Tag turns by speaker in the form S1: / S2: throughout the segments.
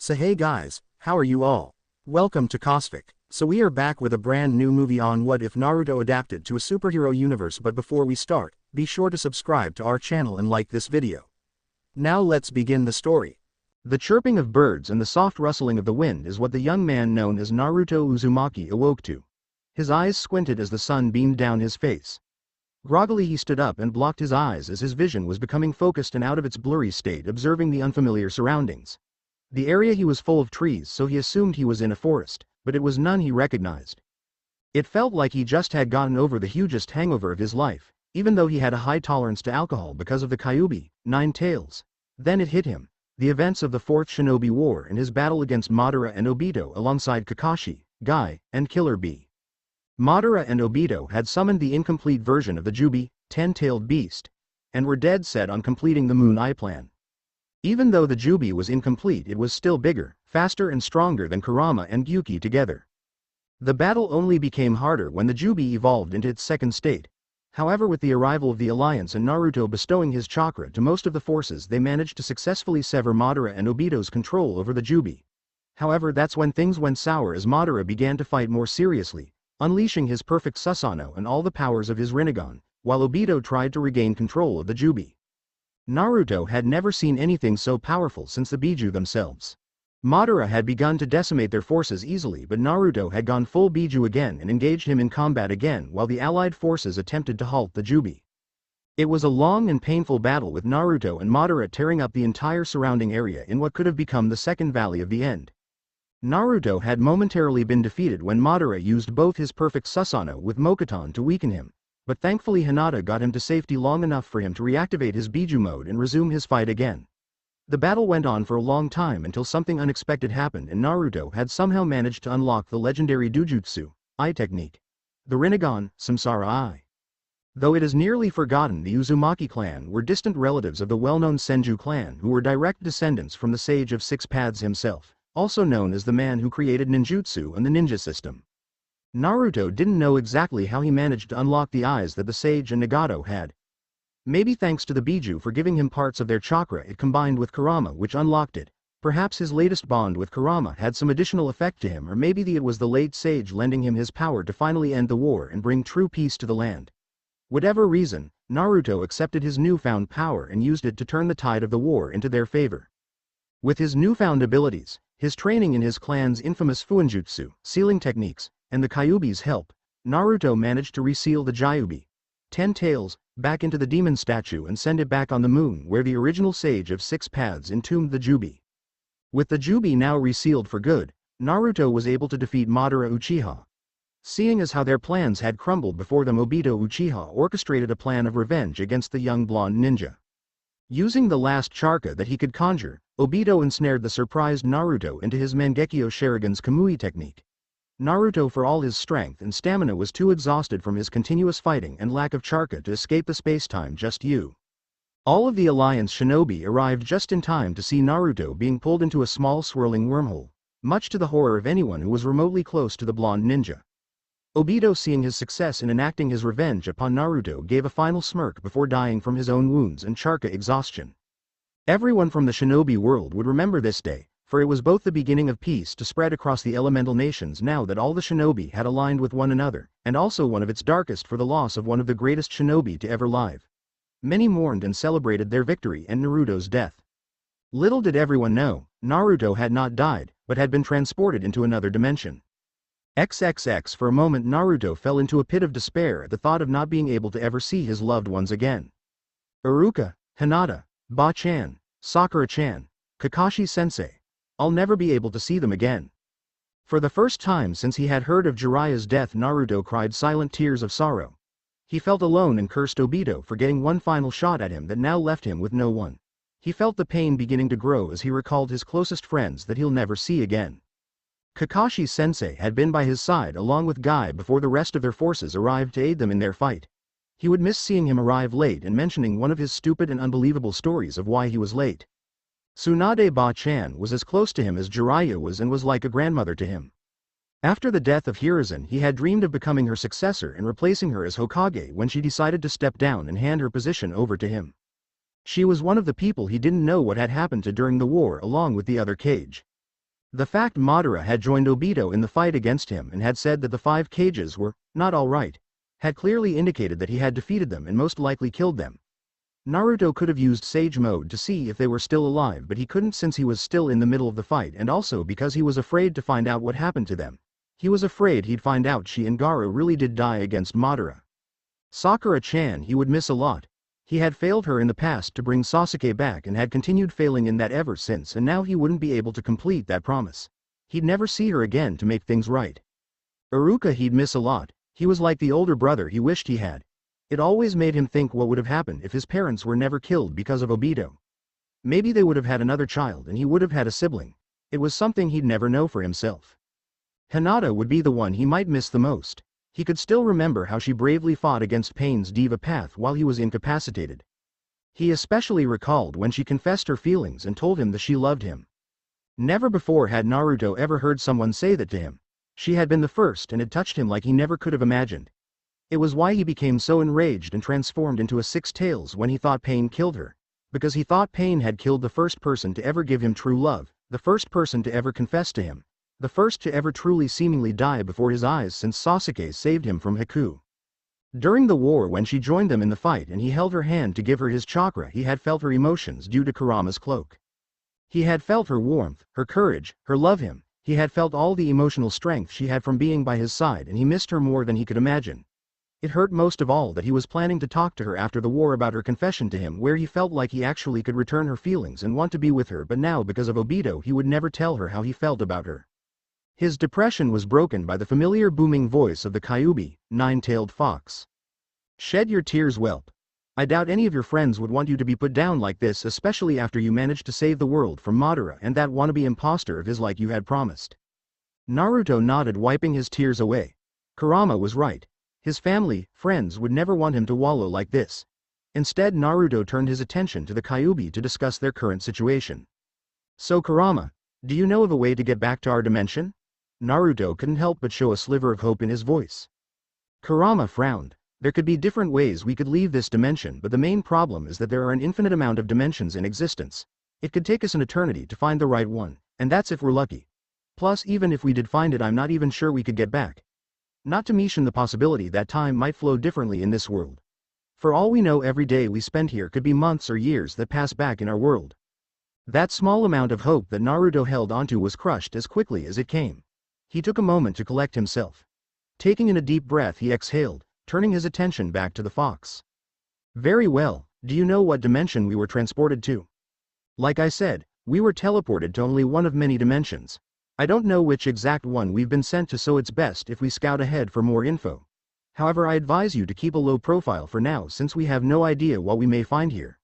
S1: So hey guys, how are you all? Welcome to Cosmic. So we are back with a brand new movie on what if Naruto adapted to a superhero universe, but before we start, be sure to subscribe to our channel and like this video. Now let's begin the story. The chirping of birds and the soft rustling of the wind is what the young man known as Naruto Uzumaki awoke to. His eyes squinted as the sun beamed down his face. Groggily he stood up and blocked his eyes as his vision was becoming focused and out of its blurry state, observing the unfamiliar surroundings. The area he was full of trees, so he assumed he was in a forest, but it was none he recognized. It felt like he just had gotten over the hugest hangover of his life, even though he had a high tolerance to alcohol because of the Kyuubi, 9 tails. Then it hit him, the events of the Fourth Shinobi War and his battle against Madara and Obito alongside Kakashi, Guy, and Killer Bee. Madara and Obito had summoned the incomplete version of the Jubi, 10-tailed beast, and were dead set on completing the Moon Eye plan. Even though the Jubi was incomplete, it was still bigger, faster and stronger than Kurama and Gyuki together. The battle only became harder when the Jubi evolved into its second state. However, with the arrival of the Alliance and Naruto bestowing his chakra to most of the forces, they managed to successfully sever Madara and Obito's control over the Jubi. However, that's when things went sour as Madara began to fight more seriously, unleashing his perfect Susanoo and all the powers of his Rinnegan, while Obito tried to regain control of the Jubi. Naruto had never seen anything so powerful since the Biju themselves. Madara had begun to decimate their forces easily, but Naruto had gone full Biju again and engaged him in combat again while the allied forces attempted to halt the Jubi. It was a long and painful battle, with Naruto and Madara tearing up the entire surrounding area in what could have become the second Valley of the End. Naruto had momentarily been defeated when Madara used both his perfect Susanoo with Mokuton to weaken him, but thankfully Hinata got him to safety long enough for him to reactivate his Biju mode and resume his fight again. The battle went on for a long time until something unexpected happened and Naruto had somehow managed to unlock the legendary Dujutsu, Eye technique. The Rinnegan, Samsara Eye. Though it is nearly forgotten, the Uzumaki clan were distant relatives of the well-known Senju clan, who were direct descendants from the Sage of Six Paths himself, also known as the man who created ninjutsu and the ninja system. Naruto didn't know exactly how he managed to unlock the eyes that the Sage and Nagato had. Maybe thanks to the Biju for giving him parts of their chakra it combined with Kurama, which unlocked it. Perhaps his latest bond with Kurama had some additional effect to him, or maybe it was the late Sage lending him his power to finally end the war and bring true peace to the land. Whatever reason, Naruto accepted his newfound power and used it to turn the tide of the war into their favor. With his newfound abilities, his training in his clan's infamous Fuinjutsu, sealing techniques, and the Kyuubi's help, Naruto managed to reseal the Gyubi, 10 tails, back into the demon statue and send it back on the moon where the original Sage of Six Paths entombed the Jubi. With the Jubi now resealed for good, Naruto was able to defeat Madara Uchiha. Seeing as how their plans had crumbled before them, Obito Uchiha orchestrated a plan of revenge against the young blonde ninja. Using the last chakra that he could conjure, Obito ensnared the surprised Naruto into his Mangekyo Sharingan's Kamui technique. Naruto, for all his strength and stamina, was too exhausted from his continuous fighting and lack of chakra to escape the space-time. All of the Alliance shinobi arrived just in time to see Naruto being pulled into a small swirling wormhole, much to the horror of anyone who was remotely close to the blonde ninja. Obito, seeing his success in enacting his revenge upon Naruto, gave a final smirk before dying from his own wounds and chakra exhaustion. Everyone from the shinobi world would remember this day, for it was both the beginning of peace to spread across the elemental nations now that all the shinobi had aligned with one another, and also one of its darkest for the loss of one of the greatest shinobi to ever live. Many mourned and celebrated their victory and Naruto's death. Little did everyone know, Naruto had not died, but had been transported into another dimension. XXX. For a moment Naruto fell into a pit of despair at the thought of not being able to ever see his loved ones again. Iruka, Hinata, Ba-chan, Sakura-chan, Kakashi-sensei. I'll never be able to see them again. For the first time since he had heard of Jiraiya's death, Naruto cried silent tears of sorrow. He felt alone and cursed Obito for getting one final shot at him that now left him with no one. He felt the pain beginning to grow as he recalled his closest friends that he'll never see again. Kakashi-sensei had been by his side along with Guy before the rest of their forces arrived to aid them in their fight. He would miss seeing him arrive late and mentioning one of his stupid and unbelievable stories of why he was late. Tsunade Ba-chan was as close to him as Jiraiya was and was like a grandmother to him. After the death of Hiruzen, he had dreamed of becoming her successor and replacing her as Hokage when she decided to step down and hand her position over to him. She was one of the people he didn't know what had happened to during the war along with the other Kage. The fact Madara had joined Obito in the fight against him and had said that the 5 Kages were not all right had clearly indicated that he had defeated them and most likely killed them. Naruto could have used Sage Mode to see if they were still alive, but he couldn't since he was still in the middle of the fight, and also because he was afraid to find out what happened to them. He was afraid he'd find out she and Gaara really did die against Madara. Sakura-chan he would miss a lot. He had failed her in the past to bring Sasuke back and had continued failing in that ever since, and now he wouldn't be able to complete that promise. He'd never see her again to make things right. Iruka he'd miss a lot. He was like the older brother he wished he had. It always made him think what would have happened if his parents were never killed because of Obito. Maybe they would have had another child and he would have had a sibling. It was something he'd never know for himself. Hinata would be the one he might miss the most. He could still remember how she bravely fought against Pain's Diva Path while he was incapacitated. He especially recalled when she confessed her feelings and told him that she loved him. Never before had Naruto ever heard someone say that to him. She had been the first and had touched him like he never could have imagined. It was why he became so enraged and transformed into a Six-Tails when he thought Pain killed her. Because he thought Pain had killed the first person to ever give him true love, the first person to ever confess to him. The first to ever truly seemingly die before his eyes since Sasuke saved him from Haku. During the war when she joined them in the fight and he held her hand to give her his chakra, he had felt her emotions due to Kurama's cloak. He had felt her warmth, her courage, her love him. He had felt all the emotional strength she had from being by his side, and he missed her more than he could imagine. It hurt most of all that he was planning to talk to her after the war about her confession to him, where he felt like he actually could return her feelings and want to be with her, but now because of Obito he would never tell her how he felt about her. His depression was broken by the familiar booming voice of the Kyuubi, nine-tailed fox. Shed your tears, whelp. I doubt any of your friends would want you to be put down like this, especially after you managed to save the world from Madara and that wannabe imposter of his like you had promised. Naruto nodded, wiping his tears away. Kurama was right. His family, friends would never want him to wallow like this. Instead, Naruto turned his attention to the Kyuubi to discuss their current situation. So Kurama, do you know of a way to get back to our dimension? Naruto couldn't help but show a sliver of hope in his voice. Kurama frowned. There could be different ways we could leave this dimension, but the main problem is that there are an infinite amount of dimensions in existence. It could take us an eternity to find the right one, and that's if we're lucky. Plus, even if we did find it, I'm not even sure we could get back. Not to mention the possibility that time might flow differently in this world. For all we know, every day we spend here could be months or years that pass back in our world. That small amount of hope that Naruto held onto was crushed as quickly as it came. He took a moment to collect himself. Taking in a deep breath, he exhaled, turning his attention back to the fox. Very well, do you know what dimension we were transported to? Like I said, we were teleported to only one of many dimensions. I don't know which exact one we've been sent to, so it's best if we scout ahead for more info. However, I advise you to keep a low profile for now since we have no idea what we may find here.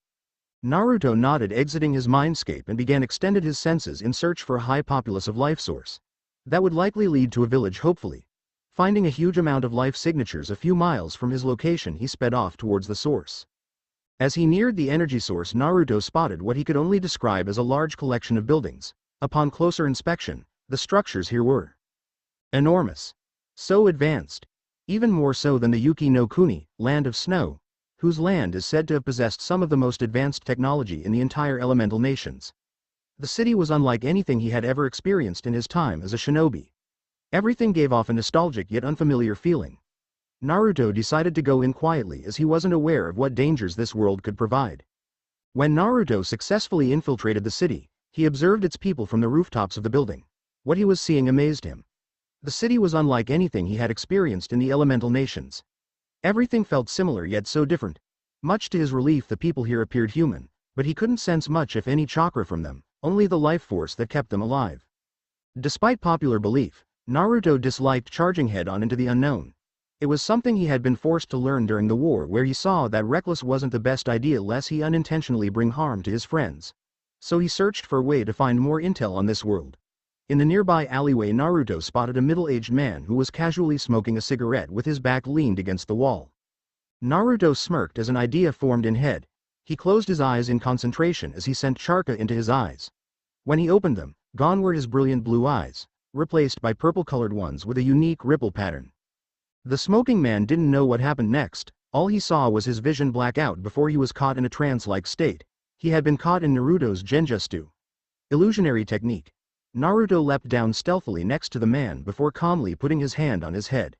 S1: Naruto nodded, exiting his mindscape, and began extended his senses in search for a high populace of life source. That would likely lead to a village, hopefully. Finding a huge amount of life signatures a few miles from his location, he sped off towards the source. As he neared the energy source, Naruto spotted what he could only describe as a large collection of buildings. Upon closer inspection, the structures here were enormous. So advanced. Even more so than the Yuki no Kuni, land of snow, whose land is said to have possessed some of the most advanced technology in the entire elemental nations. The city was unlike anything he had ever experienced in his time as a shinobi. Everything gave off a nostalgic yet unfamiliar feeling. Naruto decided to go in quietly as he wasn't aware of what dangers this world could provide. When Naruto successfully infiltrated the city, he observed its people from the rooftops of the building. What he was seeing amazed him. The city was unlike anything he had experienced in the elemental nations. Everything felt similar yet so different. Much to his relief, the people here appeared human, but he couldn't sense much if any chakra from them, only the life force that kept them alive. Despite popular belief, Naruto disliked charging head-on into the unknown. It was something he had been forced to learn during the war, where he saw that reckless wasn't the best idea lest he unintentionally bring harm to his friends. So he searched for a way to find more intel on this world. In the nearby alleyway, Naruto spotted a middle-aged man who was casually smoking a cigarette with his back leaned against the wall. Naruto smirked as an idea formed in head. He closed his eyes in concentration as he sent chakra into his eyes. When he opened them, gone were his brilliant blue eyes, replaced by purple-colored ones with a unique ripple pattern. The smoking man didn't know what happened next. All he saw was his vision black out before he was caught in a trance-like state. He had been caught in Naruto's genjutsu illusionary technique. Naruto leapt down stealthily next to the man before calmly putting his hand on his head.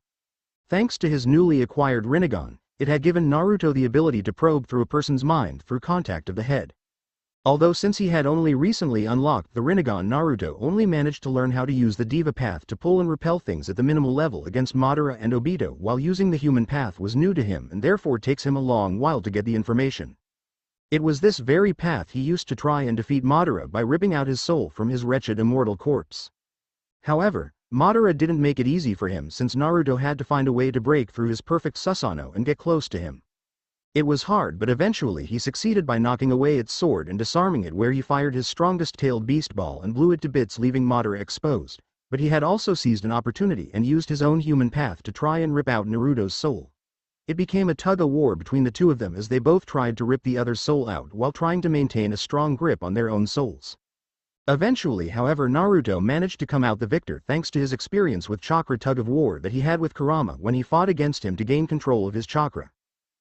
S1: Thanks to his newly acquired Rinnegan, it had given Naruto the ability to probe through a person's mind through contact of the head. Although since he had only recently unlocked the Rinnegan, Naruto only managed to learn how to use the Diva path to pull and repel things at the minimal level against Madara and Obito, while using the human path was new to him and therefore takes him a long while to get the information. It was this very path he used to try and defeat Madara by ripping out his soul from his wretched immortal corpse. However, Madara didn't make it easy for him since Naruto had to find a way to break through his perfect Susanoo and get close to him. It was hard, but eventually he succeeded by knocking away its sword and disarming it, where he fired his strongest tailed beast ball and blew it to bits, leaving Madara exposed. But he had also seized an opportunity and used his own human path to try and rip out Naruto's soul. It became a tug-of-war between the two of them as they both tried to rip the other's soul out while trying to maintain a strong grip on their own souls. Eventually, however, Naruto managed to come out the victor thanks to his experience with chakra tug-of-war that he had with Kurama when he fought against him to gain control of his chakra.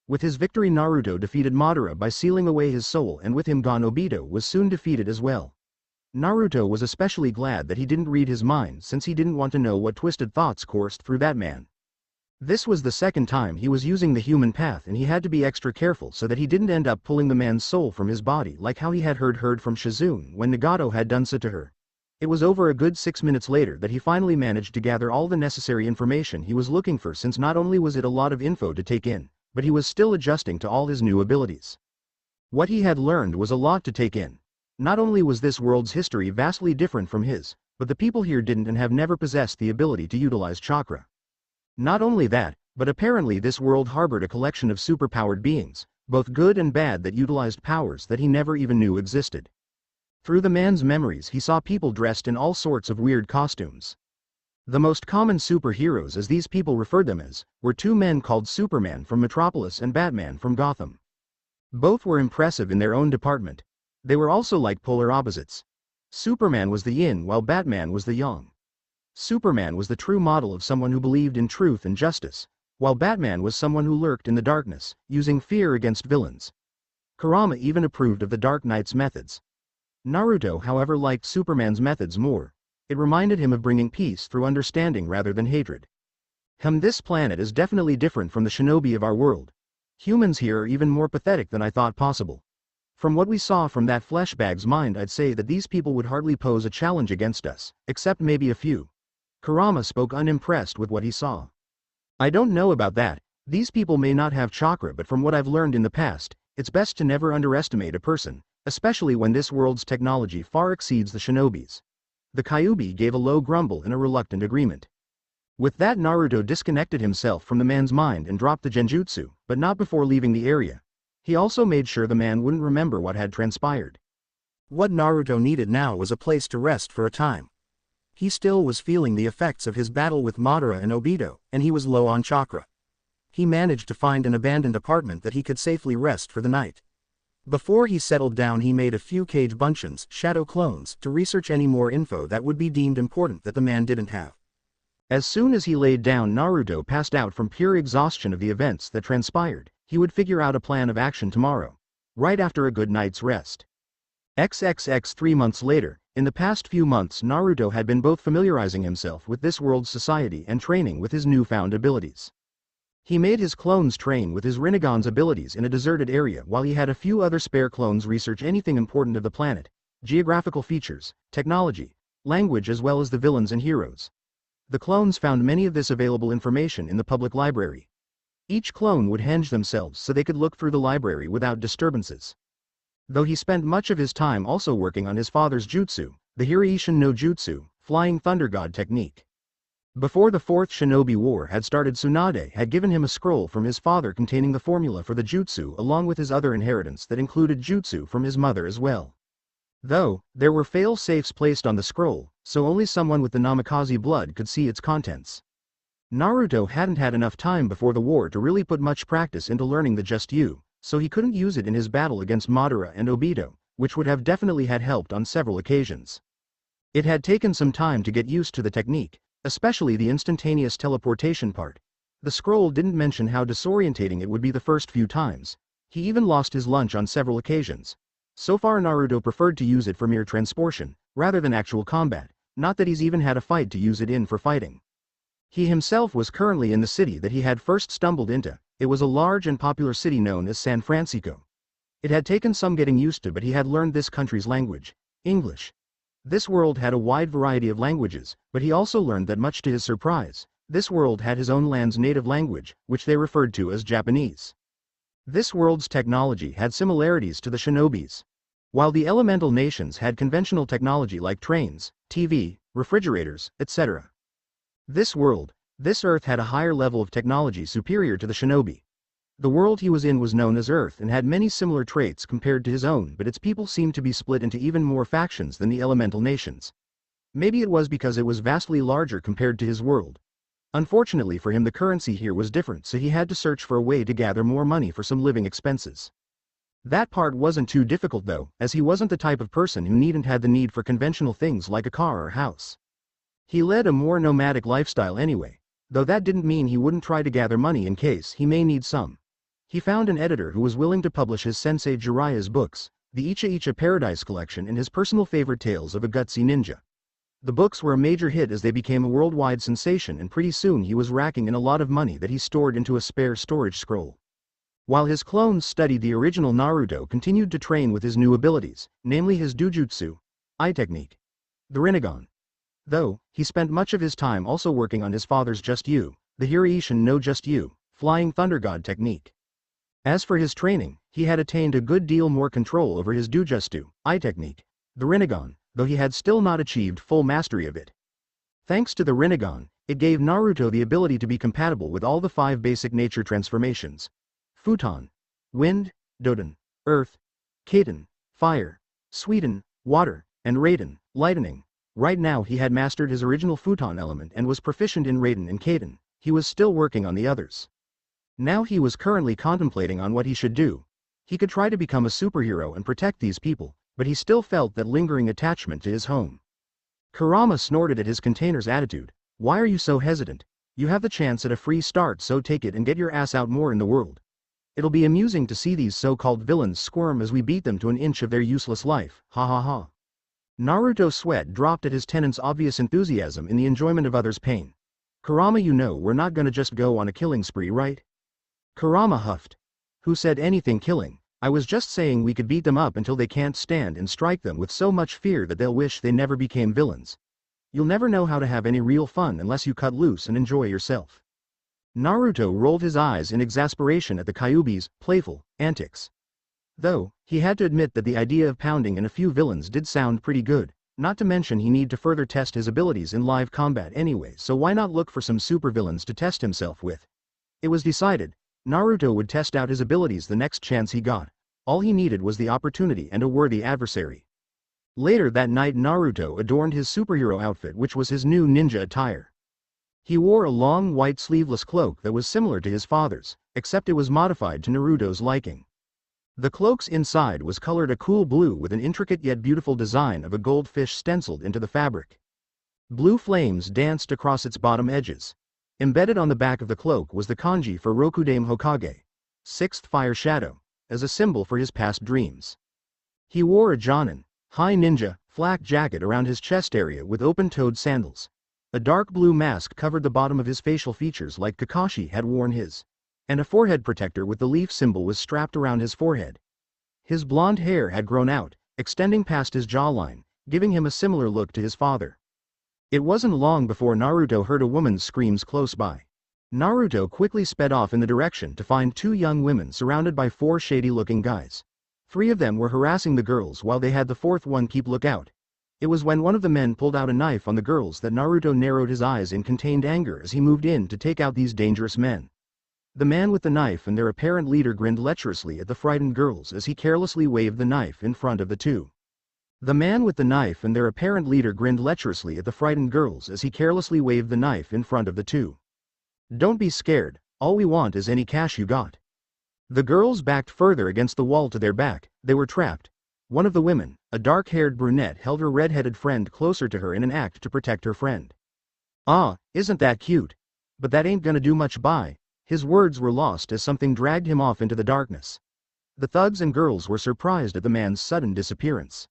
S1: With his victory, Naruto defeated Madara by sealing away his soul, and with him gone, Obito was soon defeated as well. Naruto was especially glad that he didn't read his mind, since he didn't want to know what twisted thoughts coursed through that man. This was the second time he was using the human path, and he had to be extra careful so that he didn't end up pulling the man's soul from his body like how he had heard from Shizune when Nagato had done so to her. It was over a good 6 minutes later that he finally managed to gather all the necessary information he was looking for, since not only was it a lot of info to take in, but he was still adjusting to all his new abilities. What he had learned was a lot to take in. Not only was this world's history vastly different from his, but the people here didn't and have never possessed the ability to utilize chakra. Not only that, but apparently this world harbored a collection of superpowered beings, both good and bad, that utilized powers that he never even knew existed. Through the man's memories, he saw people dressed in all sorts of weird costumes. The most common superheroes, as these people referred them as, were two men called Superman from Metropolis and Batman from Gotham. Both were impressive in their own department. They were also like polar opposites. Superman was the yin while Batman was the yang. Superman was the true model of someone who believed in truth and justice, while Batman was someone who lurked in the darkness, using fear against villains. Kurama even approved of the Dark Knight's methods. Naruto, however, liked Superman's methods more. It reminded him of bringing peace through understanding rather than hatred. This planet is definitely different from the shinobi of our world. Humans here are even more pathetic than I thought possible. From what we saw from that fleshbag's mind, I'd say that these people would hardly pose a challenge against us, except maybe a few. Kurama spoke unimpressed with what he saw. I don't know about that. These people may not have chakra, but from what I've learned in the past, it's best to never underestimate a person, especially when this world's technology far exceeds the shinobi's. The Kyuubi gave a low grumble in a reluctant agreement. With that, Naruto disconnected himself from the man's mind and dropped the genjutsu, but not before leaving the area. He also made sure the man wouldn't remember what had transpired. What Naruto needed now was a place to rest for a time. He still was feeling the effects of his battle with Madara and Obito, and he was low on chakra. He managed to find an abandoned apartment that he could safely rest for the night. Before he settled down, he made a few Kage Bunshin's shadow clones to research any more info that would be deemed important that the man didn't have. As soon as he laid down, Naruto passed out from pure exhaustion of the events that transpired. He would figure out a plan of action tomorrow, right after a good night's rest. 3 months later. In the past few months, Naruto had been both familiarizing himself with this world's society and training with his newfound abilities. He made his clones train with his Rinnegan's abilities in a deserted area, while he had a few other spare clones research anything important of the planet, geographical features, technology, language, as well as the villains and heroes. The clones found many of this available information in the public library. Each clone would henge themselves so they could look through the library without disturbances. Though he spent much of his time also working on his father's jutsu, the Hiraishin no Jutsu, Flying Thunder God technique. Before the Fourth Shinobi War had started, Tsunade had given him a scroll from his father containing the formula for the jutsu, along with his other inheritance that included jutsu from his mother as well. Though, there were fail-safes placed on the scroll, so only someone with the Namikaze blood could see its contents. Naruto hadn't had enough time before the war to really put much practice into learning the Jutsu, so he couldn't use it in his battle against Madara and Obito, which would have definitely had helped on several occasions. It had taken some time to get used to the technique, especially the instantaneous teleportation part. The scroll didn't mention how disorientating it would be the first few times. He even lost his lunch on several occasions. So far, Naruto preferred to use it for mere transportation, rather than actual combat, Not that he's even had a fight to use it in for fighting. He himself was currently in the city that he had first stumbled into. It was a large and popular city known as San Francisco. It had taken some getting used to, but he had learned this country's language, English. This world had a wide variety of languages, but he also learned that, much to his surprise, this world had his own land's native language, which they referred to as Japanese. This world's technology had similarities to the shinobi's. While the elemental nations had conventional technology like trains, TV, refrigerators, etc. This world, this Earth, had a higher level of technology superior to the shinobi. The world he was in was known as Earth and had many similar traits compared to his own, but its people seemed to be split into even more factions than the elemental nations. Maybe it was because it was vastly larger compared to his world. Unfortunately for him, the currency here was different, so he had to search for a way to gather more money for some living expenses. That part wasn't too difficult though, as he wasn't the type of person who needn't had the need for conventional things like a car or house. He led a more nomadic lifestyle anyway, though that didn't mean he wouldn't try to gather money in case he may need some. He found an editor who was willing to publish his sensei Jiraiya's books, the Icha Icha Paradise collection and his personal favorite tales of a gutsy ninja. The books were a major hit as they became a worldwide sensation, and pretty soon he was racking in a lot of money that he stored into a spare storage scroll. While his clones studied, the original Naruto continued to train with his new abilities, namely his Dujutsu, eye technique, the Rinnegan. Though, he spent much of his time also working on his father's Just You, the Hiraishin no Just You, Flying Thunder God technique. As for his training, he had attained a good deal more control over his Dujutsu, eye technique, the Rinnegan, though he had still not achieved full mastery of it. Thanks to the Rinnegan, it gave Naruto the ability to be compatible with all the 5 basic nature transformations: Futon, Wind, Doden, Earth, Kaiten, Fire, Suiten, Water, and Raiden, Lightning. Right now he had mastered his original Futon element and was proficient in Raiden and Kaiten. He was still working on the others. Now he was currently contemplating on what he should do. He could try to become a superhero and protect these people, but he still felt that lingering attachment to his home. Kurama snorted at his container's attitude. Why are you so hesitant? You have the chance at a free start, so take it and get your ass out more in the world. It'll be amusing to see these so-called villains squirm as we beat them to an inch of their useless life, ha ha ha. Naruto's sweat dropped at his tenant's obvious enthusiasm in the enjoyment of others' pain. Kurama, you know we're not gonna just go on a killing spree, right? Kurama huffed. Who said anything killing? I was just saying we could beat them up until they can't stand and strike them with so much fear that they'll wish they never became villains. You'll never know how to have any real fun unless you cut loose and enjoy yourself. Naruto rolled his eyes in exasperation at the Kyuubi's playful antics. Though, he had to admit that the idea of pounding in a few villains did sound pretty good, not to mention he needed to further test his abilities in live combat anyway, so why not look for some supervillains to test himself with? It was decided. Naruto would test out his abilities the next chance he got. All he needed was the opportunity and a worthy adversary. Later that night, Naruto adorned his superhero outfit, which was his new ninja attire. He wore a long white sleeveless cloak that was similar to his father's, except it was modified to Naruto's liking. The cloak's inside was colored a cool blue with an intricate yet beautiful design of a goldfish stenciled into the fabric. Blue flames danced across its bottom edges. Embedded on the back of the cloak was the kanji for Rokudame Hokage, 6th Fire Shadow, as a symbol for his past dreams. He wore a Jonin, high ninja, flak jacket around his chest area with open-toed sandals. A dark blue mask covered the bottom of his facial features like Kakashi had worn his, and a forehead protector with the leaf symbol was strapped around his forehead. His blonde hair had grown out, extending past his jawline, giving him a similar look to his father. It wasn't long before Naruto heard a woman's screams close by. Naruto quickly sped off in the direction to find 2 young women surrounded by 4 shady-looking guys. 3 of them were harassing the girls while they had the 4th one keep lookout. It was when one of the men pulled out a knife on the girls that Naruto narrowed his eyes in contained anger as he moved in to take out these dangerous men. The man with the knife and their apparent leader grinned lecherously at the frightened girls as he carelessly waved the knife in front of the 2. The man with the knife and their apparent leader grinned lecherously at the frightened girls as he carelessly waved the knife in front of the 2. Don't be scared, all we want is any cash you got. The girls backed further against the wall to their back. They were trapped. One of the women, a dark-haired brunette, held her red-headed friend closer to her in an act to protect her friend. Ah, isn't that cute? But that ain't gonna do much. Bye. His words were lost as something dragged him off into the darkness. The thugs and girls were surprised at the man's sudden disappearance.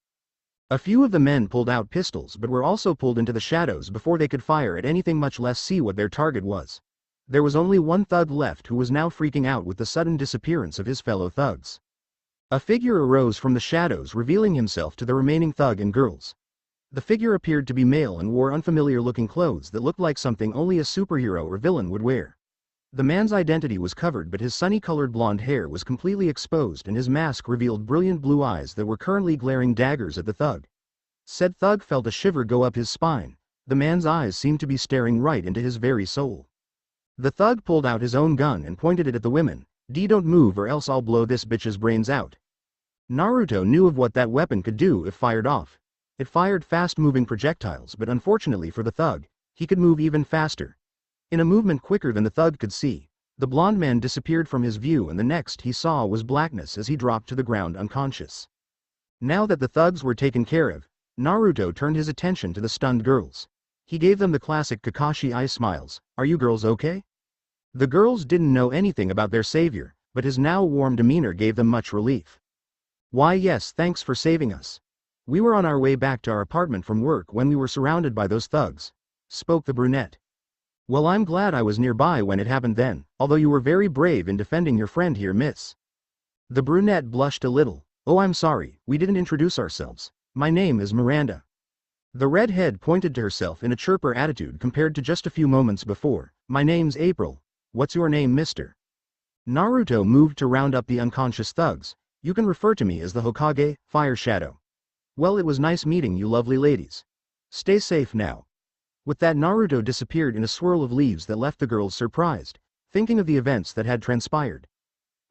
S1: A few of the men pulled out pistols but were also pulled into the shadows before they could fire at anything, much less see what their target was. There was only one thug left, who was now freaking out with the sudden disappearance of his fellow thugs. A figure arose from the shadows, revealing himself to the remaining thug and girls. The figure appeared to be male and wore unfamiliar-looking clothes that looked like something only a superhero or villain would wear. The man's identity was covered, but his sunny-colored blonde hair was completely exposed and his mask revealed brilliant blue eyes that were currently glaring daggers at the thug. Said thug felt a shiver go up his spine. The man's eyes seemed to be staring right into his very soul. The thug pulled out his own gun and pointed it at the women. Don't move or else I'll blow this bitch's brains out." Naruto knew of what that weapon could do if fired off. It fired fast-moving projectiles, but unfortunately for the thug, he could move even faster. In a movement quicker than the thug could see, the blonde man disappeared from his view, and the next he saw was blackness as he dropped to the ground unconscious. Now that the thugs were taken care of, Naruto turned his attention to the stunned girls. He gave them the classic Kakashi eye smiles. "Are you girls okay?" The girls didn't know anything about their savior, but his now warm demeanor gave them much relief. "Why yes, thanks for saving us. We were on our way back to our apartment from work when we were surrounded by those thugs," spoke the brunette. "Well, I'm glad I was nearby when it happened then, although you were very brave in defending your friend here, miss." The brunette blushed a little. "Oh, I'm sorry, we didn't introduce ourselves. My name is Miranda." The redhead pointed to herself in a chirper attitude compared to just a few moments before. "My name's April. What's your name, mister?" Naruto moved to round up the unconscious thugs. "You can refer to me as the Hokage, Fire Shadow. Well, it was nice meeting you lovely ladies. Stay safe now." With that, Naruto disappeared in a swirl of leaves that left the girls surprised, thinking of the events that had transpired.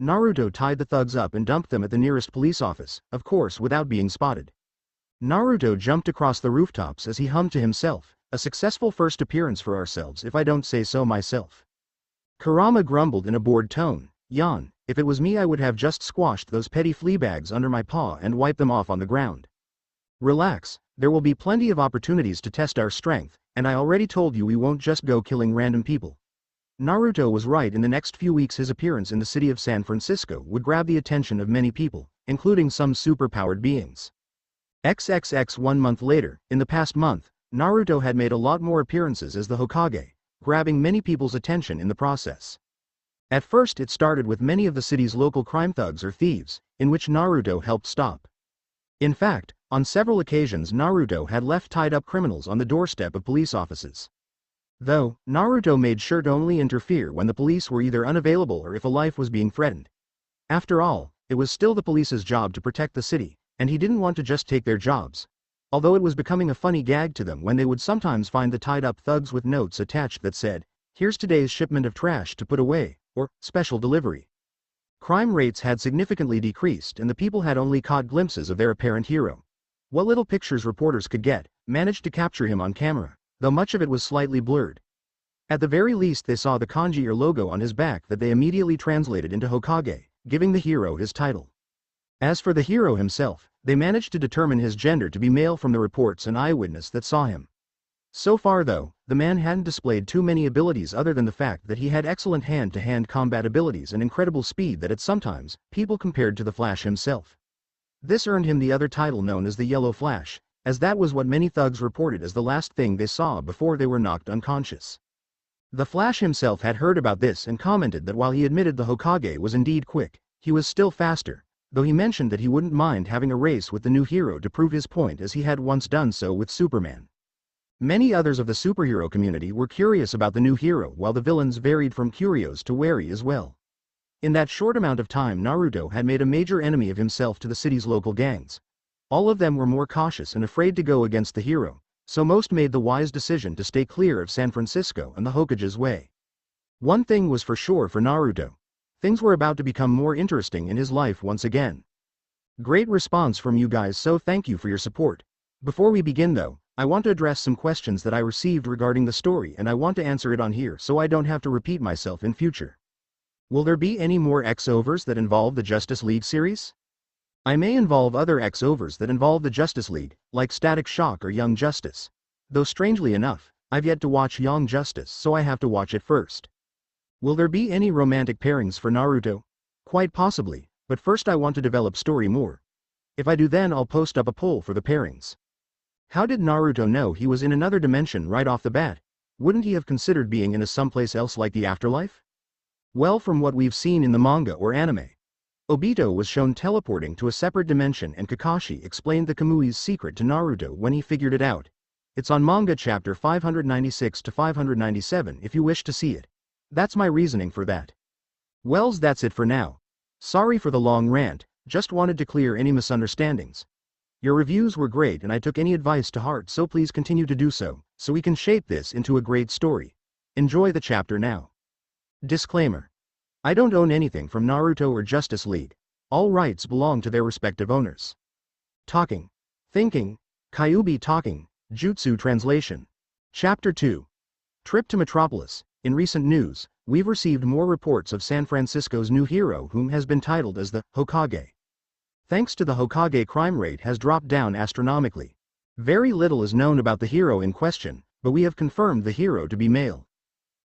S1: Naruto tied the thugs up and dumped them at the nearest police office, of course without being spotted. Naruto jumped across the rooftops as he hummed to himself, "A successful first appearance for ourselves if I don't say so myself." Kurama grumbled in a bored tone. "Yawn, if it was me I would have just squashed those petty fleabags under my paw and wiped them off on the ground. Relax, there will be plenty of opportunities to test our strength, and I already told you we won't just go killing random people." Naruto was right. In the next few weeks his appearance in the city of San Francisco would grab the attention of many people, including some superpowered beings. XXX 1 month later, in the past month, Naruto had made a lot more appearances as the Hokage, grabbing many people's attention in the process. At first it started with many of the city's local crime thugs or thieves, in which Naruto helped stop. In fact, on several occasions Naruto had left tied-up criminals on the doorstep of police offices. Though, Naruto made sure to only interfere when the police were either unavailable or if a life was being threatened. After all, it was still the police's job to protect the city, and he didn't want to just take their jobs. Although it was becoming a funny gag to them when they would sometimes find the tied-up thugs with notes attached that said, "Here's today's shipment of trash to put away," or "Special delivery." Crime rates had significantly decreased and the people had only caught glimpses of their apparent hero. What little pictures reporters could get, managed to capture him on camera, though much of it was slightly blurred. At the very least they saw the kanji or logo on his back that they immediately translated into Hokage, giving the hero his title. As for the hero himself, they managed to determine his gender to be male from the reports and eyewitness that saw him. So far though, the man hadn't displayed too many abilities other than the fact that he had excellent hand-to-hand combat abilities and incredible speed that at sometimes, people compared to the Flash himself. This earned him the other title known as the Yellow Flash, as that was what many thugs reported as the last thing they saw before they were knocked unconscious. The Flash himself had heard about this and commented that while he admitted the Hokage was indeed quick, he was still faster, though he mentioned that he wouldn't mind having a race with the new hero to prove his point as he had once done so with Superman. Many others of the superhero community were curious about the new hero, while the villains varied from curious to wary as well. In that short amount of time Naruto had made a major enemy of himself to the city's local gangs. All of them were more cautious and afraid to go against the hero, so most made the wise decision to stay clear of San Francisco and the Hokage's way. One thing was for sure for Naruto. Things were about to become more interesting in his life once again. Great response from you guys, so thank you for your support. Before we begin though, I want to address some questions that I received regarding the story and I want to answer it on here so I don't have to repeat myself in future. Will there be any more X-overs that involve the Justice League series? I may involve other X-overs that involve the Justice League, like Static Shock or Young Justice. Though strangely enough, I've yet to watch Young Justice, so I have to watch it first. Will there be any romantic pairings for Naruto? Quite possibly, but first I want to develop story more. If I do, then I'll post up a poll for the pairings. How did Naruto know he was in another dimension right off the bat? Wouldn't he have considered being in a someplace else like the afterlife? Well, from what we've seen in the manga or anime, Obito was shown teleporting to a separate dimension, and Kakashi explained the Kamui's secret to Naruto when he figured it out. It's on manga chapter 596 to 597 if you wish to see it. That's my reasoning for that. Wells, that's it for now. Sorry for the long rant, just wanted to clear any misunderstandings. Your reviews were great and I took any advice to heart, so please continue to do so we can shape this into a great story. Enjoy the chapter now. Disclaimer. I don't own anything from Naruto or Justice League. All rights belong to their respective owners. Talking. Thinking. Kyuubi talking. Jutsu translation. Chapter 2. Trip to Metropolis. In recent news, we've received more reports of San Francisco's new hero, whom has been titled as the Hokage. Thanks to the Hokage, crime rate has dropped down astronomically. Very little is known about the hero in question, but we have confirmed the hero to be male.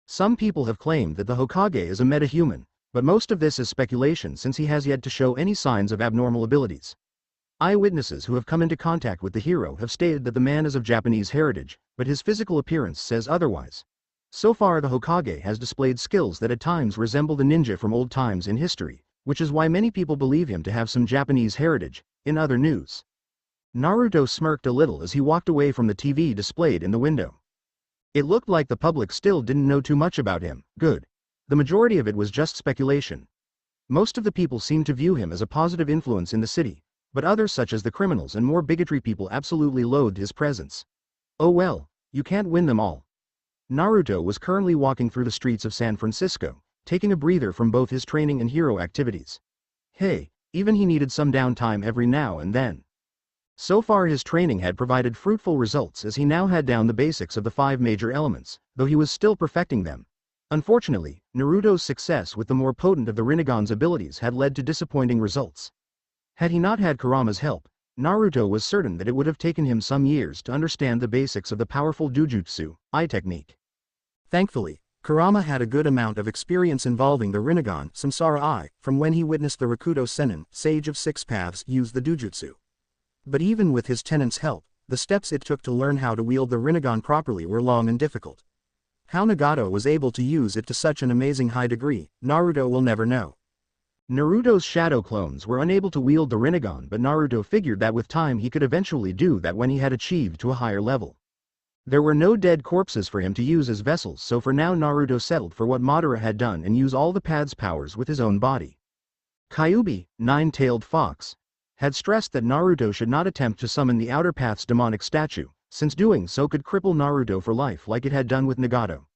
S1: Some people have claimed that the Hokage is a metahuman, but most of this is speculation since he has yet to show any signs of abnormal abilities. Eyewitnesses who have come into contact with the hero have stated that the man is of Japanese heritage, but his physical appearance says otherwise. So far, the Hokage has displayed skills that at times resemble the ninja from old times in history, which is why many people believe him to have some Japanese heritage. In other news, Naruto smirked a little as he walked away from the TV displayed in the window. It looked like the public still didn't know too much about him. Good. The majority of it was just speculation. Most of the people seemed to view him as a positive influence in the city, but others, such as the criminals and more bigotry people, absolutely loathed his presence. Oh well, you can't win them all. Naruto was currently walking through the streets of San Francisco, taking a breather from both his training and hero activities. Hey, even he needed some downtime every now and then. So far, his training had provided fruitful results as he now had down the basics of the 5 major elements, though he was still perfecting them. Unfortunately, Naruto's success with the more potent of the Rinnegan's abilities had led to disappointing results. Had he not had Kurama's help, Naruto was certain that it would have taken him some years to understand the basics of the powerful Jujutsu Eye technique. Thankfully, Kurama had a good amount of experience involving the Rinnegan Samsara Eye from when he witnessed the Rakuto Sennin, Sage of Six Paths, use the Jujutsu. But even with his tenant's help, the steps it took to learn how to wield the Rinnegan properly were long and difficult. How Nagato was able to use it to such an amazing high degree, Naruto will never know. Naruto's shadow clones were unable to wield the Rinnegan, but Naruto figured that with time he could eventually do that when he had achieved to a higher level. There were no dead corpses for him to use as vessels, so for now Naruto settled for what Madara had done and use all the pad's powers with his own body. Kyuubi, Nine-Tailed Fox, had stressed that Naruto should not attempt to summon the Outer Path's demonic statue, since doing so could cripple Naruto for life like it had done with Nagato.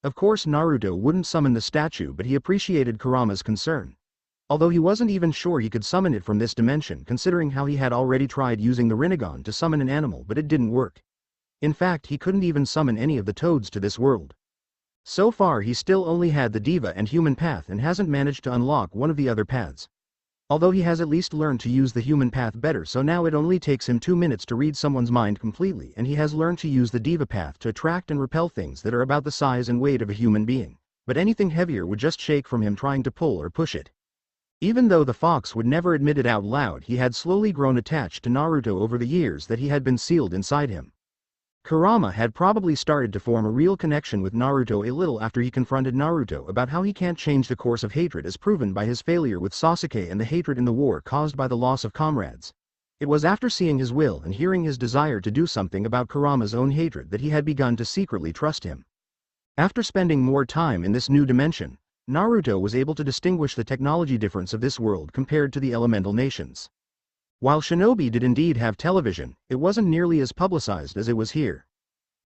S1: Of course, Naruto wouldn't summon the statue, but he appreciated Kurama's concern. Although he wasn't even sure he could summon it from this dimension, considering how he had already tried using the Rinnegan to summon an animal, but it didn't work. In fact, he couldn't even summon any of the toads to this world. So far he still only had the Diva and Human Path and hasn't managed to unlock one of the other paths. Although he has at least learned to use the Human Path better, so now it only takes him 2 minutes to read someone's mind completely, and he has learned to use the Diva Path to attract and repel things that are about the size and weight of a human being, but anything heavier would just shake from him trying to pull or push it. Even though the fox would never admit it out loud, he had slowly grown attached to Naruto over the years that he had been sealed inside him. Kurama had probably started to form a real connection with Naruto a little after he confronted Naruto about how he can't change the course of hatred as proven by his failure with Sasuke and the hatred in the war caused by the loss of comrades. It was after seeing his will and hearing his desire to do something about Kurama's own hatred that he had begun to secretly trust him. After spending more time in this new dimension, Naruto was able to distinguish the technology difference of this world compared to the elemental nations. While Shinobi did indeed have television, it wasn't nearly as publicized as it was here.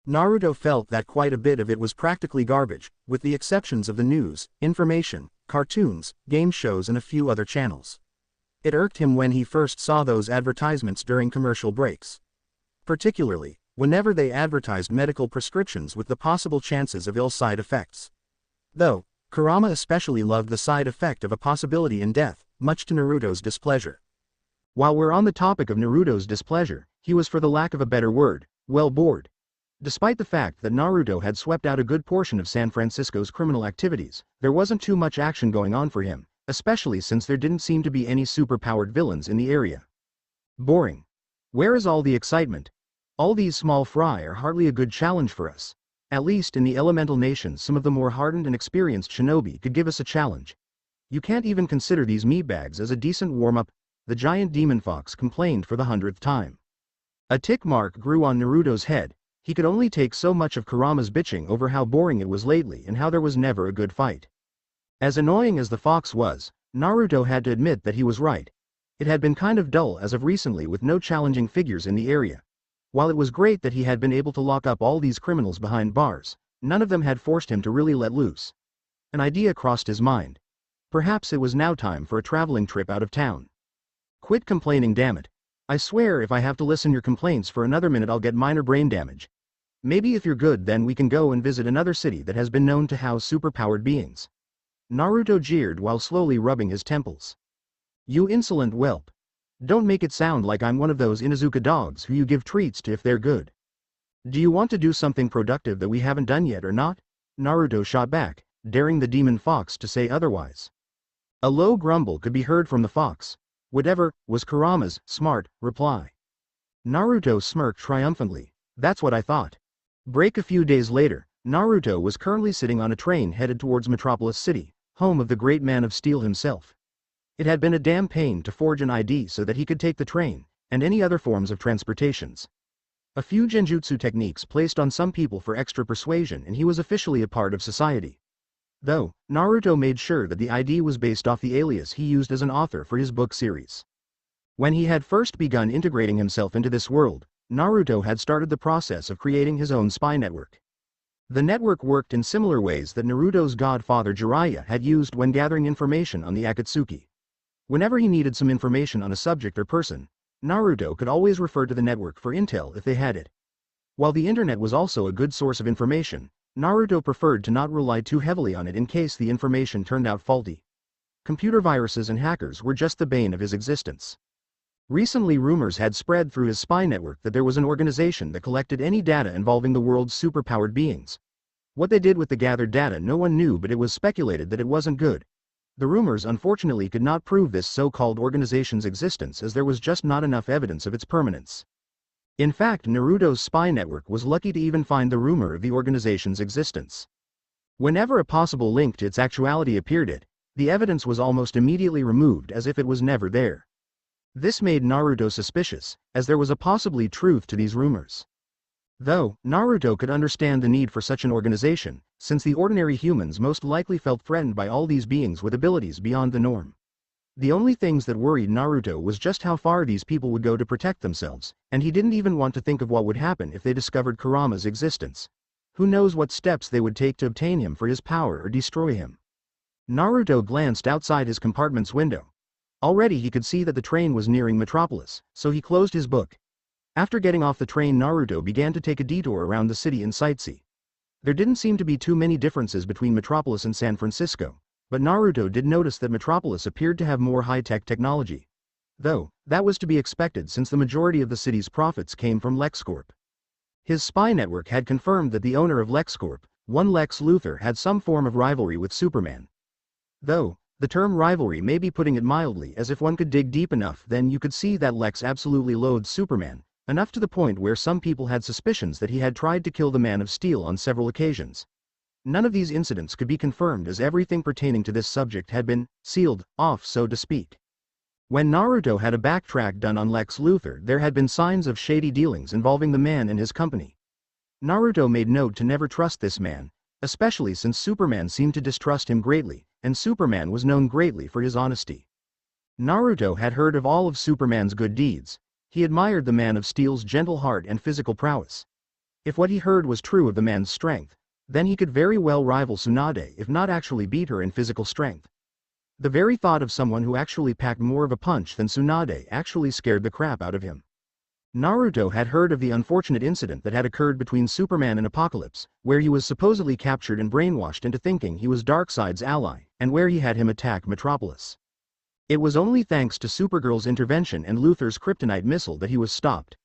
S1: Naruto felt that quite a bit of it was practically garbage, with the exceptions of the news, information, cartoons, game shows and a few other channels. It irked him when he first saw those advertisements during commercial breaks. Particularly, whenever they advertised medical prescriptions with the possible chances of ill side effects. Though, Kurama especially loved the side effect of a possibility in death, much to Naruto's displeasure. While we're on the topic of Naruto's displeasure, he was, for the lack of a better word, well bored. Despite the fact that Naruto had swept out a good portion of San Francisco's criminal activities, there wasn't too much action going on for him, especially since there didn't seem to be any super-powered villains in the area. Boring. Where is all the excitement? All these small fry are hardly a good challenge for us. At least in the elemental nations some of the more hardened and experienced shinobi could give us a challenge. You can't even consider these meatbags as a decent warm-up, the giant demon fox complained for the 100th time. A tick mark grew on Naruto's head. He could only take so much of Kurama's bitching over how boring it was lately and how there was never a good fight. As annoying as the fox was, Naruto had to admit that he was right. It had been kind of dull as of recently with no challenging figures in the area. While it was great that he had been able to lock up all these criminals behind bars, none of them had forced him to really let loose. An idea crossed his mind. Perhaps it was now time for a traveling trip out of town. Quit complaining, damn it. I swear if I have to listen your complaints for another minute I'll get minor brain damage. Maybe if you're good then we can go and visit another city that has been known to house super-powered beings. Naruto jeered while slowly rubbing his temples. You insolent whelp. Don't make it sound like I'm one of those Inuzuka dogs who you give treats to if they're good. Do you want to do something productive that we haven't done yet or not? Naruto shot back, daring the demon fox to say otherwise. A low grumble could be heard from the fox. Whatever, was Kurama's smart reply. Naruto smirked triumphantly. That's what I thought. Break a few days later, Naruto was currently sitting on a train headed towards Metropolis City, home of the great man of steel himself. It had been a damn pain to forge an ID so that he could take the train, and any other forms of transportations. A few genjutsu techniques placed on some people for extra persuasion and he was officially a part of society. Though, Naruto made sure that the ID was based off the alias he used as an author for his book series. When he had first begun integrating himself into this world, Naruto had started the process of creating his own spy network. The network worked in similar ways that Naruto's godfather Jiraiya had used when gathering information on the Akatsuki. Whenever he needed some information on a subject or person, Naruto could always refer to the network for intel if they had it. While the internet was also a good source of information, Naruto preferred to not rely too heavily on it in case the information turned out faulty. Computer viruses and hackers were just the bane of his existence. Recently rumors had spread through his spy network that there was an organization that collected any data involving the world's superpowered beings. What they did with the gathered data no one knew, but it was speculated that it wasn't good. The rumors unfortunately could not prove this so-called organization's existence as there was just not enough evidence of its permanence. In fact, Naruto's spy network was lucky to even find the rumor of the organization's existence. Whenever a possible link to its actuality appeared, the evidence was almost immediately removed as if it was never there. This made Naruto suspicious, as there was a possibly truth to these rumors. Though, Naruto could understand the need for such an organization, since the ordinary humans most likely felt threatened by all these beings with abilities beyond the norm. The only things that worried Naruto was just how far these people would go to protect themselves, and he didn't even want to think of what would happen if they discovered Kurama's existence. Who knows what steps they would take to obtain him for his power or destroy him. Naruto glanced outside his compartment's window. Already he could see that the train was nearing Metropolis, so he closed his book. After getting off the train, Naruto began to take a detour around the city and sightsee. There didn't seem to be too many differences between Metropolis and San Francisco, but Naruto did notice that Metropolis appeared to have more high-tech technology. Though, that was to be expected since the majority of the city's profits came from LexCorp. His spy network had confirmed that the owner of LexCorp, one Lex Luthor, had some form of rivalry with Superman. Though, the term rivalry may be putting it mildly, as if one could dig deep enough then you could see that Lex absolutely loathed Superman, enough to the point where some people had suspicions that he had tried to kill the Man of Steel on several occasions. None of these incidents could be confirmed as everything pertaining to this subject had been sealed off, so to speak. When Naruto had a backtrack done on Lex Luthor, there had been signs of shady dealings involving the man and his company. Naruto made note to never trust this man, especially since Superman seemed to distrust him greatly, and Superman was known greatly for his honesty. Naruto had heard of all of Superman's good deeds. He admired the Man of Steel's gentle heart and physical prowess. If what he heard was true of the man's strength, then he could very well rival Tsunade if not actually beat her in physical strength. The very thought of someone who actually packed more of a punch than Tsunade actually scared the crap out of him. Naruto had heard of the unfortunate incident that had occurred between Superman and Apocalypse, where he was supposedly captured and brainwashed into thinking he was Darkseid's ally, and where he had him attack Metropolis. It was only thanks to Supergirl's intervention and Luthor's kryptonite missile that he was stopped.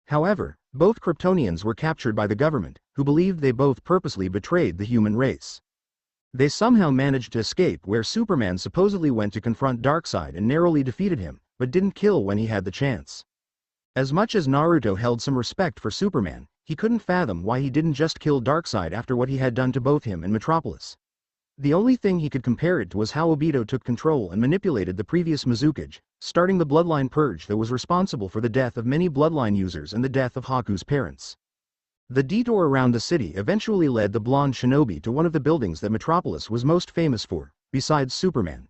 S1: However, both Kryptonians were captured by the government, who believed they both purposely betrayed the human race. They somehow managed to escape, where Superman supposedly went to confront Darkseid and narrowly defeated him, but didn't kill when he had the chance. As much as Naruto held some respect for Superman, he couldn't fathom why he didn't just kill Darkseid after what he had done to both him and Metropolis. The only thing he could compare it to was how Obito took control and manipulated the previous Mizukage, starting the bloodline purge that was responsible for the death of many bloodline users and the death of Haku's parents. The detour around the city eventually led the blonde shinobi to one of the buildings that Metropolis was most famous for, besides Superman.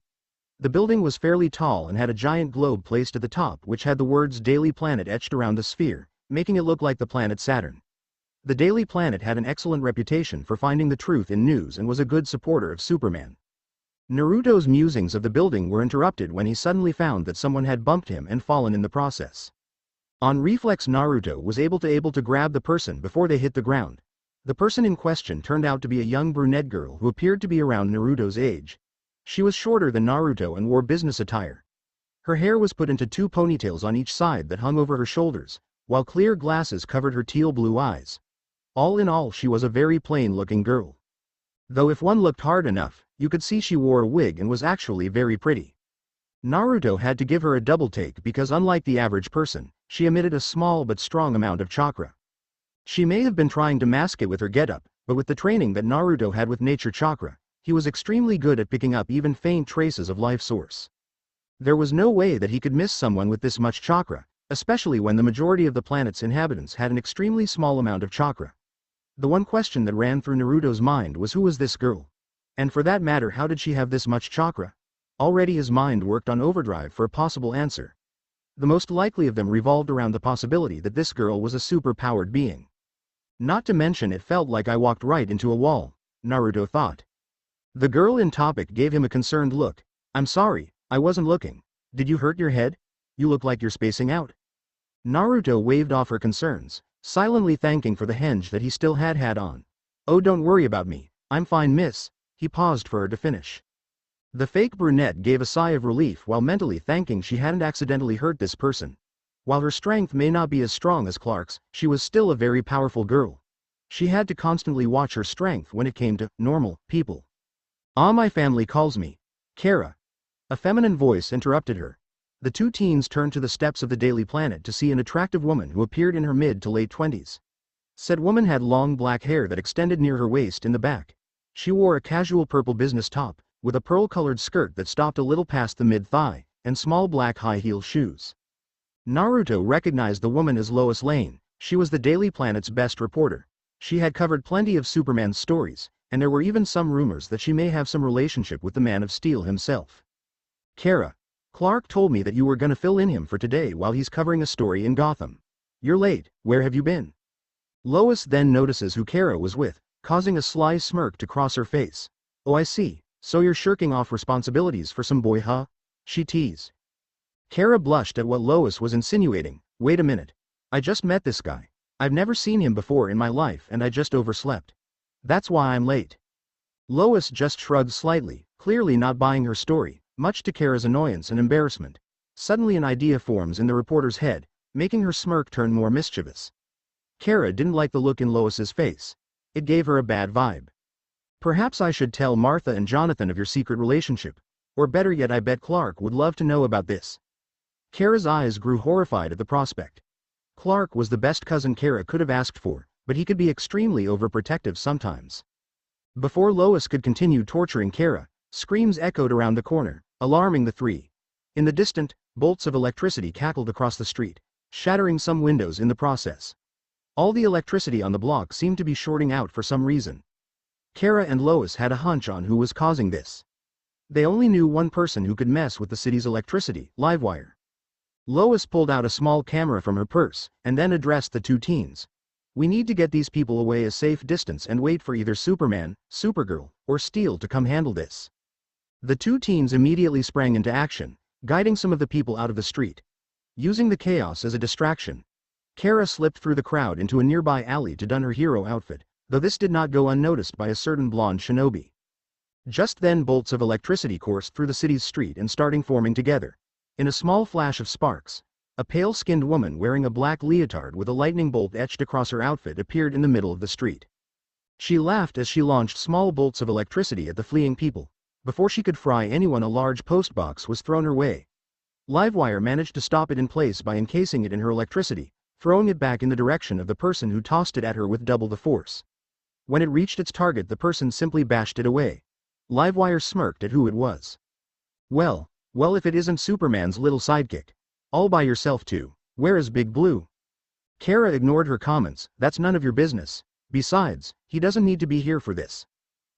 S1: The building was fairly tall and had a giant globe placed at the top which had the words Daily Planet etched around the sphere, making it look like the planet Saturn. The Daily Planet had an excellent reputation for finding the truth in news and was a good supporter of Superman. Naruto's musings of the building were interrupted when he suddenly found that someone had bumped him and fallen in the process. On reflex, Naruto was able to grab the person before they hit the ground. The person in question turned out to be a young brunette girl who appeared to be around Naruto's age. She was shorter than Naruto and wore business attire. Her hair was put into 2 ponytails on each side that hung over her shoulders, while clear glasses covered her teal blue eyes. All in all, she was a very plain-looking girl. Though if one looked hard enough, you could see she wore a wig and was actually very pretty. Naruto had to give her a double take because unlike the average person, she emitted a small but strong amount of chakra. She may have been trying to mask it with her getup, but with the training that Naruto had with nature chakra, he was extremely good at picking up even faint traces of life source. There was no way that he could miss someone with this much chakra, especially when the majority of the planet's inhabitants had an extremely small amount of chakra. The one question that ran through Naruto's mind was, who was this girl? And for that matter, how did she have this much chakra? Already his mind worked on overdrive for a possible answer. The most likely of them revolved around the possibility that this girl was a super-powered being. Not to mention, it felt like I walked right into a wall, Naruto thought. The girl in topic gave him a concerned look. I'm sorry, I wasn't looking. Did you hurt your head? You look like you're spacing out. Naruto waved off her concerns, silently thanking for the henge that he still had on. Oh, don't worry about me, I'm fine, miss. He paused for her to finish. The fake brunette gave a sigh of relief while mentally thanking she hadn't accidentally hurt this person. While her strength may not be as strong as Clark's, she was still a very powerful girl. She had to constantly watch her strength when it came to normal people. My family calls me Kara. A feminine voice interrupted her. The 2 teens turned to the steps of the Daily Planet to see an attractive woman who appeared in her mid to late 20s. Said woman had long black hair that extended near her waist in the back. She wore a casual purple business top, with a pearl-colored skirt that stopped a little past the mid-thigh, and small black high-heel shoes. Naruto recognized the woman as Lois Lane. She was the Daily Planet's best reporter. She had covered plenty of Superman's stories, and there were even some rumors that she may have some relationship with the Man of Steel himself. Kara, Clark told me that you were gonna fill in him for today while he's covering a story in Gotham. You're late, where have you been? Lois then notices who Kara was with, causing a sly smirk to cross her face. Oh, I see, so you're shirking off responsibilities for some boy, huh? She teased. Kara blushed at what Lois was insinuating. Wait a minute. I just met this guy. I've never seen him before in my life and I just overslept. That's why I'm late. Lois just shrugged slightly, clearly not buying her story, much to Kara's annoyance and embarrassment. Suddenly an idea forms in the reporter's head, making her smirk turn more mischievous. Kara didn't like the look in Lois's face. It gave her a bad vibe. Perhaps I should tell Martha and Jonathan of your secret relationship. Or better yet, I bet Clark would love to know about this. Kara's eyes grew horrified at the prospect. Clark was the best cousin Kara could have asked for, but he could be extremely overprotective sometimes. Before Lois could continue torturing Kara, screams echoed around the corner, alarming the 3. In the distant, bolts of electricity cackled across the street, shattering some windows in the process. All the electricity on the block seemed to be shorting out for some reason. Kara and Lois had a hunch on who was causing this. They only knew one person who could mess with the city's electricity, Livewire. Lois pulled out a small camera from her purse, and then addressed the 2 teens. We need to get these people away a safe distance and wait for either Superman, Supergirl, or Steel to come handle this. The 2 teens immediately sprang into action, guiding some of the people out of the street. Using the chaos as a distraction, Kara slipped through the crowd into a nearby alley to don her hero outfit, though this did not go unnoticed by a certain blonde shinobi. Just then bolts of electricity coursed through the city's street and starting forming together. In a small flash of sparks, a pale-skinned woman wearing a black leotard with a lightning bolt etched across her outfit appeared in the middle of the street. She laughed as she launched small bolts of electricity at the fleeing people. Before she could fry anyone, a large postbox was thrown her way. Livewire managed to stop it in place by encasing it in her electricity, throwing it back in the direction of the person who tossed it at her with double the force. When it reached its target, the person simply bashed it away. Livewire smirked at who it was. Well, if it isn't Superman's little sidekick. All by yourself too. Where is Big Blue? Kara ignored her comments. That's none of your business. Besides, he doesn't need to be here for this.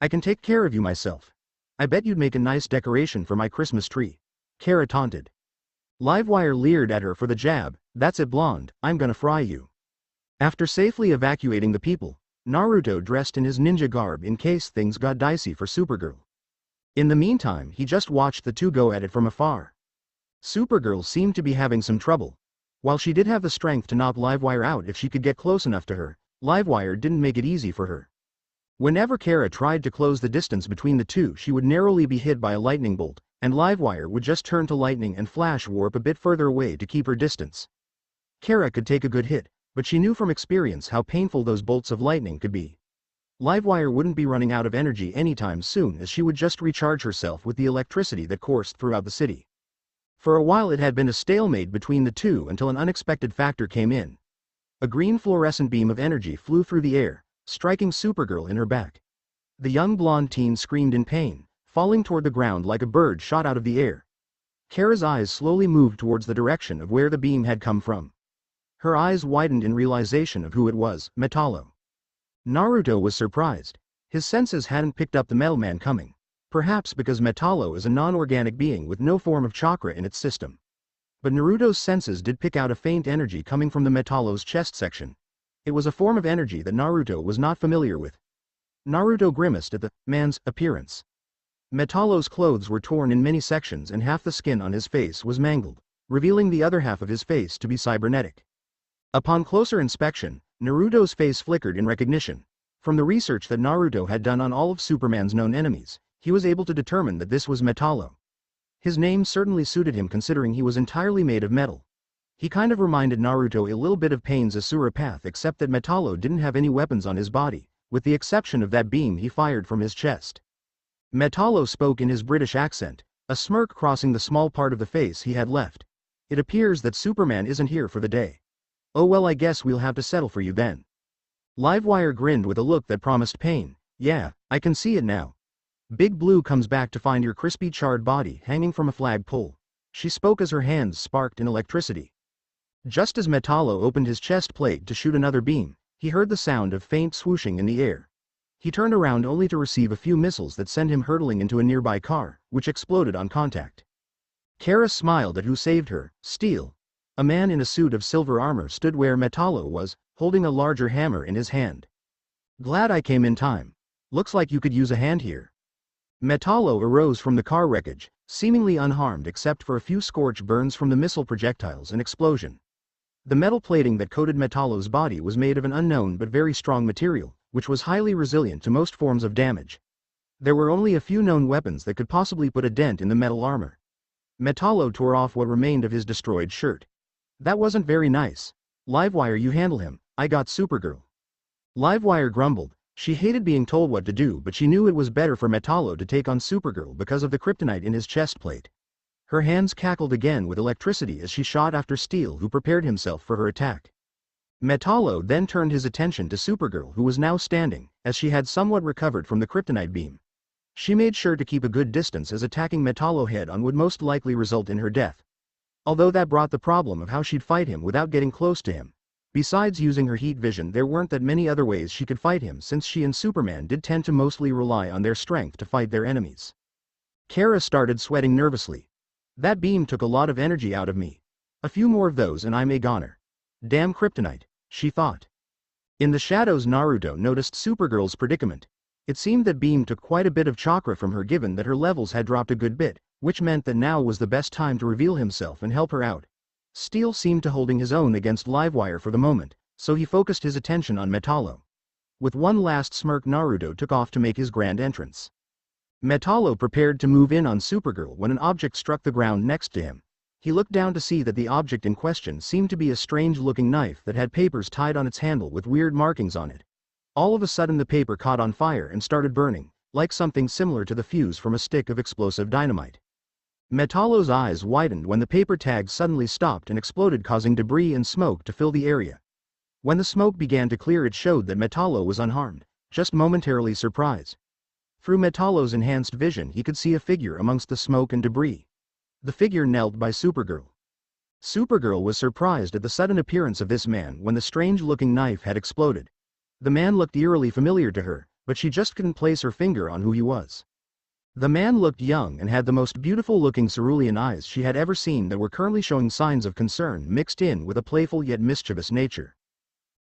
S1: I can take care of you myself. I bet you'd make a nice decoration for my Christmas tree. Kara taunted. Livewire leered at her for the jab. That's it, blonde, I'm gonna fry you. After safely evacuating the people, Naruto dressed in his ninja garb in case things got dicey for Supergirl. In the meantime, he just watched the two go at it from afar. Supergirl seemed to be having some trouble. While she did have the strength to knock Livewire out if she could get close enough to her, Livewire didn't make it easy for her. Whenever Kara tried to close the distance between the two, she would narrowly be hit by a lightning bolt, and Livewire would just turn to lightning and flash warp a bit further away to keep her distance. Kara could take a good hit, but she knew from experience how painful those bolts of lightning could be. Livewire wouldn't be running out of energy anytime soon, as she would just recharge herself with the electricity that coursed throughout the city. For a while it had been a stalemate between the two until an unexpected factor came in. A green fluorescent beam of energy flew through the air, striking Supergirl in her back. The young blonde teen screamed in pain, falling toward the ground like a bird shot out of the air. Kara's eyes slowly moved towards the direction of where the beam had come from. Her eyes widened in realization of who it was, Metallo. Naruto was surprised. His senses hadn't picked up the metal man coming. Perhaps because Metallo is a non-organic being with no form of chakra in its system. But Naruto's senses did pick out a faint energy coming from the Metallo's chest section. It was a form of energy that Naruto was not familiar with. Naruto grimaced at the man's appearance. Metallo's clothes were torn in many sections and half the skin on his face was mangled, revealing the other half of his face to be cybernetic. Upon closer inspection, Naruto's face flickered in recognition. From the research that Naruto had done on all of Superman's known enemies, he was able to determine that this was Metallo. His name certainly suited him considering he was entirely made of metal. He kind of reminded Naruto a little bit of Pain's Asura Path, except that Metallo didn't have any weapons on his body, with the exception of that beam he fired from his chest. Metallo spoke in his British accent, a smirk crossing the small part of the face he had left. It appears that Superman isn't here for the day. Oh well, I guess we'll have to settle for you then. Livewire grinned with a look that promised pain. Yeah, I can see it now. Big Blue comes back to find your crispy charred body hanging from a flagpole. She spoke as her hands sparked in electricity. Just as Metallo opened his chest plate to shoot another beam, he heard the sound of faint swooshing in the air. He turned around only to receive a few missiles that sent him hurtling into a nearby car, which exploded on contact. Kara smiled at who saved her. Steel. A man in a suit of silver armor stood where Metallo was, holding a larger hammer in his hand. Glad I came in time. Looks like you could use a hand here. Metallo arose from the car wreckage, seemingly unharmed except for a few scorch burns from the missile projectiles and explosion. The metal plating that coated Metallo's body was made of an unknown but very strong material, which was highly resilient to most forms of damage. There were only a few known weapons that could possibly put a dent in the metal armor. Metallo tore off what remained of his destroyed shirt. That wasn't very nice. Livewire, you handle him, I got Supergirl. Livewire grumbled. She hated being told what to do, but she knew it was better for Metallo to take on Supergirl because of the kryptonite in his chest plate. Her hands cackled again with electricity as she shot after Steel, who prepared himself for her attack. Metallo then turned his attention to Supergirl, who was now standing, as she had somewhat recovered from the kryptonite beam. She made sure to keep a good distance, as attacking Metallo head-on would most likely result in her death. Although that brought the problem of how she'd fight him without getting close to him. Besides using her heat vision, there weren't that many other ways she could fight him, since she and Superman did tend to mostly rely on their strength to fight their enemies. Kara started sweating nervously. That beam took a lot of energy out of me. A few more of those and I'm a goner. Damn kryptonite, she thought. In the shadows, Naruto noticed Supergirl's predicament. It seemed that beam took quite a bit of chakra from her, given that her levels had dropped a good bit, which meant that now was the best time to reveal himself and help her out. Steel seemed to holding his own against Livewire for the moment, so he focused his attention on Metallo. With one last smirk, Naruto took off to make his grand entrance. Metallo prepared to move in on Supergirl when an object struck the ground next to him. He looked down to see that the object in question seemed to be a strange-looking knife that had papers tied on its handle with weird markings on it. All of a sudden the paper caught on fire and started burning, like something similar to the fuse from a stick of explosive dynamite. Metallo's eyes widened when the paper tag suddenly stopped and exploded, causing debris and smoke to fill the area. When the smoke began to clear, it showed that Metallo was unharmed, just momentarily surprised. Through Metallo's enhanced vision, he could see a figure amongst the smoke and debris. The figure knelt by Supergirl. Supergirl was surprised at the sudden appearance of this man when the strange-looking knife had exploded. The man looked eerily familiar to her, but she just couldn't place her finger on who he was. The man looked young and had the most beautiful-looking cerulean eyes she had ever seen that were currently showing signs of concern mixed in with a playful yet mischievous nature.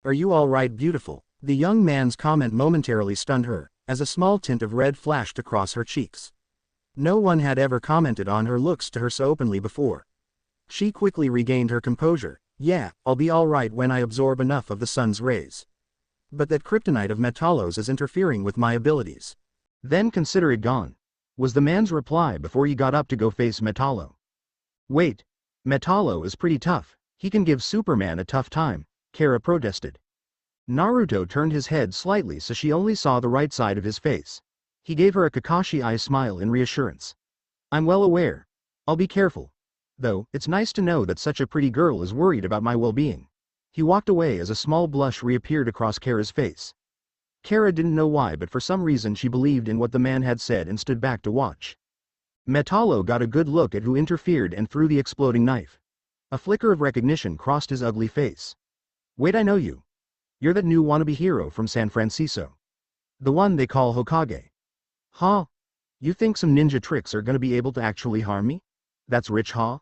S1: "Are you all right, beautiful?" The young man's comment momentarily stunned her, as a small tint of red flashed across her cheeks. No one had ever commented on her looks to her so openly before. She quickly regained her composure. "Yeah, I'll be all right when I absorb enough of the sun's rays. But that kryptonite of Metallo's is interfering with my abilities." "Then consider it gone," was the man's reply before he got up to go face Metallo. "Wait. Metallo is pretty tough. He can give Superman a tough time," Kara protested. Naruto turned his head slightly so she only saw the right side of his face. He gave her a Kakashi eye smile in reassurance. "I'm well aware. I'll be careful. Though, it's nice to know that such a pretty girl is worried about my well-being." He walked away as a small blush reappeared across Kara's face. Kara didn't know why, but for some reason she believed in what the man had said and stood back to watch. Metallo got a good look at who interfered and threw the exploding knife. A flicker of recognition crossed his ugly face. "Wait, I know you. You're that new wannabe hero from San Francisco. The one they call Hokage. Huh? You think some ninja tricks are gonna be able to actually harm me? That's rich, huh?"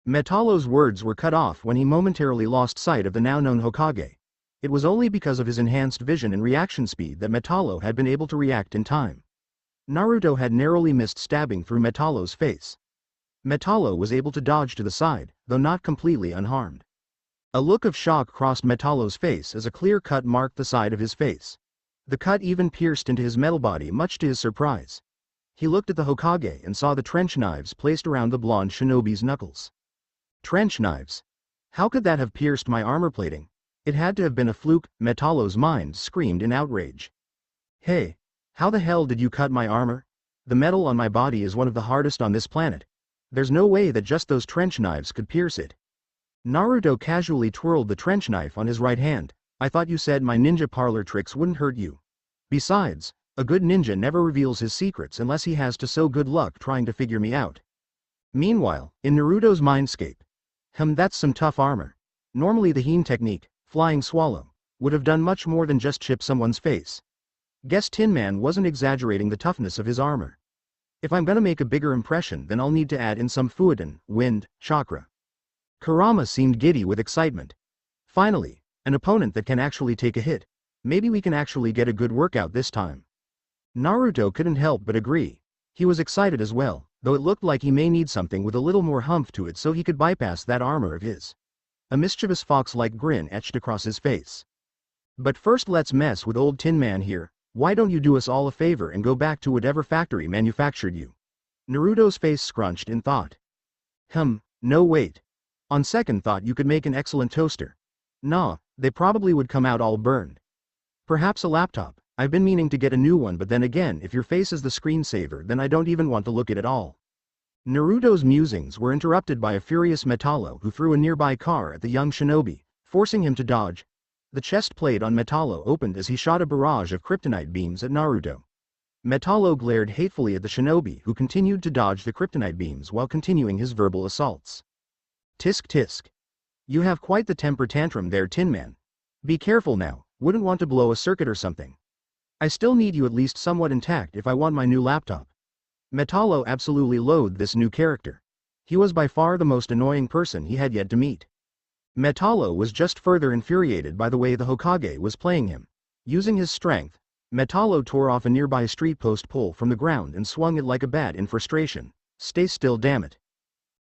S1: Metallo's words were cut off when he momentarily lost sight of the now-known Hokage. It was only because of his enhanced vision and reaction speed that Metallo had been able to react in time. Naruto had narrowly missed stabbing through Metallo's face. Metallo was able to dodge to the side, though not completely unharmed. A look of shock crossed Metallo's face as a clear cut marked the side of his face. The cut even pierced into his metal body, much to his surprise. He looked at the Hokage and saw the trench knives placed around the blonde shinobi's knuckles. Trench knives? How could that have pierced my armor plating? It had to have been a fluke, Metallo's mind screamed in outrage. "Hey, how the hell did you cut my armor? The metal on my body is one of the hardest on this planet. There's no way that just those trench knives could pierce it." Naruto casually twirled the trench knife on his right hand. "I thought you said my ninja parlor tricks wouldn't hurt you. Besides, a good ninja never reveals his secrets unless he has to sow good luck trying to figure me out." Meanwhile, in Naruto's mindscape, that's some tough armor. Normally the Heen technique, Flying Swallow, would have done much more than just chip someone's face. Guess Tin Man wasn't exaggerating the toughness of his armor. If I'm gonna make a bigger impression, then I'll need to add in some Fuuden, wind, chakra. Kurama seemed giddy with excitement. Finally, an opponent that can actually take a hit. Maybe we can actually get a good workout this time. Naruto couldn't help but agree. He was excited as well, though it looked like he may need something with a little more humph to it so he could bypass that armor of his. A mischievous fox-like grin etched across his face. "But first let's mess with old Tin Man here. Why don't you do us all a favor and go back to whatever factory manufactured you?" Naruto's face scrunched in thought. No wait. On second thought you could make an excellent toaster. Nah, they probably would come out all burned. Perhaps a laptop. I've been meaning to get a new one, but then again, if your face is the screensaver, then I don't even want to look at it all. Naruto's musings were interrupted by a furious Metallo who threw a nearby car at the young shinobi, forcing him to dodge. The chest plate on Metallo opened as he shot a barrage of kryptonite beams at Naruto. Metallo glared hatefully at the shinobi who continued to dodge the kryptonite beams while continuing his verbal assaults. "Tisk tisk. You have quite the temper tantrum there, Tin Man. Be careful now, wouldn't want to blow a circuit or something. I still need you at least somewhat intact if I want my new laptop." Metallo absolutely loathed this new character. He was by far the most annoying person he had yet to meet. Metallo was just further infuriated by the way the Hokage was playing him. Using his strength, Metallo tore off a nearby street post pole from the ground and swung it like a bat in frustration. "Stay still, damn it.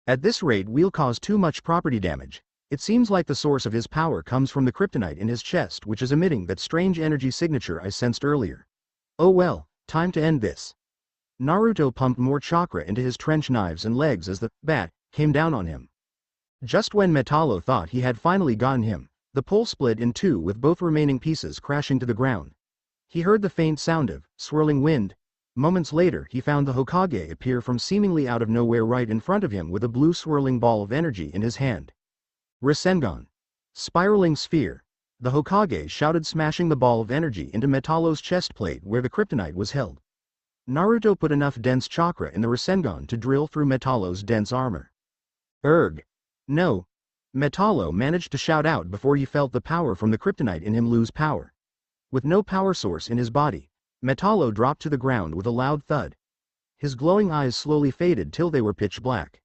S1: At this rate we'll cause too much property damage." It seems like the source of his power comes from the kryptonite in his chest, which is emitting that strange energy signature I sensed earlier. Oh well, time to end this. Naruto pumped more chakra into his trench knives and legs as the bat came down on him. Just when Metallo thought he had finally gotten him, the pole split in two with both remaining pieces crashing to the ground. He heard the faint sound of swirling wind, Moments later he found the Hokage appear from seemingly out of nowhere right in front of him with a blue swirling ball of energy in his hand. Rasengan. Spiraling sphere. The Hokage shouted, smashing the ball of energy into Metallo's chest plate where the kryptonite was held. Naruto put enough dense chakra in the Rasengan to drill through Metallo's dense armor. Erg. No. Metallo managed to shout out before he felt the power from the kryptonite in him lose power. With no power source in his body, Metallo dropped to the ground with a loud thud. His glowing eyes slowly faded till they were pitch black.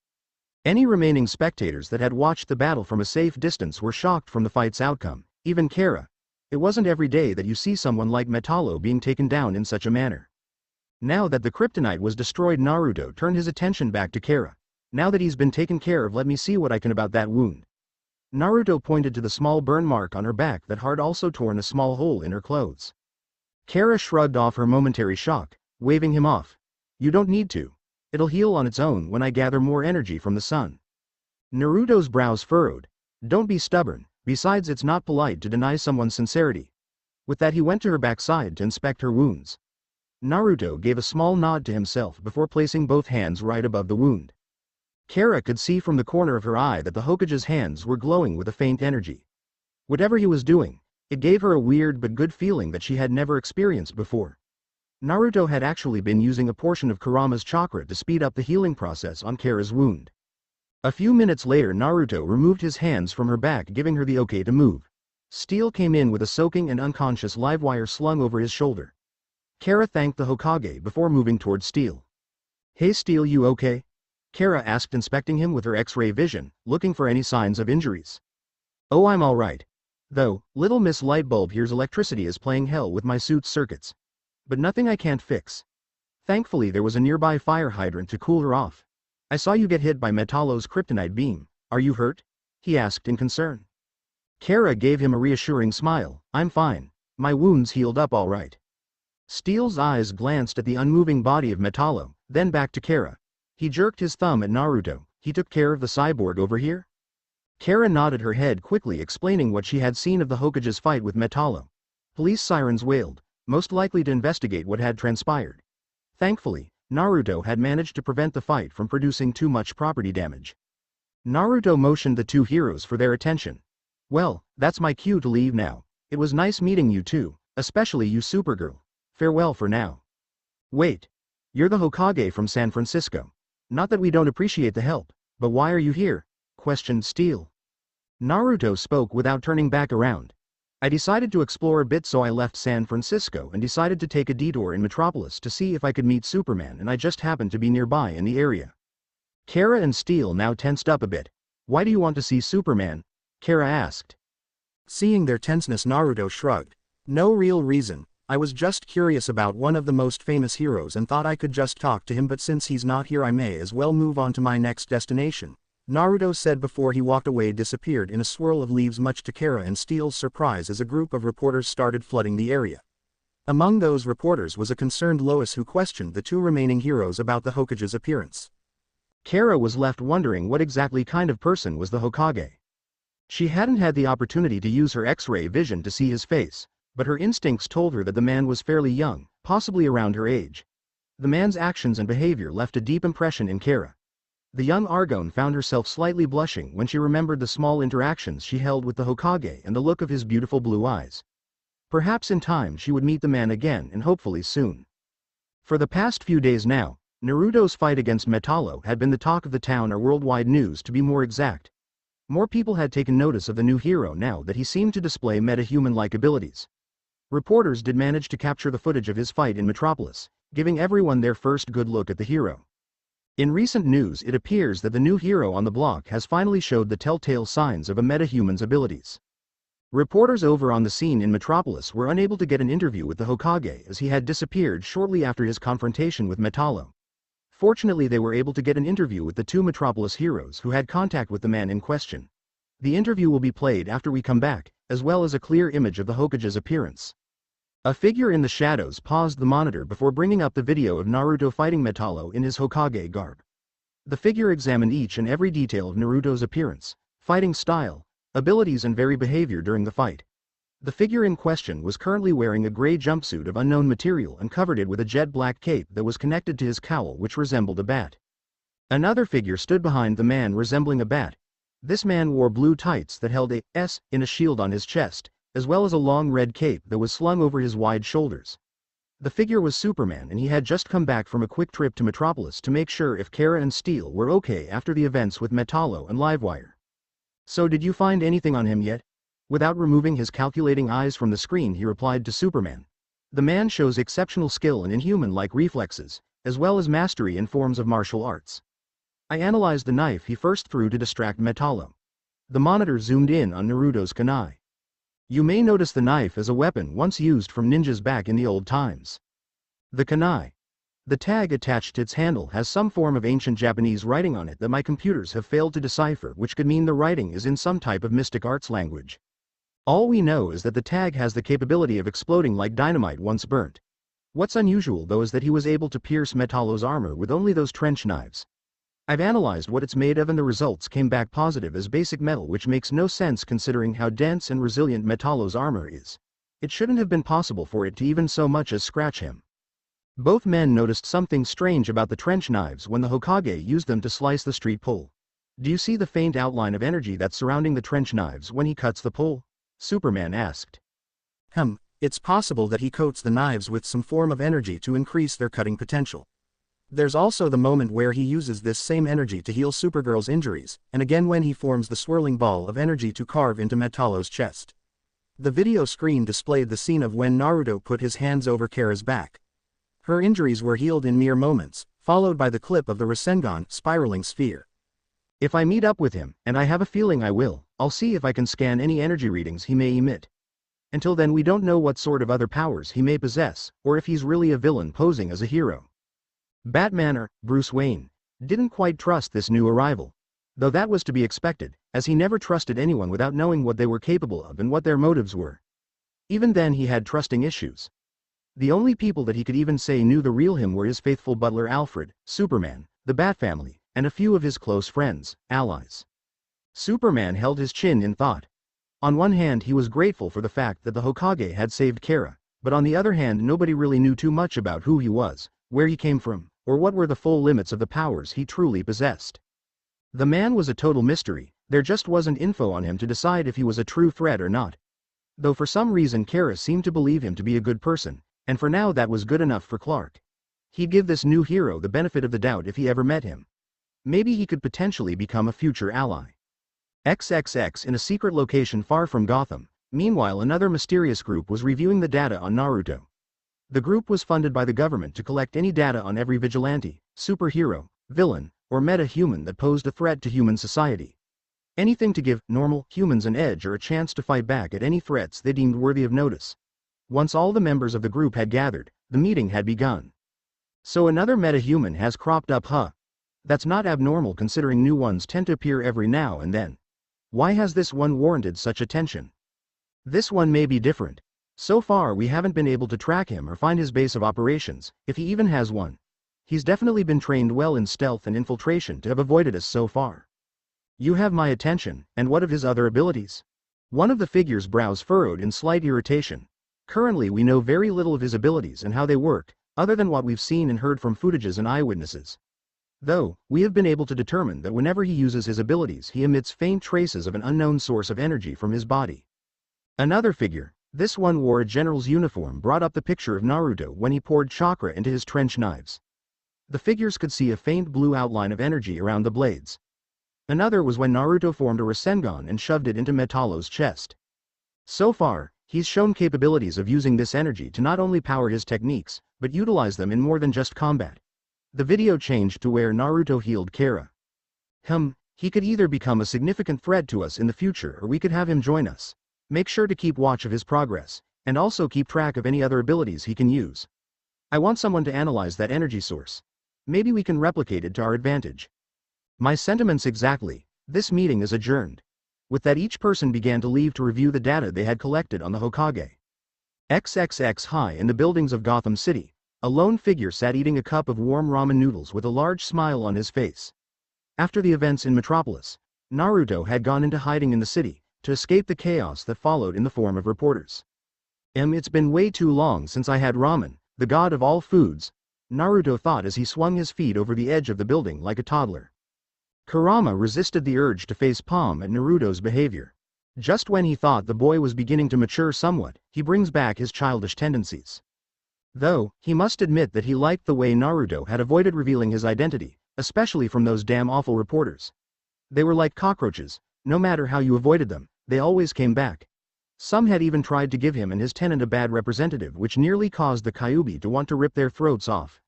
S1: Any remaining spectators that had watched the battle from a safe distance were shocked from the fight's outcome, even Kara. It wasn't every day that you see someone like Metallo being taken down in such a manner. Now that the kryptonite was destroyed, Naruto turned his attention back to Kara. Now that he's been taken care of, let me see what I can about that wound. Naruto pointed to the small burn mark on her back that had also torn a small hole in her clothes. Kara shrugged off her momentary shock, waving him off. You don't need to. It'll heal on its own when I gather more energy from the sun. Naruto's brows furrowed. Don't be stubborn, besides it's not polite to deny someone's sincerity. With that he went to her backside to inspect her wounds. Naruto gave a small nod to himself before placing both hands right above the wound. Kara could see from the corner of her eye that the Hokage's hands were glowing with a faint energy. Whatever he was doing, it gave her a weird but good feeling that she had never experienced before. Naruto had actually been using a portion of Kurama's chakra to speed up the healing process on Kara's wound. A few minutes later Naruto removed his hands from her back, giving her the okay to move. Steel came in with a soaking and unconscious Livewire slung over his shoulder. Kara thanked the Hokage before moving towards Steel. Hey Steel, you okay? Kara asked, inspecting him with her X-ray vision, looking for any signs of injuries. Oh, I'm alright. Though, little Miss Lightbulb here's electricity is playing hell with my suit's circuits. But nothing I can't fix. Thankfully there was a nearby fire hydrant to cool her off. I saw you get hit by Metallo's kryptonite beam. Are you hurt? He asked in concern. Kara gave him a reassuring smile. I'm fine. My wounds healed up all right. Steel's eyes glanced at the unmoving body of Metallo, then back to Kara. He jerked his thumb at Naruto. He took care of the cyborg over here? Kara nodded her head quickly, explaining what she had seen of the Hokage's fight with Metallo. Police sirens wailed, most likely to investigate what had transpired. Thankfully, Naruto had managed to prevent the fight from producing too much property damage. Naruto motioned the two heroes for their attention. Well, that's my cue to leave now. It was nice meeting you too, especially you Supergirl. Farewell for now. Wait. You're the Hokage from San Francisco. Not that we don't appreciate the help, but why are you here? Questioned Steel. Naruto spoke without turning back around. I decided to explore a bit, so I left San Francisco and decided to take a detour in Metropolis to see if I could meet Superman, and I just happened to be nearby in the area. Kara and Steel now tensed up a bit. Why do you want to see Superman? Kara asked. Seeing their tenseness, Naruto shrugged. No real reason. I was just curious about one of the most famous heroes and thought I could just talk to him, but since he's not here I may as well move on to my next destination, Naruto said before he walked away, disappeared in a swirl of leaves, much to Kara and Steel's surprise as a group of reporters started flooding the area. Among those reporters was a concerned Lois, who questioned the two remaining heroes about the Hokage's appearance. Kara was left wondering what exactly kind of person was the Hokage. She hadn't had the opportunity to use her X-ray vision to see his face, but her instincts told her that the man was fairly young, possibly around her age. The man's actions and behavior left a deep impression in Kara. The young Argon found herself slightly blushing when she remembered the small interactions she held with the Hokage and the look of his beautiful blue eyes. Perhaps in time she would meet the man again, and hopefully soon. For the past few days now, Naruto's fight against Metallo had been the talk of the town, or worldwide news to be more exact. More people had taken notice of the new hero now that he seemed to display meta-human-like abilities. Reporters did manage to capture the footage of his fight in Metropolis, giving everyone their first good look at the hero. In recent news, it appears that the new hero on the block has finally showed the telltale signs of a meta-human's abilities. Reporters over on the scene in Metropolis were unable to get an interview with the Hokage, as he had disappeared shortly after his confrontation with Metallo. Fortunately, they were able to get an interview with the two Metropolis heroes who had contact with the man in question. The interview will be played after we come back, as well as a clear image of the Hokage's appearance. A figure in the shadows paused the monitor before bringing up the video of Naruto fighting Metallo in his Hokage garb. The figure examined each and every detail of Naruto's appearance, fighting style, abilities and very behavior during the fight. The figure in question was currently wearing a gray jumpsuit of unknown material and covered it with a jet black cape that was connected to his cowl, which resembled a bat. Another figure stood behind the man resembling a bat. This man wore blue tights that held a S in a shield on his chest, as well as a long red cape that was slung over his wide shoulders. The figure was Superman, and he had just come back from a quick trip to Metropolis to make sure if Kara and Steel were okay after the events with Metallo and Livewire. "So did you find anything on him yet?" Without removing his calculating eyes from the screen, he replied to Superman. The man shows exceptional skill and inhuman-like reflexes, as well as mastery in forms of martial arts. "I analyzed the knife he first threw to distract Metallo." The monitor zoomed in on Naruto's kunai. "You may notice the knife as a weapon once used from ninjas back in the old times. The kunai. The tag attached to its handle has some form of ancient Japanese writing on it that my computers have failed to decipher, which could mean the writing is in some type of mystic arts language. All we know is that the tag has the capability of exploding like dynamite once burnt. What's unusual though is that he was able to pierce Metallo's armor with only those trench knives. I've analyzed what it's made of and the results came back positive as basic metal, which makes no sense considering how dense and resilient Metallo's armor is. It shouldn't have been possible for it to even so much as scratch him." Both men noticed something strange about the trench knives when the Hokage used them to slice the street pole. "Do you see the faint outline of energy that's surrounding the trench knives when he cuts the pole?" Superman asked. It's possible that he coats the knives with some form of energy to increase their cutting potential. There's also the moment where he uses this same energy to heal Supergirl's injuries, and again when he forms the swirling ball of energy to carve into Metallo's chest." The video screen displayed the scene of when Naruto put his hands over Kara's back. Her injuries were healed in mere moments, followed by the clip of the Rasengan spiraling sphere. "If I meet up with him, and I have a feeling I will, I'll see if I can scan any energy readings he may emit. Until then we don't know what sort of other powers he may possess, or if he's really a villain posing as a hero." Batman, or Bruce Wayne, didn't quite trust this new arrival. Though that was to be expected, as he never trusted anyone without knowing what they were capable of and what their motives were. Even then he had trusting issues. The only people that he could even say knew the real him were his faithful butler Alfred, Superman, the Bat family, and a few of his close friends, allies. Superman held his chin in thought. On one hand he was grateful for the fact that the Hokage had saved Kara, but on the other hand nobody really knew too much about who he was, where he came from, or what were the full limits of the powers he truly possessed. The man was a total mystery, there just wasn't info on him to decide if he was a true threat or not. Though for some reason Kara seemed to believe him to be a good person, and for now that was good enough for Clark. He'd give this new hero the benefit of the doubt if he ever met him. Maybe he could potentially become a future ally. XXX in a secret location far from Gotham. Meanwhile, another mysterious group was reviewing the data on Naruto. The group was funded by the government to collect any data on every vigilante, superhero, villain, or meta-human that posed a threat to human society. Anything to give normal humans an edge or a chance to fight back at any threats they deemed worthy of notice. Once all the members of the group had gathered, the meeting had begun. "So another meta-human has cropped up, huh? That's not abnormal considering new ones tend to appear every now and then. Why has this one warranted such attention? This one may be different. So far we haven't been able to track him or find his base of operations, if he even has one. He's definitely been trained well in stealth and infiltration to have avoided us so far. You have my attention, and what of his other abilities?" One of the figure's brows furrowed in slight irritation. "Currently we know very little of his abilities and how they work, other than what we've seen and heard from footages and eyewitnesses. Though, we have been able to determine that whenever he uses his abilities he emits faint traces of an unknown source of energy from his body." Another figure, this one wore a general's uniform, brought up the picture of Naruto when he poured chakra into his trench knives. The figures could see a faint blue outline of energy around the blades. Another was when Naruto formed a Rasengan and shoved it into Metallo's chest. So far, he's shown capabilities of using this energy to not only power his techniques, but utilize them in more than just combat. The video changed to where Naruto healed Kara. He could either become a significant threat to us in the future or we could have him join us. Make sure to keep watch of his progress, and also keep track of any other abilities he can use. I want someone to analyze that energy source. Maybe we can replicate it to our advantage. My sentiments exactly. This meeting is adjourned. With that, each person began to leave to review the data they had collected on the Hokage. XXX high in the buildings of Gotham City, a lone figure sat eating a cup of warm ramen noodles with a large smile on his face. After the events in Metropolis, Naruto had gone into hiding in the city, to escape the chaos that followed in the form of reporters. It's been way too long since I had ramen, the god of all foods, Naruto thought as he swung his feet over the edge of the building like a toddler. Kurama resisted the urge to face palm at Naruto's behavior. Just when he thought the boy was beginning to mature somewhat, he brings back his childish tendencies. Though, he must admit that he liked the way Naruto had avoided revealing his identity, especially from those damn awful reporters. They were like cockroaches, no matter how you avoided them, they always came back. Some had even tried to give him and his tenant a bad representative, which nearly caused the Kyuubi to want to rip their throats off.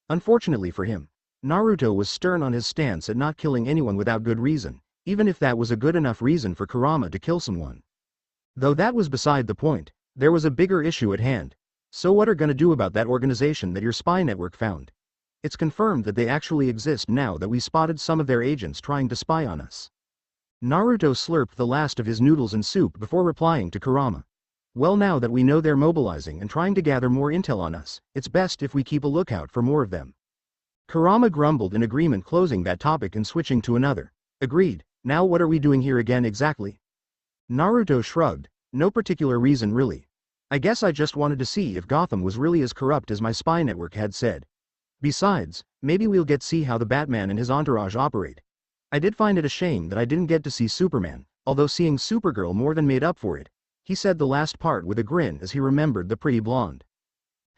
S1: Unfortunately for him, Naruto was stern on his stance at not killing anyone without good reason, even if that was a good enough reason for Kurama to kill someone. Though that was beside the point, there was a bigger issue at hand. So what are gonna do about that organization that your spy network found? It's confirmed that they actually exist now that we spotted some of their agents trying to spy on us. Naruto slurped the last of his noodles and soup before replying to Kurama. Well, now that we know they're mobilizing and trying to gather more intel on us, it's best if we keep a lookout for more of them. Kurama grumbled in agreement, closing that topic and switching to another. Agreed, now what are we doing here again exactly? Naruto shrugged, no particular reason really. I guess I just wanted to see if Gotham was really as corrupt as my spy network had said. Besides, maybe we'll get to see how the Batman and his entourage operate. I did find it a shame that I didn't get to see Superman, although seeing Supergirl more than made up for it, he said the last part with a grin as he remembered the pretty blonde.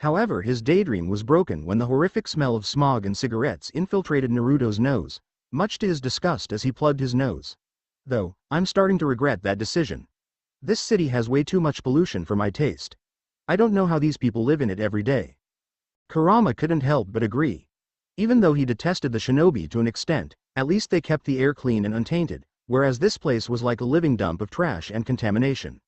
S1: However, his daydream was broken when the horrific smell of smog and cigarettes infiltrated Naruto's nose, much to his disgust as he plugged his nose. Though, I'm starting to regret that decision. This city has way too much pollution for my taste. I don't know how these people live in it every day. Kurama couldn't help but agree. Even though he detested the shinobi to an extent, at least they kept the air clean and untainted, whereas this place was like a living dump of trash and contamination.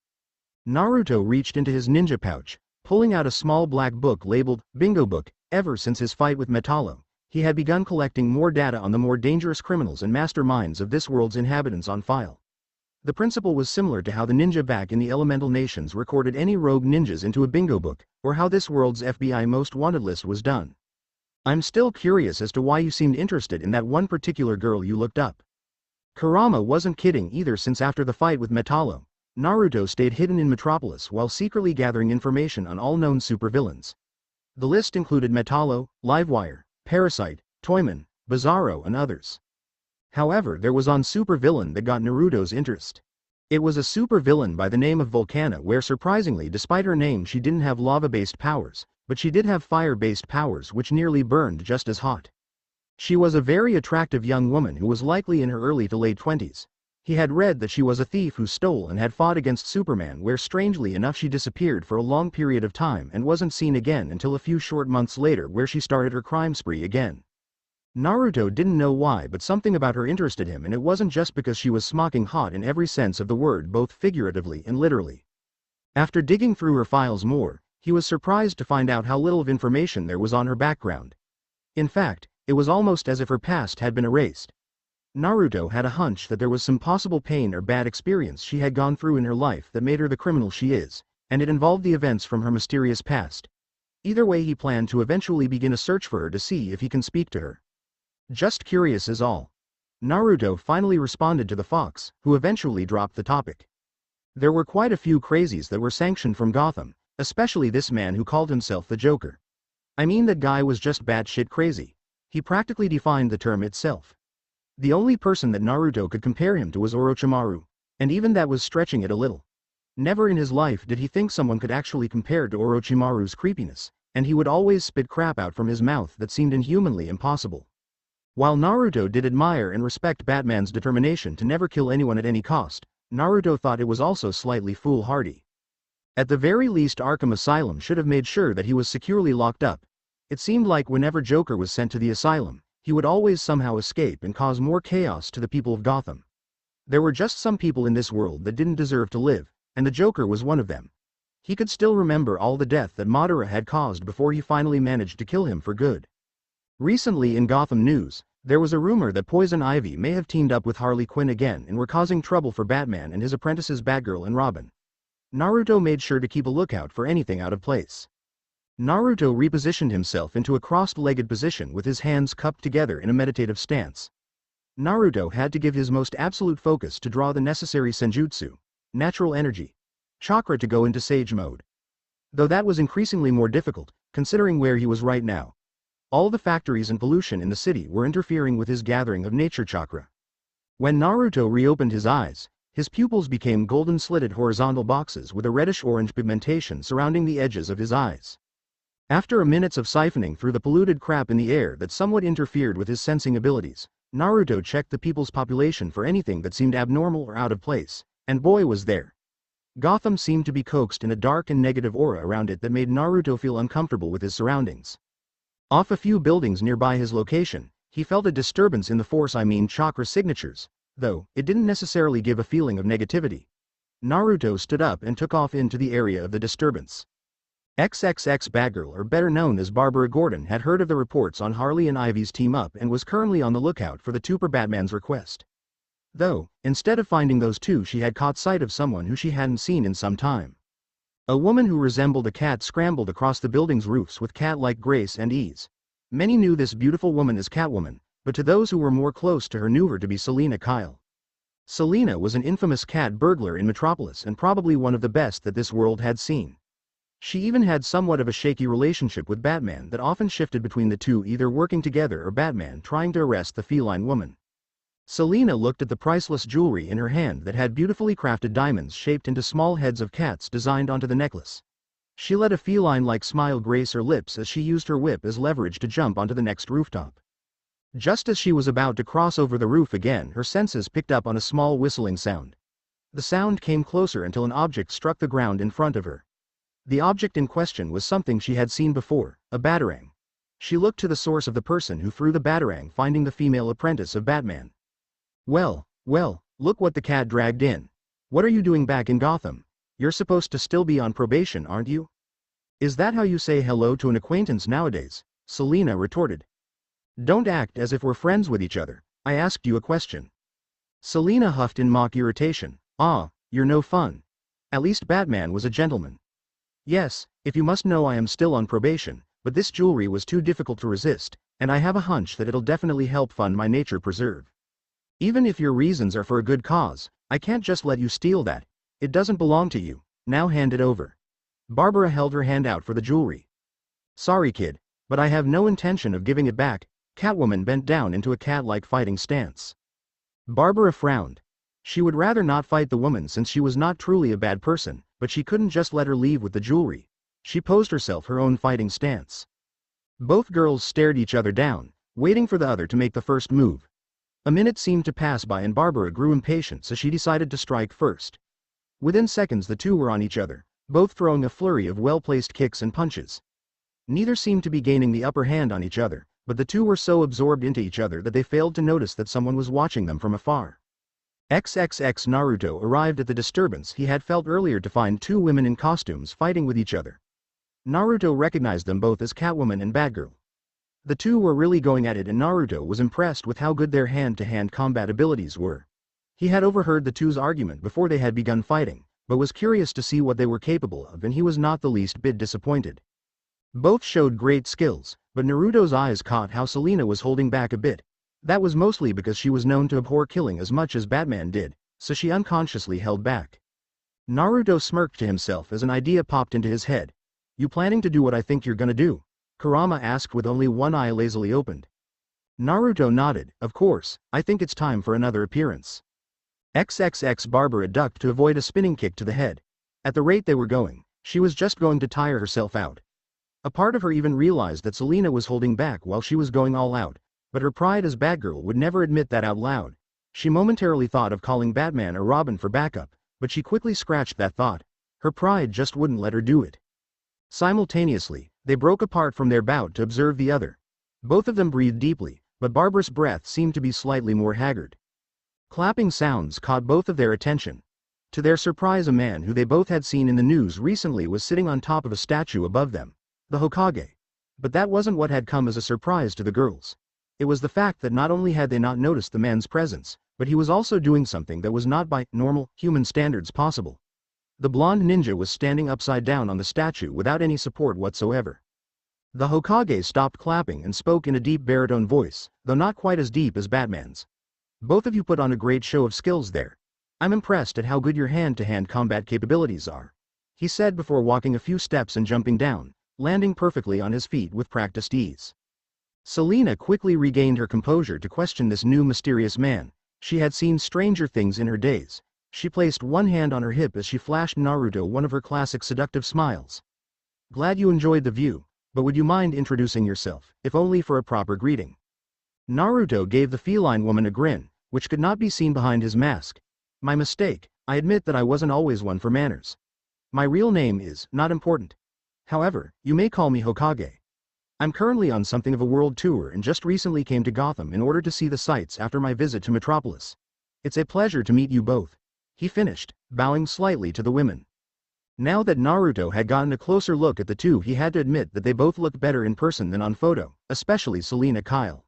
S1: Naruto reached into his ninja pouch, pulling out a small black book labeled Bingo Book. Ever since his fight with Metallo, he had begun collecting more data on the more dangerous criminals and masterminds of this world's inhabitants on file. The principle was similar to how the ninja back in the elemental nations recorded any rogue ninjas into a bingo book, or how this world's FBI most wanted list was done. I'm still curious as to why you seemed interested in that one particular girl you looked up. Kurama wasn't kidding either, since after the fight with Metallo, Naruto stayed hidden in Metropolis while secretly gathering information on all known supervillains. The list included Metallo, Livewire, Parasite, Toyman, Bizarro and others. However, there was one supervillain that got Naruto's interest. It was a supervillain by the name of Volcana, where surprisingly despite her name she didn't have lava-based powers, but she did have fire-based powers which nearly burned just as hot. She was a very attractive young woman who was likely in her early to late 20s. He had read that she was a thief who stole and had fought against Superman, where strangely enough she disappeared for a long period of time and wasn't seen again until a few short months later, where she started her crime spree again. Naruto didn't know why, but something about her interested him, and it wasn't just because she was smoking hot in every sense of the word, both figuratively and literally. After digging through her files more, he was surprised to find out how little of information there was on her background. In fact, it was almost as if her past had been erased. Naruto had a hunch that there was some possible pain or bad experience she had gone through in her life that made her the criminal she is, and it involved the events from her mysterious past. Either way, he planned to eventually begin a search for her to see if he can speak to her. Just curious is all. Naruto finally responded to the fox, who eventually dropped the topic. There were quite a few crazies that were sanctioned from Gotham, especially this man who called himself the Joker. I mean, that guy was just batshit crazy. He practically defined the term itself. The only person that Naruto could compare him to was Orochimaru, and even that was stretching it a little. Never in his life did he think someone could actually compare to Orochimaru's creepiness, and he would always spit crap out from his mouth that seemed inhumanly impossible. While Naruto did admire and respect Batman's determination to never kill anyone at any cost, Naruto thought it was also slightly foolhardy. At the very least, Arkham Asylum should have made sure that he was securely locked up. It seemed like whenever Joker was sent to the asylum, he would always somehow escape and cause more chaos to the people of Gotham. There were just some people in this world that didn't deserve to live, and the Joker was one of them. He could still remember all the death that Madara had caused before he finally managed to kill him for good. Recently in Gotham news, there was a rumor that Poison Ivy may have teamed up with Harley Quinn again and were causing trouble for Batman and his apprentices Batgirl and Robin. Naruto made sure to keep a lookout for anything out of place. Naruto repositioned himself into a crossed-legged position with his hands cupped together in a meditative stance. Naruto had to give his most absolute focus to draw the necessary senjutsu. natural energy, chakra to go into sage mode. Though that was increasingly more difficult, considering where he was right now. All the factories and pollution in the city were interfering with his gathering of nature chakra. When Naruto reopened his eyes, his pupils became golden slitted horizontal boxes with a reddish-orange pigmentation surrounding the edges of his eyes. After a minute of siphoning through the polluted crap in the air that somewhat interfered with his sensing abilities, Naruto checked the people's population for anything that seemed abnormal or out of place, and boy was there. Gotham seemed to be coaxed in a dark and negative aura around it that made Naruto feel uncomfortable with his surroundings. Off a few buildings nearby his location, he felt a disturbance in the chakra signatures, though it didn't necessarily give a feeling of negativity. Naruto stood up and took off into the area of the disturbance. XXX Batgirl, or better known as Barbara Gordon, had heard of the reports on Harley and Ivy's team-up and was currently on the lookout for the two per Batman's request. Though, instead of finding those two, she had caught sight of someone who she hadn't seen in some time. A woman who resembled a cat scrambled across the building's roofs with cat-like grace and ease. Many knew this beautiful woman as Catwoman, but to those who were more close to her knew her to be Selina Kyle. Selina was an infamous cat burglar in Metropolis and probably one of the best that this world had seen. She even had somewhat of a shaky relationship with Batman that often shifted between the two, either working together or Batman trying to arrest the feline woman. Selina looked at the priceless jewelry in her hand that had beautifully crafted diamonds shaped into small heads of cats designed onto the necklace. She let a feline-like smile grace her lips as she used her whip as leverage to jump onto the next rooftop. Just as she was about to cross over the roof again, her senses picked up on a small whistling sound. The sound came closer until an object struck the ground in front of her. The object in question was something she had seen before, a batarang. She looked to the source of the person who threw the batarang, finding the female apprentice of Batman. Well, look what the cat dragged in. What are you doing back in Gotham? You're supposed to still be on probation, aren't you? Is that how you say hello to an acquaintance nowadays? Selina retorted. Don't act as if we're friends with each other. I asked you a question. Selina huffed in mock irritation. Ah, you're no fun. At least Batman was a gentleman. Yes, if you must know, I am still on probation, but this jewelry was too difficult to resist, and I have a hunch that it'll definitely help fund my nature preserve. Even if your reasons are for a good cause, I can't just let you steal that. It doesn't belong to you. Now hand it over. Barbara held her hand out for the jewelry. Sorry, kid, but I have no intention of giving it back. Catwoman bent down into a cat-like fighting stance. Barbara frowned. She would rather not fight the woman since she was not truly a bad person, but she couldn't just let her leave with the jewelry. She posed herself her own fighting stance. Both girls stared each other down, waiting for the other to make the first move. A minute seemed to pass by and Barbara grew impatient, so she decided to strike first. Within seconds the two were on each other, both throwing a flurry of well-placed kicks and punches. Neither seemed to be gaining the upper hand on each other, but the two were so absorbed into each other that they failed to notice that someone was watching them from afar. XXX Naruto arrived at the disturbance he had felt earlier to find two women in costumes fighting with each other. Naruto recognized them both as Catwoman and Batgirl. The two were really going at it and Naruto was impressed with how good their hand-to-hand combat abilities were. He had overheard the two's argument before they had begun fighting, but was curious to see what they were capable of, and he was not the least bit disappointed. Both showed great skills, but Naruto's eyes caught how Selina was holding back a bit. That was mostly because she was known to abhor killing as much as Batman did, so she unconsciously held back. Naruto smirked to himself as an idea popped into his head. You planning to do what I think you're gonna do? Kurama asked with only one eye lazily opened. Naruto nodded. Of course, I think it's time for another appearance. XXX Barbara ducked to avoid a spinning kick to the head. At the rate they were going, she was just going to tire herself out. A part of her even realized that Selina was holding back while she was going all out, but her pride as Batgirl would never admit that out loud. She momentarily thought of calling Batman or Robin for backup, but she quickly scratched that thought. Her pride just wouldn't let her do it. Simultaneously, they broke apart from their bout to observe the other. Both of them breathed deeply, but Barbara's breath seemed to be slightly more haggard. Clapping sounds caught both of their attention. To their surprise, a man who they both had seen in the news recently was sitting on top of a statue above them, the Hokage. But that wasn't what had come as a surprise to the girls. It was the fact that not only had they not noticed the man's presence, but he was also doing something that was not by normal, human standards possible. The blonde ninja was standing upside down on the statue without any support whatsoever. The Hokage stopped clapping and spoke in a deep baritone voice, though not quite as deep as Batman's. Both of you put on a great show of skills there. I'm impressed at how good your hand-to-hand combat capabilities are, he said before walking a few steps and jumping down, landing perfectly on his feet with practiced ease. Selena quickly regained her composure to question this new mysterious man. She had seen stranger things in her days. She placed one hand on her hip as she flashed Naruto one of her classic seductive smiles. Glad you enjoyed the view, but would you mind introducing yourself, if only for a proper greeting? Naruto gave the feline woman a grin, which could not be seen behind his mask. My mistake, I admit that I wasn't always one for manners. My real name is not important. However, you may call me Hokage. I'm currently on something of a world tour and just recently came to Gotham in order to see the sights after my visit to Metropolis. It's a pleasure to meet you both, he finished, bowing slightly to the women. Now that Naruto had gotten a closer look at the two, he had to admit that they both looked better in person than on photo, especially Selena Kyle.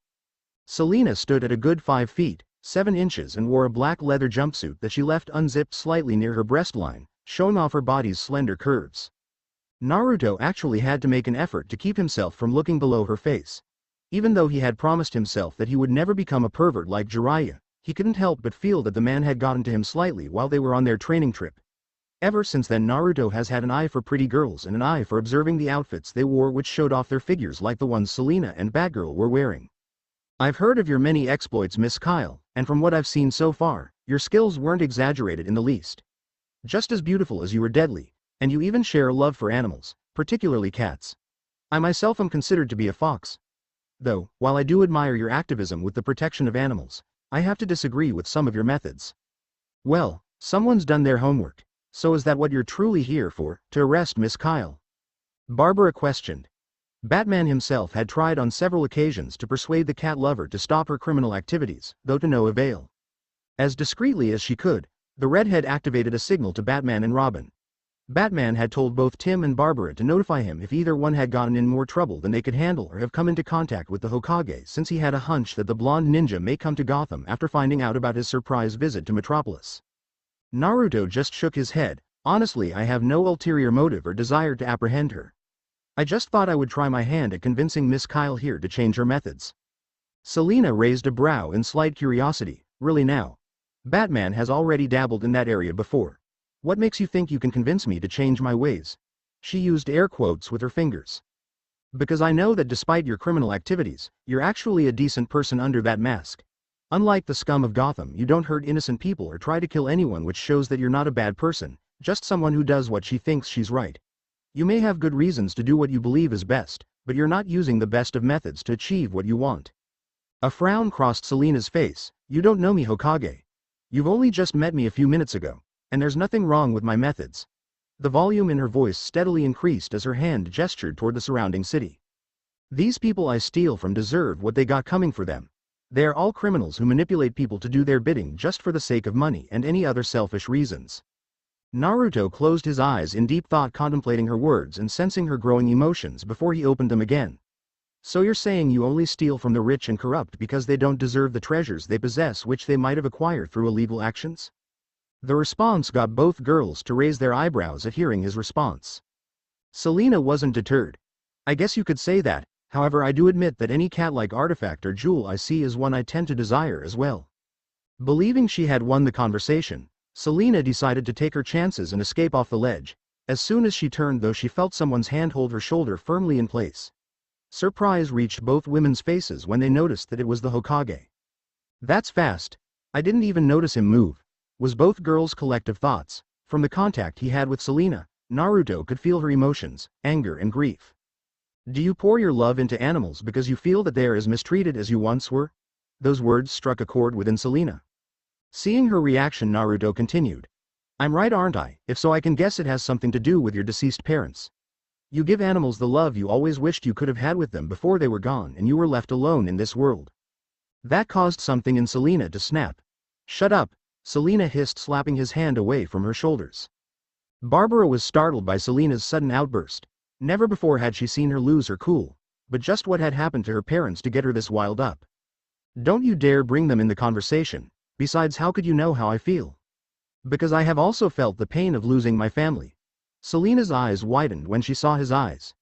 S1: Selena stood at a good 5 feet, 7 inches and wore a black leather jumpsuit that she left unzipped slightly near her breast line, showing off her body's slender curves. Naruto actually had to make an effort to keep himself from looking below her face. Even though he had promised himself that he would never become a pervert like Jiraiya, he couldn't help but feel that the man had gotten to him slightly while they were on their training trip. Ever since then, Naruto has had an eye for pretty girls and an eye for observing the outfits they wore, which showed off their figures like the ones Selena and Batgirl were wearing. I've heard of your many exploits, Miss Kyle, and from what I've seen so far, your skills weren't exaggerated in the least. Just as beautiful as you were deadly, and you even share a love for animals, particularly cats. I myself am considered to be a fox. Though, while I do admire your activism with the protection of animals, I have to disagree with some of your methods. Well, someone's done their homework. So is that what you're truly here for, to arrest Miss Kyle? Barbara questioned. Batman himself had tried on several occasions to persuade the cat lover to stop her criminal activities, though to no avail. As discreetly as she could, the redhead activated a signal to Batman and Robin. Batman had told both Tim and Barbara to notify him if either one had gotten in more trouble than they could handle or have come into contact with the Hokage, since he had a hunch that the blonde ninja may come to Gotham after finding out about his surprise visit to Metropolis. Naruto just shook his head. Honestly, I have no ulterior motive or desire to apprehend her. I just thought I would try my hand at convincing Miss Kyle here to change her methods. Selena raised a brow in slight curiosity. Really now? Batman has already dabbled in that area before. What makes you think you can convince me to change my ways? She used air quotes with her fingers. Because I know that despite your criminal activities, you're actually a decent person under that mask. Unlike the scum of Gotham, you don't hurt innocent people or try to kill anyone, which shows that you're not a bad person, just someone who does what she thinks she's right. You may have good reasons to do what you believe is best, but you're not using the best of methods to achieve what you want. A frown crossed Selena's face. You don't know me, Hokage. You've only just met me a few minutes ago. And there's nothing wrong with my methods. The volume in her voice steadily increased as her hand gestured toward the surrounding city. These people I steal from deserve what they got coming for them. They are all criminals who manipulate people to do their bidding just for the sake of money and any other selfish reasons. Naruto closed his eyes in deep thought, contemplating her words and sensing her growing emotions before he opened them again. So you're saying you only steal from the rich and corrupt because they don't deserve the treasures they possess, which they might have acquired through illegal actions? The response got both girls to raise their eyebrows at hearing his response. Selena wasn't deterred. I guess you could say that, however I do admit that any cat-like artifact or jewel I see is one I tend to desire as well. Believing she had won the conversation, Selena decided to take her chances and escape off the ledge. As soon as she turned, though, she felt someone's hand hold her shoulder firmly in place. Surprise reached both women's faces when they noticed that it was the Hokage. That's fast. I didn't even notice him move, was both girls' collective thoughts. From the contact he had with Selena, Naruto could feel her emotions, anger and grief. Do you pour your love into animals because you feel that they are as mistreated as you once were? Those words struck a chord within Selena. Seeing her reaction, Naruto continued. I'm right, aren't I? If so, I can guess it has something to do with your deceased parents. You give animals the love you always wished you could have had with them before they were gone and you were left alone in this world. That caused something in Selena to snap. Shut up, Selena hissed, slapping his hand away from her shoulders. Barbara was startled by Selena's sudden outburst. Never before had she seen her lose her cool, but just what had happened to her parents to get her this wild up? Don't you dare bring them in the conversation. Besides, how could you know how I feel? Because I have also felt the pain of losing my family. Selena's eyes widened when she saw his eyes.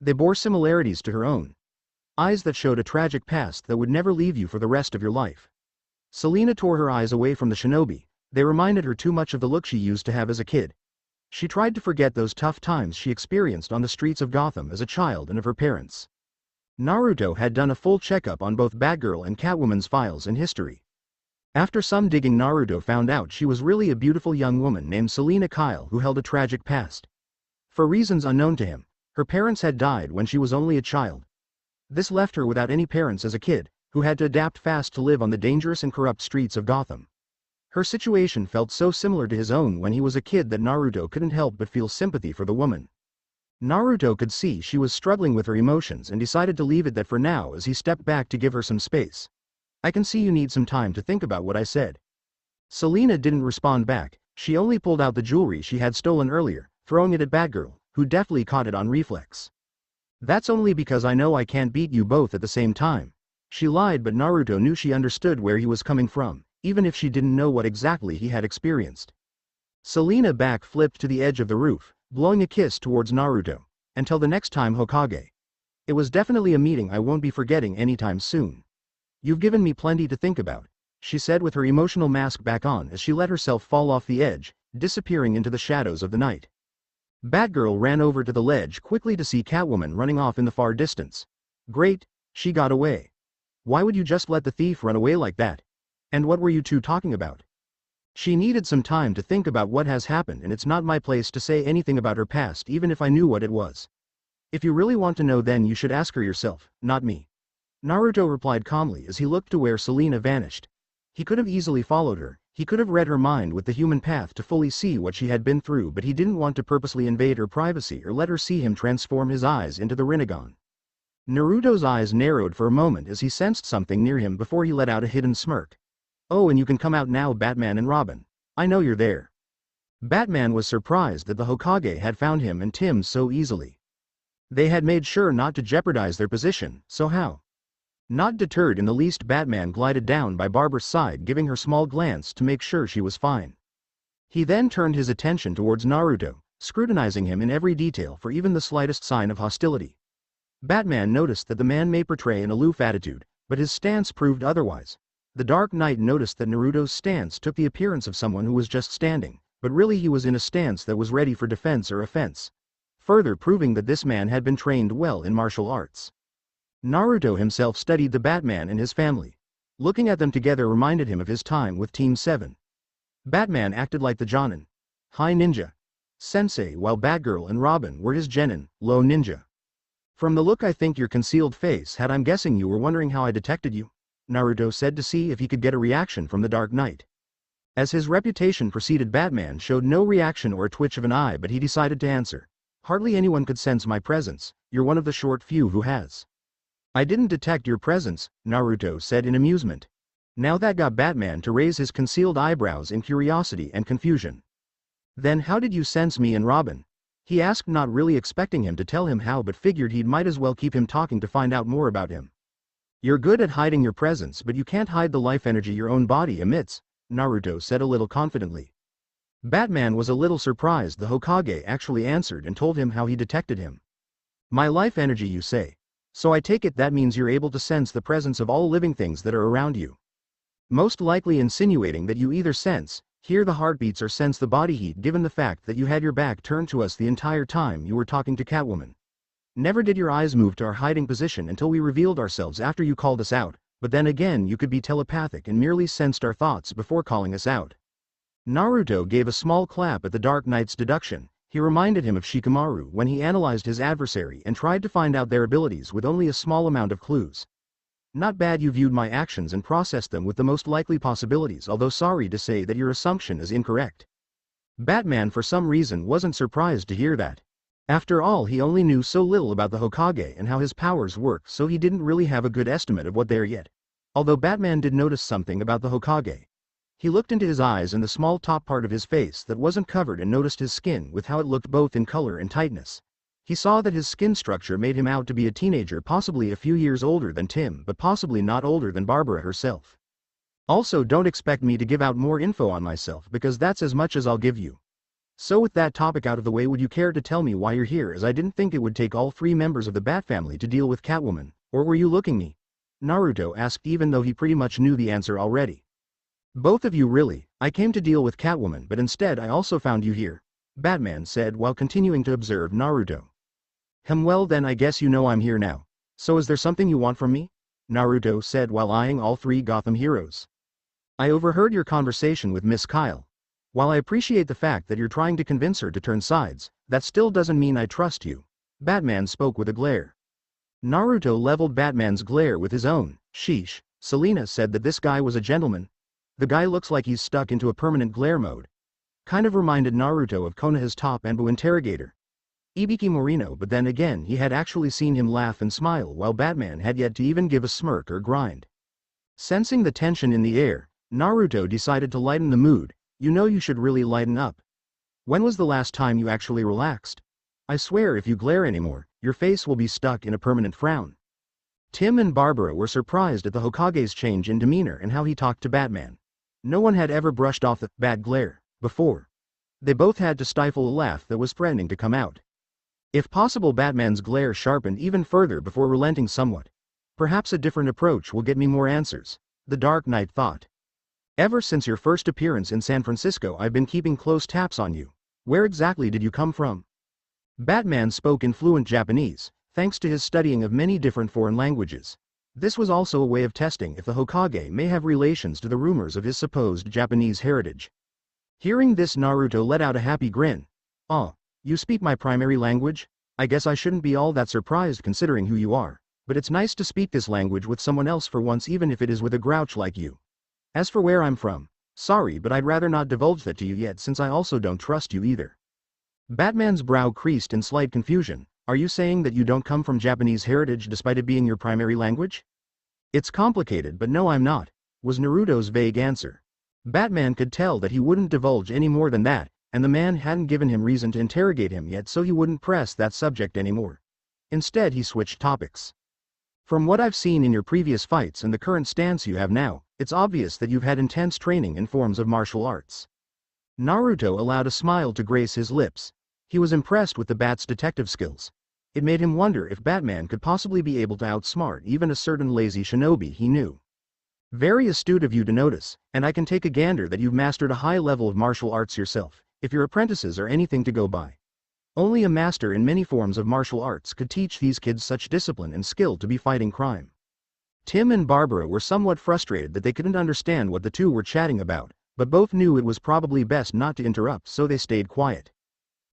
S1: They bore similarities to her own. Eyes that showed a tragic past that would never leave you for the rest of your life. Selena tore her eyes away from the shinobi, They reminded her too much of the look she used to have as a kid. She tried to forget those tough times she experienced on the streets of Gotham as a child and of her parents. Naruto had done a full checkup on both Batgirl and Catwoman's files and history. After some digging, Naruto found out she was really a beautiful young woman named Selena Kyle who held a tragic past. For reasons unknown to him, her parents had died when she was only a child. This left her without any parents as a kid, who had to adapt fast to live on the dangerous and corrupt streets of Gotham. Her situation felt so similar to his own when he was a kid that Naruto couldn't help but feel sympathy for the woman. Naruto could see she was struggling with her emotions and decided to leave it that for now as he stepped back to give her some space. "I can see you need some time to think about what I said." Selena didn't respond back, she only pulled out the jewelry she had stolen earlier, throwing it at Batgirl, who deftly caught it on reflex. "That's only because I know I can't beat you both at the same time." She lied, but Naruto knew she understood where he was coming from, even if she didn't know what exactly he had experienced. Selena back flipped to the edge of the roof, blowing a kiss towards Naruto. "Until the next time, Hokage. It was definitely a meeting I won't be forgetting anytime soon. You've given me plenty to think about," she said with her emotional mask back on as she let herself fall off the edge, disappearing into the shadows of the night. Batgirl ran over to the ledge quickly to see Catwoman running off in the far distance. "Great, she got away. Why would you just let the thief run away like that? And what were you two talking about?" She needed some time to think about what has happened, and it's not my place to say anything about her past even if I knew what it was. "If you really want to know, then you should ask her yourself, not me," Naruto replied calmly as he looked to where Selena vanished. He could have easily followed her, he could have read her mind with the human path to fully see what she had been through, but he didn't want to purposely invade her privacy or let her see him transform his eyes into the Rinnegan. Naruto's eyes narrowed for a moment as he sensed something near him before he let out a hidden smirk. "Oh, and you can come out now, Batman and Robin. I know you're there." Batman was surprised that the Hokage had found him and Tim so easily. They had made sure not to jeopardize their position, so how? Not deterred in the least, Batman glided down by Barbara's side, giving her small glance to make sure she was fine. He then turned his attention towards Naruto, scrutinizing him in every detail for even the slightest sign of hostility. Batman noticed that the man may portray an aloof attitude, but his stance proved otherwise. The Dark Knight noticed that Naruto's stance took the appearance of someone who was just standing, but really he was in a stance that was ready for defense or offense, further proving that this man had been trained well in martial arts. Naruto himself studied the Batman and his family. Looking at them together reminded him of his time with Team 7. Batman acted like the Jonin, high ninja, sensei, while Batgirl and Robin were his genin, low ninja. "From the look I think your concealed face had, I'm guessing you were wondering how I detected you," Naruto said to see if he could get a reaction from the Dark Knight. As his reputation preceded, Batman showed no reaction or a twitch of an eye, but he decided to answer. "Hardly anyone could sense my presence, you're one of the short few who has." "I didn't detect your presence," Naruto said in amusement. Now that got Batman to raise his concealed eyebrows in curiosity and confusion. "Then how did you sense me and Robin?" he asked, not really expecting him to tell him how, but figured he'd might as well keep him talking to find out more about him. "You're good at hiding your presence, but you can't hide the life energy your own body emits," Naruto said a little confidently. Batman was a little surprised the Hokage actually answered and told him how he detected him. "My life energy, you say? So I take it that means you're able to sense the presence of all living things that are around you. Most likely insinuating that you either sense, hear the heartbeats or sense the body heat, given the fact that you had your back turned to us the entire time you were talking to Catwoman. Never did your eyes move to our hiding position until we revealed ourselves after you called us out, but then again you could be telepathic and merely sensed our thoughts before calling us out." Naruto gave a small clap at the Dark Knight's deduction. He reminded him of Shikamaru when he analyzed his adversary and tried to find out their abilities with only a small amount of clues. "Not bad, you viewed my actions and processed them with the most likely possibilities, although sorry to say that your assumption is incorrect." Batman for some reason wasn't surprised to hear that. After all, he only knew so little about the Hokage and how his powers work, so he didn't really have a good estimate of what they are yet. Although Batman did notice something about the Hokage. He looked into his eyes and the small top part of his face that wasn't covered and noticed his skin with how it looked both in color and tightness. He saw that his skin structure made him out to be a teenager, possibly a few years older than Tim, but possibly not older than Barbara herself. "Also, don't expect me to give out more info on myself, because that's as much as I'll give you. So with that topic out of the way, would you care to tell me why you're here, as I didn't think it would take all 3 members of the Bat family to deal with Catwoman, or were you looking me?" Naruto asked, even though he pretty much knew the answer already. Both of you really. I came to deal with Catwoman, but instead I also found you here, Batman said while continuing to observe Naruto. Well then I guess you know I'm here now. So is there something you want from me? Naruto said while eyeing all three Gotham heroes. I overheard your conversation with Miss Kyle. While I appreciate the fact that you're trying to convince her to turn sides, that still doesn't mean I trust you. Batman spoke with a glare. Naruto leveled Batman's glare with his own. Sheesh, Selena said that this guy was a gentleman. The guy looks like he's stuck into a permanent glare mode. Kind of reminded Naruto of Konoha's top Anbu interrogator. Ibiki Morino, but then again he had actually seen him laugh and smile while Batman had yet to even give a smirk or grind. Sensing the tension in the air, Naruto decided to lighten the mood. You know you should really lighten up. When was the last time you actually relaxed? I swear if you glare anymore, your face will be stuck in a permanent frown. Tim and Barbara were surprised at the Hokage's change in demeanor and how he talked to Batman. No one had ever brushed off the bad glare before. They both had to stifle a laugh that was threatening to come out. If possible, Batman's glare sharpened even further before relenting somewhat. Perhaps a different approach will get me more answers, the Dark Knight thought. Ever since your first appearance in San Francisco I've been keeping close tabs on you. Where exactly did you come from? Batman spoke in fluent Japanese, thanks to his studying of many different foreign languages. This was also a way of testing if the Hokage may have relations to the rumors of his supposed Japanese heritage. Hearing this, Naruto let out a happy grin. Oh, you speak my primary language? I guess I shouldn't be all that surprised considering who you are, but it's nice to speak this language with someone else for once, even if it is with a grouch like you. As for where I'm from, sorry but I'd rather not divulge that to you yet since I also don't trust you either. Batman's brow creased in slight confusion. Are you saying that you don't come from Japanese heritage despite it being your primary language? It's complicated, but no I'm not, was Naruto's vague answer. Batman could tell that he wouldn't divulge any more than that, and the man hadn't given him reason to interrogate him yet, so he wouldn't press that subject anymore. Instead he switched topics. From what I've seen in your previous fights and the current stance you have now, it's obvious that you've had intense training in forms of martial arts. Naruto allowed a smile to grace his lips. He was impressed with the Bat's detective skills. It made him wonder if Batman could possibly be able to outsmart even a certain lazy shinobi he knew. Very astute of you to notice, and I can take a gander that you've mastered a high level of martial arts yourself, if your apprentices are anything to go by. Only a master in many forms of martial arts could teach these kids such discipline and skill to be fighting crime. Tim and Barbara were somewhat frustrated that they couldn't understand what the two were chatting about, but both knew it was probably best not to interrupt, so they stayed quiet.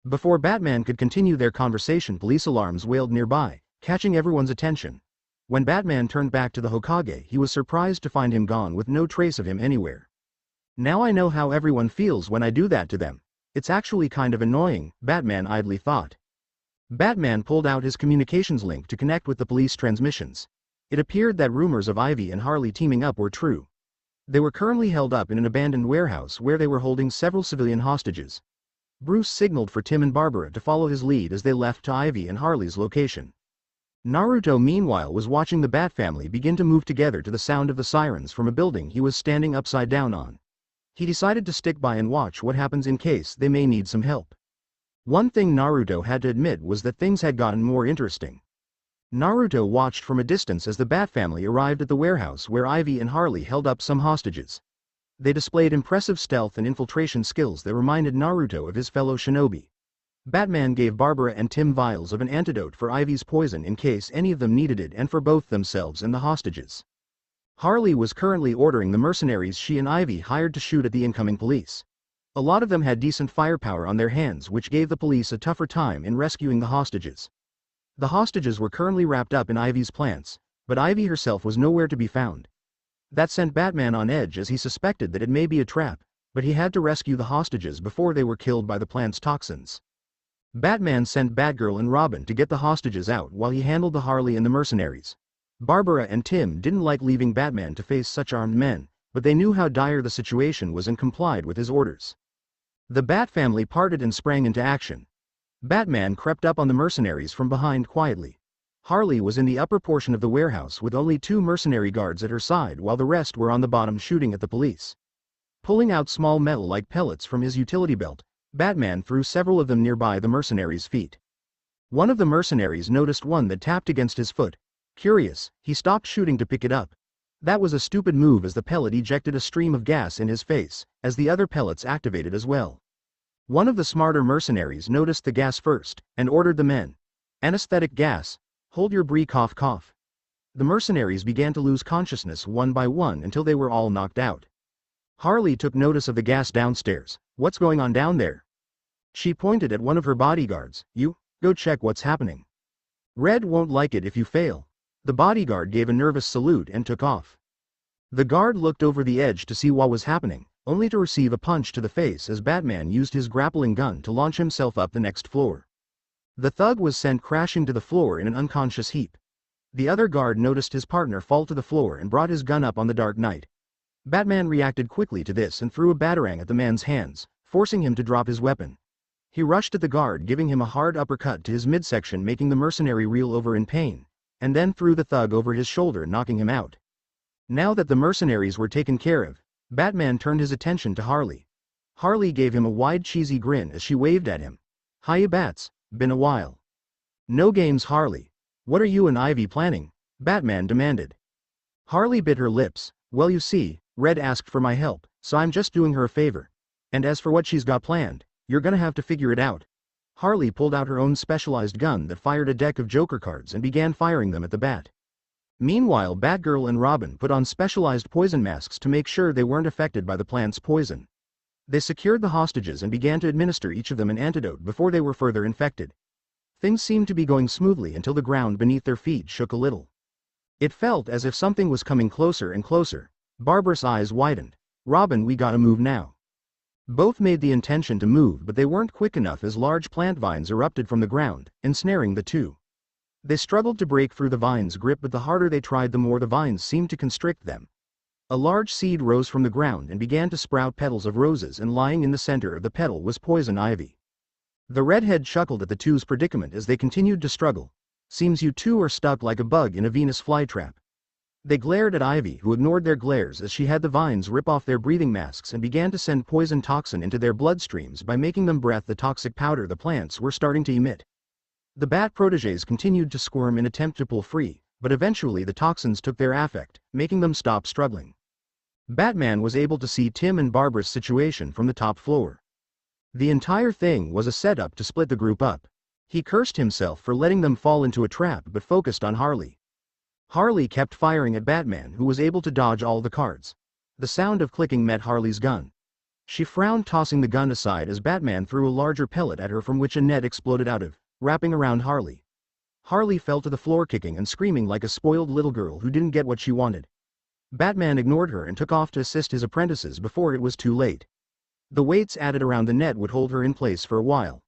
S1: Before Batman could continue their conversation, police alarms wailed nearby, catching everyone's attention. When Batman turned back to the Hokage, he was surprised to find him gone with no trace of him anywhere. Now I know how everyone feels when I do that to them. It's actually kind of annoying, Batman idly thought. Batman pulled out his communications link to connect with the police transmissions. It appeared that rumors of Ivy and Harley teaming up were true. They were currently held up in an abandoned warehouse where they were holding several civilian hostages. Bruce signaled for Tim and Barbara to follow his lead as they left to Ivy and Harley's location. Naruto meanwhile was watching the Bat family begin to move together to the sound of the sirens from a building he was standing upside down on. He decided to stick by and watch what happens in case they may need some help. One thing Naruto had to admit was that things had gotten more interesting. Naruto watched from a distance as the Bat family arrived at the warehouse where Ivy and Harley held up some hostages. They displayed impressive stealth and infiltration skills that reminded Naruto of his fellow shinobi. Batman gave Barbara and Tim vials of an antidote for Ivy's poison in case any of them needed it, and for both themselves and the hostages. Harley was currently ordering the mercenaries she and Ivy hired to shoot at the incoming police. A lot of them had decent firepower on their hands, which gave the police a tougher time in rescuing the hostages. The hostages were currently wrapped up in Ivy's plants, but Ivy herself was nowhere to be found. That sent Batman on edge as he suspected that it may be a trap, but he had to rescue the hostages before they were killed by the plant's toxins. Batman sent Batgirl and Robin to get the hostages out while he handled the Harley and the mercenaries. Barbara and Tim didn't like leaving Batman to face such armed men, but they knew how dire the situation was and complied with his orders. The Bat family parted and sprang into action. Batman crept up on the mercenaries from behind quietly. Harley was in the upper portion of the warehouse with only 2 mercenary guards at her side while the rest were on the bottom shooting at the police. Pulling out small metal-like pellets from his utility belt, Batman threw several of them nearby the mercenaries' feet. One of the mercenaries noticed one that tapped against his foot. Curious, he stopped shooting to pick it up. That was a stupid move as the pellet ejected a stream of gas in his face, as the other pellets activated as well. One of the smarter mercenaries noticed the gas first, and ordered the men. Anesthetic gas. Hold your breath, cough cough. The mercenaries began to lose consciousness one by one until they were all knocked out. Harley took notice of the gas downstairs. What's going on down there? She pointed at one of her bodyguards. You, go check what's happening. Red won't like it if you fail. The bodyguard gave a nervous salute and took off. The guard looked over the edge to see what was happening, only to receive a punch to the face as Batman used his grappling gun to launch himself up the next floor. The thug was sent crashing to the floor in an unconscious heap. The other guard noticed his partner fall to the floor and brought his gun up on the Dark Knight. Batman reacted quickly to this and threw a batarang at the man's hands, forcing him to drop his weapon. He rushed at the guard, giving him a hard uppercut to his midsection, making the mercenary reel over in pain, and then threw the thug over his shoulder, knocking him out. Now that the mercenaries were taken care of, Batman turned his attention to Harley. Harley gave him a wide cheesy grin as she waved at him. Hiya Bats, been a while. No games, Harley. What are you and Ivy planning? Batman demanded. Harley bit her lips. Well, you see, Red asked for my help, so I'm just doing her a favor. And as for what she's got planned, you're gonna have to figure it out. Harley pulled out her own specialized gun that fired a deck of Joker cards and began firing them at the Bat. Meanwhile, Batgirl and Robin put on specialized poison masks to make sure they weren't affected by the plant's poison. They secured the hostages and began to administer each of them an antidote before they were further infected. Things seemed to be going smoothly until the ground beneath their feet shook a little. It felt as if something was coming closer and closer. Barbara's eyes widened. Robin, we gotta move now. Both made the intention to move, but they weren't quick enough as large plant vines erupted from the ground, ensnaring the two. They struggled to break through the vines' grip, but the harder they tried, the more the vines seemed to constrict them. A large seed rose from the ground and began to sprout petals of roses, and lying in the center of the petal was poison ivy. The redhead chuckled at the two's predicament as they continued to struggle. Seems you two are stuck like a bug in a Venus flytrap. They glared at Ivy, who ignored their glares as she had the vines rip off their breathing masks and began to send poison toxin into their bloodstreams by making them breathe the toxic powder the plants were starting to emit. The Bat protégés continued to squirm in attempt to pull free, but eventually the toxins took their effect, making them stop struggling. Batman was able to see Tim and Barbara's situation from the top floor. The entire thing was a setup to split the group up. He cursed himself for letting them fall into a trap but focused on Harley. Harley kept firing at Batman, who was able to dodge all the cards. The sound of clicking met Harley's gun. She frowned, tossing the gun aside as Batman threw a larger pellet at her from which a net exploded out of, wrapping around Harley. Harley fell to the floor kicking and screaming like a spoiled little girl who didn't get what she wanted. Batman ignored her and took off to assist his apprentices before it was too late. The weights added around the net would hold her in place for a while.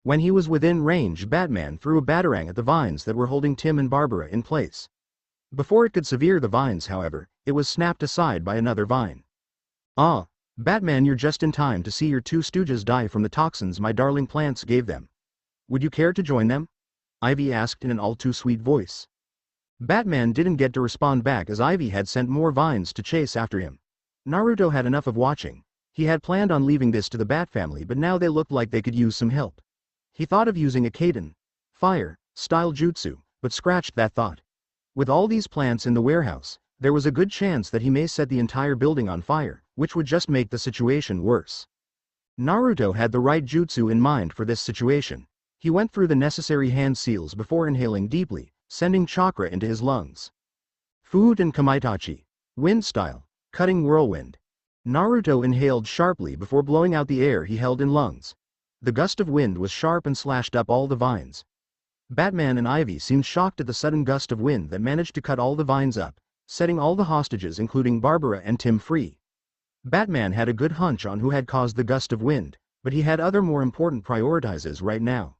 S1: When he was within range, Batman threw a batarang at the vines that were holding Tim and Barbara in place. Before it could sever the vines, however, it was snapped aside by another vine. Ah, Batman, you're just in time to see your two stooges die from the toxins my darling plants gave them. Would you care to join them? Ivy asked in an all-too-sweet voice. Batman didn't get to respond back as Ivy had sent more vines to chase after him. Naruto had enough of watching. He had planned on leaving this to the Bat family, but now they looked like they could use some help. He thought of using a Kaden fire-style jutsu, but scratched that thought. With all these plants in the warehouse, there was a good chance that he may set the entire building on fire, which would just make the situation worse. Naruto had the right jutsu in mind for this situation. He went through the necessary hand seals before inhaling deeply, sending chakra into his lungs. Food and Kamaitachi. Wind style. Cutting whirlwind. Naruto inhaled sharply before blowing out the air he held in lungs. The gust of wind was sharp and slashed up all the vines. Batman and Ivy seemed shocked at the sudden gust of wind that managed to cut all the vines up, setting all the hostages including Barbara and Tim free. Batman had a good hunch on who had caused the gust of wind, but he had other more important prioritizes right now.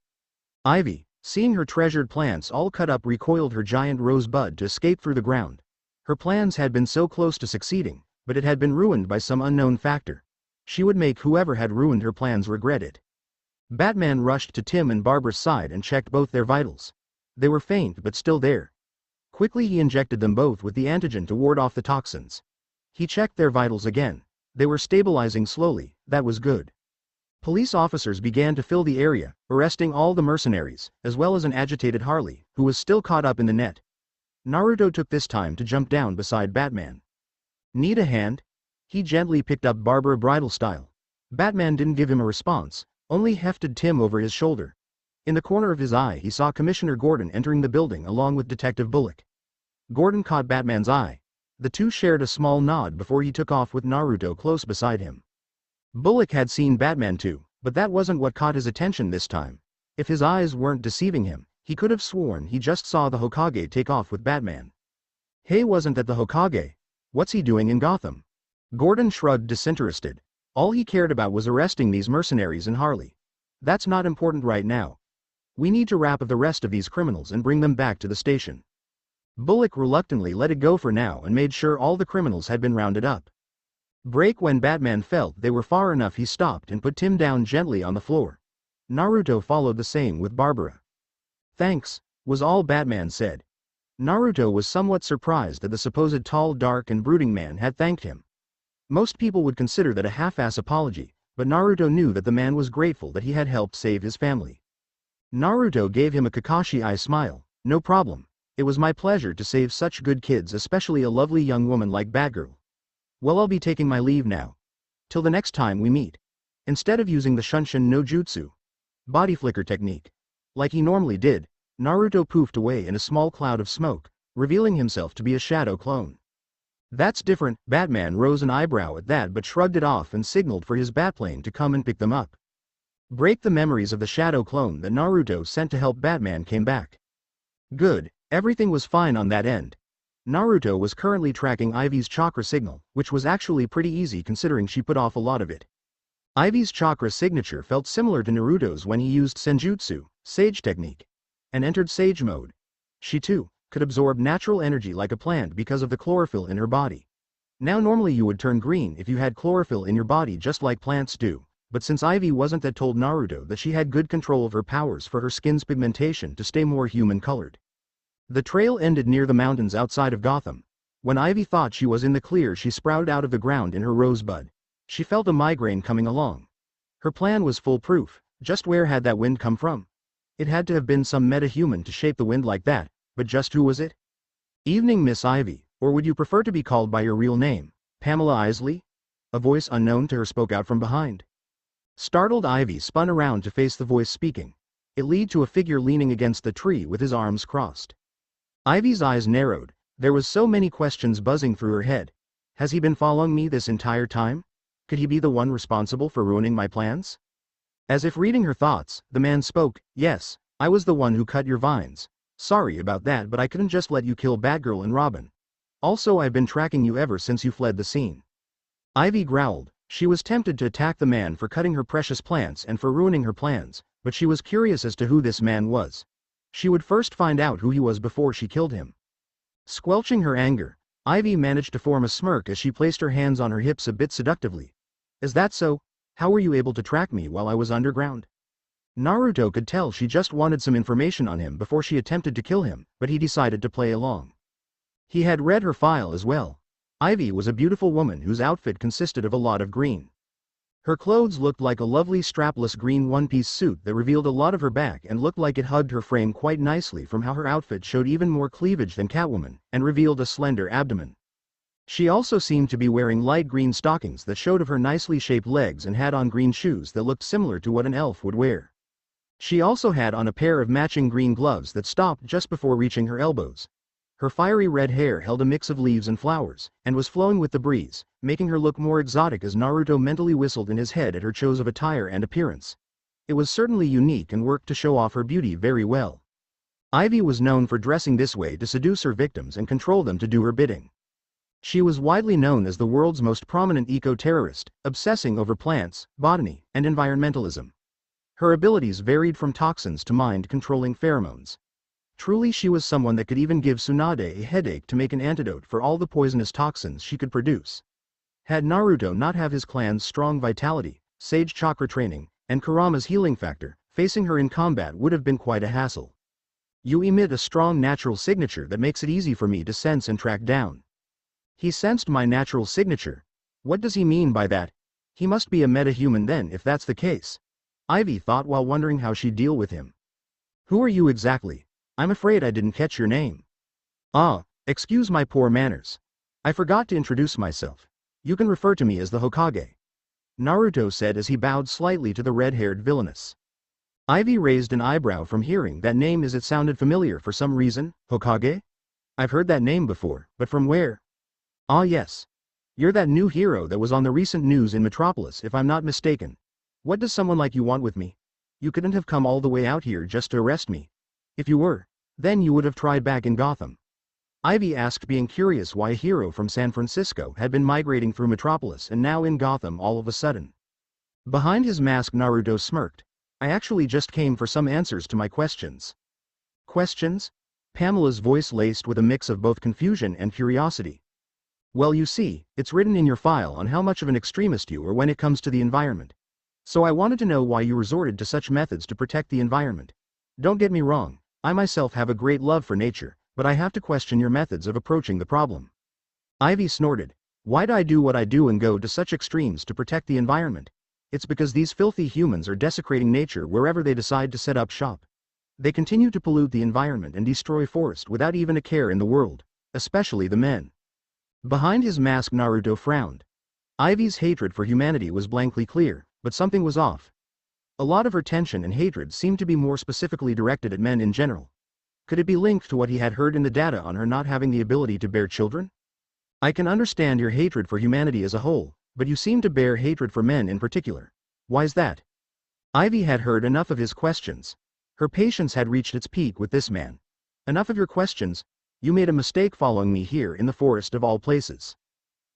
S1: Ivy, seeing her treasured plants all cut up, recoiled her giant rosebud to escape through the ground. Her plans had been so close to succeeding, but it had been ruined by some unknown factor. She would make whoever had ruined her plans regret it. Batman rushed to Tim and Barbara's side and checked both their vitals. They were faint but still there. Quickly he injected them both with the antigen to ward off the toxins. He checked their vitals again. They were stabilizing slowly. That was good. Police officers began to fill the area, arresting all the mercenaries, as well as an agitated Harley, who was still caught up in the net. Naruto took this time to jump down beside Batman. Need a hand? He gently picked up Barbara bridal style. Batman didn't give him a response, only hefted Tim over his shoulder. In the corner of his eye he saw Commissioner Gordon entering the building along with Detective Bullock. Gordon caught Batman's eye. The two shared a small nod before he took off with Naruto close beside him. Bullock had seen Batman too, but that wasn't what caught his attention this time. If his eyes weren't deceiving him, he could have sworn he just saw the Hokage take off with Batman. Hey, wasn't that the Hokage? What's he doing in Gotham? Gordon shrugged disinterested. All he cared about was arresting these mercenaries in Harley. That's not important right now. We need to wrap up the rest of these criminals and bring them back to the station. Bullock reluctantly let it go for now and made sure all the criminals had been rounded up. Break. When Batman felt they were far enough, he stopped and put Tim down gently on the floor. Naruto followed the same with Barbara. Thanks, was all Batman said. Naruto was somewhat surprised that the supposed tall, dark and brooding man had thanked him. Most people would consider that a half-ass apology, but Naruto knew that the man was grateful that he had helped save his family. Naruto gave him a Kakashi-eye smile. No problem. It was my pleasure to save such good kids, especially a lovely young woman like Batgirl. Well, I'll be taking my leave now. Till the next time we meet. Instead of using the Shunshin no Jutsu body flicker technique, like he normally did, Naruto poofed away in a small cloud of smoke, revealing himself to be a shadow clone. That's different. Batman rose an eyebrow at that but shrugged it off and signaled for his Batplane to come and pick them up. Break. The memories of the shadow clone that Naruto sent to help Batman came back. Good, everything was fine on that end. Naruto was currently tracking Ivy's chakra signal, which was actually pretty easy considering she put off a lot of it. Ivy's chakra signature felt similar to Naruto's when he used Senjutsu, Sage technique, and entered Sage mode. She too could absorb natural energy like a plant because of the chlorophyll in her body. Now normally you would turn green if you had chlorophyll in your body just like plants do, but since Ivy wasn't, that told Naruto that she had good control of her powers for her skin's pigmentation to stay more human-colored. The trail ended near the mountains outside of Gotham. When Ivy thought she was in the clear, she sprouted out of the ground in her rosebud. She felt a migraine coming along. Her plan was foolproof. Just where had that wind come from? It had to have been some meta-human to shape the wind like that, but just who was it? Evening, Miss Ivy, or would you prefer to be called by your real name, Pamela Isley? A voice unknown to her spoke out from behind. Startled, Ivy spun around to face the voice speaking. It led to a figure leaning against the tree with his arms crossed. Ivy's eyes narrowed. There was so many questions buzzing through her head. Has he been following me this entire time? Could he be the one responsible for ruining my plans? As if reading her thoughts, the man spoke. Yes, I was the one who cut your vines. Sorry about that, but I couldn't just let you kill Batgirl and Robin. Also, I've been tracking you ever since you fled the scene. Ivy growled. She was tempted to attack the man for cutting her precious plants and for ruining her plans, but she was curious as to who this man was. She would first find out who he was before she killed him. Squelching her anger, Ivy managed to form a smirk as she placed her hands on her hips a bit seductively. Is that so? How were you able to track me while I was underground? Naruto could tell she just wanted some information on him before she attempted to kill him, but he decided to play along. He had read her file as well. Ivy was a beautiful woman whose outfit consisted of a lot of green. Her clothes looked like a lovely strapless green one-piece suit that revealed a lot of her back and looked like it hugged her frame quite nicely, from how her outfit showed even more cleavage than Catwoman, and revealed a slender abdomen. She also seemed to be wearing light green stockings that showed of her nicely shaped legs and had on green shoes that looked similar to what an elf would wear. She also had on a pair of matching green gloves that stopped just before reaching her elbows. Her fiery red hair held a mix of leaves and flowers, and was flowing with the breeze, making her look more exotic as Naruto mentally whistled in his head at her choice of attire and appearance. It was certainly unique and worked to show off her beauty very well. Ivy was known for dressing this way to seduce her victims and control them to do her bidding. She was widely known as the world's most prominent eco-terrorist, obsessing over plants, botany, and environmentalism. Her abilities varied from toxins to mind-controlling pheromones. Truly, she was someone that could even give Tsunade a headache to make an antidote for all the poisonous toxins she could produce. Had Naruto not have his clan's strong vitality, sage chakra training, and Kurama's healing factor, facing her in combat would have been quite a hassle. You emit a strong natural signature that makes it easy for me to sense and track down. He sensed my natural signature. What does he mean by that? He must be a metahuman then if that's the case. Ivy thought while wondering how she'd deal with him. Who are you exactly? I'm afraid I didn't catch your name. Ah, excuse my poor manners. I forgot to introduce myself. You can refer to me as the Hokage. Naruto said as he bowed slightly to the red-haired villainess. Ivy raised an eyebrow from hearing that name as it sounded familiar for some reason. Hokage? I've heard that name before, but from where? Ah yes. You're that new hero that was on the recent news in Metropolis if I'm not mistaken. What does someone like you want with me? You couldn't have come all the way out here just to arrest me. If you were, then you would have tried back in Gotham. Ivy asked, being curious why a hero from San Francisco had been migrating through Metropolis and now in Gotham all of a sudden. Behind his mask Naruto smirked. I actually just came for some answers to my questions. Questions? Pamela's voice laced with a mix of both confusion and curiosity. Well, you see, it's written in your file on how much of an extremist you are when it comes to the environment. So I wanted to know why you resorted to such methods to protect the environment. Don't get me wrong, I myself have a great love for nature, but I have to question your methods of approaching the problem. Ivy snorted. Why'd I do what I do and go to such extremes to protect the environment? It's because these filthy humans are desecrating nature wherever they decide to set up shop. They continue to pollute the environment and destroy forest without even a care in the world, especially the men. Behind his mask Naruto frowned. Ivy's hatred for humanity was blankly clear, but something was off. A lot of her tension and hatred seemed to be more specifically directed at men in general. Could it be linked to what he had heard in the data on her not having the ability to bear children? I can understand your hatred for humanity as a whole, but you seem to bear hatred for men in particular. Why's that? Ivy had heard enough of his questions. Her patience had reached its peak with this man. Enough of your questions. You made a mistake following me here in the forest of all places.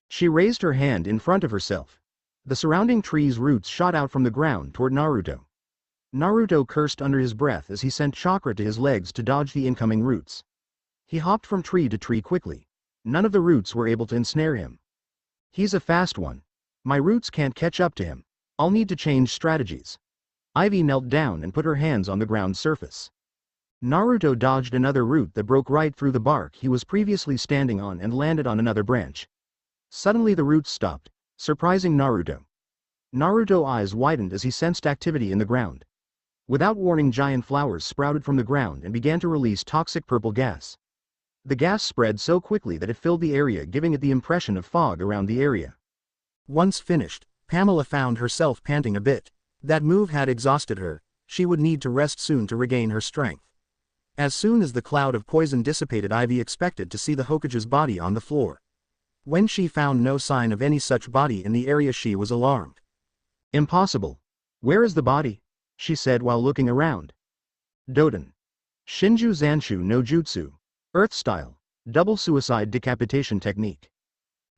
S1: She raised her hand in front of herself. The surrounding trees' roots shot out from the ground toward Naruto. Naruto cursed under his breath as he sent chakra to his legs to dodge the incoming roots. He hopped from tree to tree quickly. None of the roots were able to ensnare him. He's a fast one. My roots can't catch up to him. I'll need to change strategies. Ivy knelt down and put her hands on the ground surface. Naruto dodged another root that broke right through the bark he was previously standing on and landed on another branch. Suddenly the roots stopped, surprising Naruto. Naruto's eyes widened as he sensed activity in the ground. Without warning, giant flowers sprouted from the ground and began to release toxic purple gas. The gas spread so quickly that it filled the area, giving it the impression of fog around the area. Once finished, Pamela found herself panting a bit. That move had exhausted her. She would need to rest soon to regain her strength. As soon as the cloud of poison dissipated, Ivy expected to see the Hokage's body on the floor. When she found no sign of any such body in the area, she was alarmed. Impossible. Where is the body? She said while looking around. Doden. Shinju Zanshu no Jutsu. Earth style. Double suicide decapitation technique.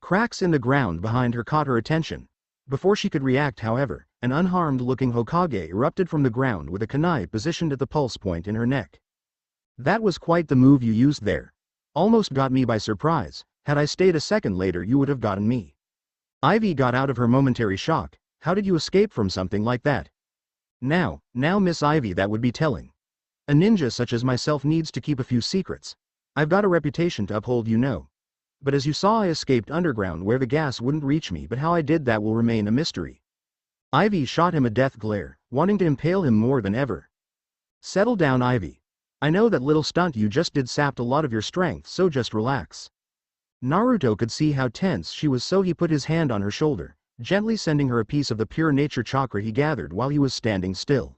S1: Cracks in the ground behind her caught her attention. Before she could react, however, an unharmed-looking Hokage erupted from the ground with a kunai positioned at the pulse point in her neck. That was quite the move you used there. Almost got me by surprise. Had I stayed a second later, you would have gotten me. Ivy got out of her momentary shock. How did you escape from something like that? Now, Miss Ivy, that would be telling. A ninja such as myself needs to keep a few secrets. I've got a reputation to uphold, you know. But as you saw, I escaped underground where the gas wouldn't reach me, but how I did that will remain a mystery. Ivy shot him a death glare, wanting to impale him more than ever. Settle down, Ivy. I know that little stunt you just did sapped a lot of your strength, so just relax. Naruto could see how tense she was, so he put his hand on her shoulder, gently sending her a piece of the pure nature chakra he gathered while he was standing still.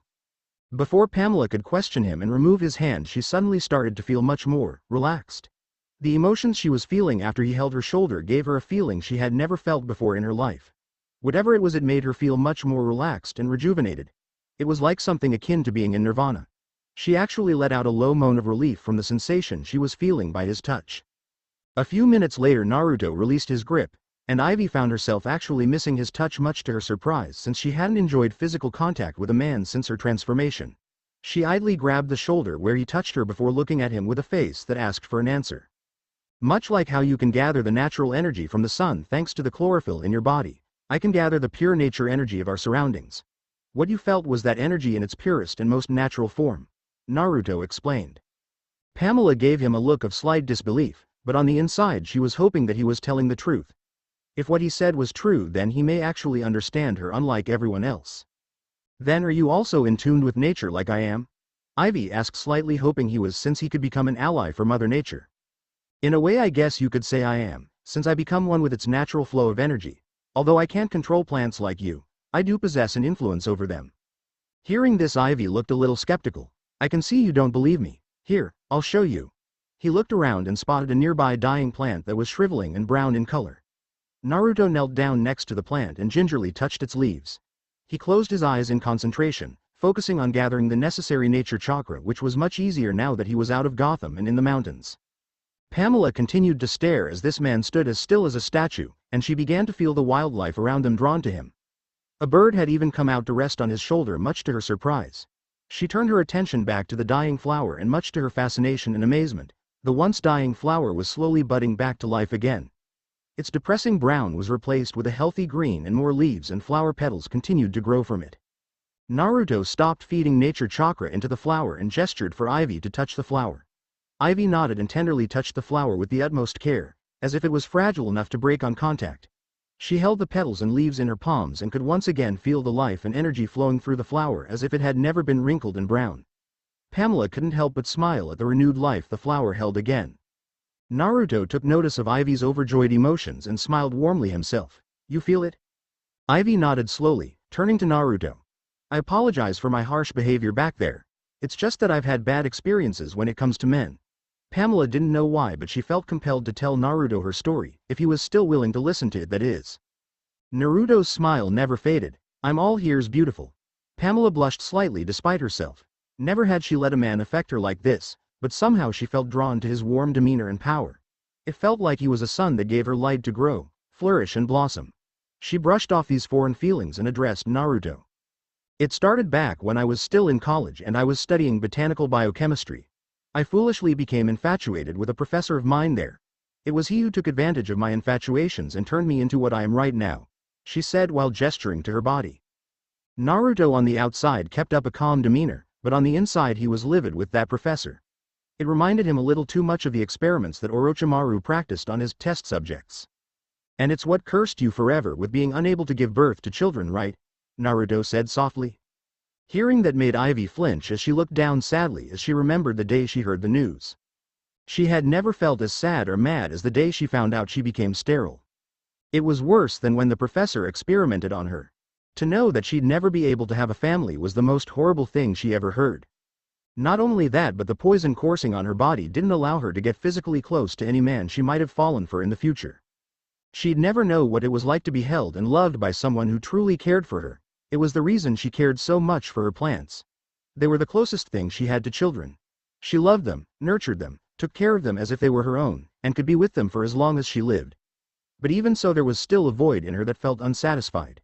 S1: Before Pamela could question him and remove his hand, she suddenly started to feel much more relaxed. The emotions she was feeling after he held her shoulder gave her a feeling she had never felt before in her life. Whatever it was, it made her feel much more relaxed and rejuvenated. It was like something akin to being in nirvana. She actually let out a low moan of relief from the sensation she was feeling by his touch. A few minutes later, Naruto released his grip, and Ivy found herself actually missing his touch, much to her surprise, since she hadn't enjoyed physical contact with a man since her transformation. She idly grabbed the shoulder where he touched her before looking at him with a face that asked for an answer. Much like how you can gather the natural energy from the sun thanks to the chlorophyll in your body, I can gather the pure nature energy of our surroundings. What you felt was that energy in its purest and most natural form, Naruto explained. Pamela gave him a look of slight disbelief, but on the inside she was hoping that he was telling the truth. If what he said was true, then he may actually understand her unlike everyone else. Then are you also in tune with nature like I am? Ivy asked, slightly hoping he was, since he could become an ally for Mother Nature. In a way I guess you could say I am, since I become one with its natural flow of energy. Although I can't control plants like you, I do possess an influence over them. Hearing this, Ivy looked a little skeptical. I can see you don't believe me. Here, I'll show you. He looked around and spotted a nearby dying plant that was shriveling and brown in color. Naruto knelt down next to the plant and gingerly touched its leaves. He closed his eyes in concentration, focusing on gathering the necessary nature chakra, which was much easier now that he was out of Gotham and in the mountains. Pamela continued to stare as this man stood as still as a statue, and she began to feel the wildlife around them drawn to him. A bird had even come out to rest on his shoulder, much to her surprise. She turned her attention back to the dying flower, and much to her fascination and amazement, the once dying flower was slowly budding back to life again. Its depressing brown was replaced with a healthy green, and more leaves and flower petals continued to grow from it. Naruto stopped feeding nature chakra into the flower and gestured for Ivy to touch the flower. Ivy nodded and tenderly touched the flower with the utmost care, as if it was fragile enough to break on contact. She held the petals and leaves in her palms and could once again feel the life and energy flowing through the flower as if it had never been wrinkled and brown. Pamela couldn't help but smile at the renewed life the flower held again. Naruto took notice of Ivy's overjoyed emotions and smiled warmly himself. You feel it? Ivy nodded slowly, turning to Naruto. I apologize for my harsh behavior back there. It's just that I've had bad experiences when it comes to men. Pamela didn't know why, but she felt compelled to tell Naruto her story, if he was still willing to listen to it, that is. Naruto's smile never faded. I'm all ears, beautiful. Pamela blushed slightly despite herself. Never had she let a man affect her like this, but somehow she felt drawn to his warm demeanor and power. It felt like he was a sun that gave her light to grow, flourish and blossom. She brushed off these foreign feelings and addressed Naruto. It started back when I was still in college and I was studying botanical biochemistry. I foolishly became infatuated with a professor of mine there. It was he who took advantage of my infatuations and turned me into what I am right now, she said while gesturing to her body. Naruto on the outside kept up a calm demeanor, but on the inside he was livid with that professor. It reminded him a little too much of the experiments that Orochimaru practiced on his test subjects. And it's what cursed you forever with being unable to give birth to children, right? Naruto said softly. Hearing that made Ivy flinch as she looked down sadly as she remembered the day she heard the news. She had never felt as sad or mad as the day she found out she became sterile. It was worse than when the professor experimented on her. To know that she'd never be able to have a family was the most horrible thing she ever heard. Not only that, but the poison coursing on her body didn't allow her to get physically close to any man she might have fallen for in the future. She'd never know what it was like to be held and loved by someone who truly cared for her. It was the reason she cared so much for her plants. They were the closest thing she had to children. She loved them, nurtured them, took care of them as if they were her own, and could be with them for as long as she lived. But even so, there was still a void in her that felt unsatisfied.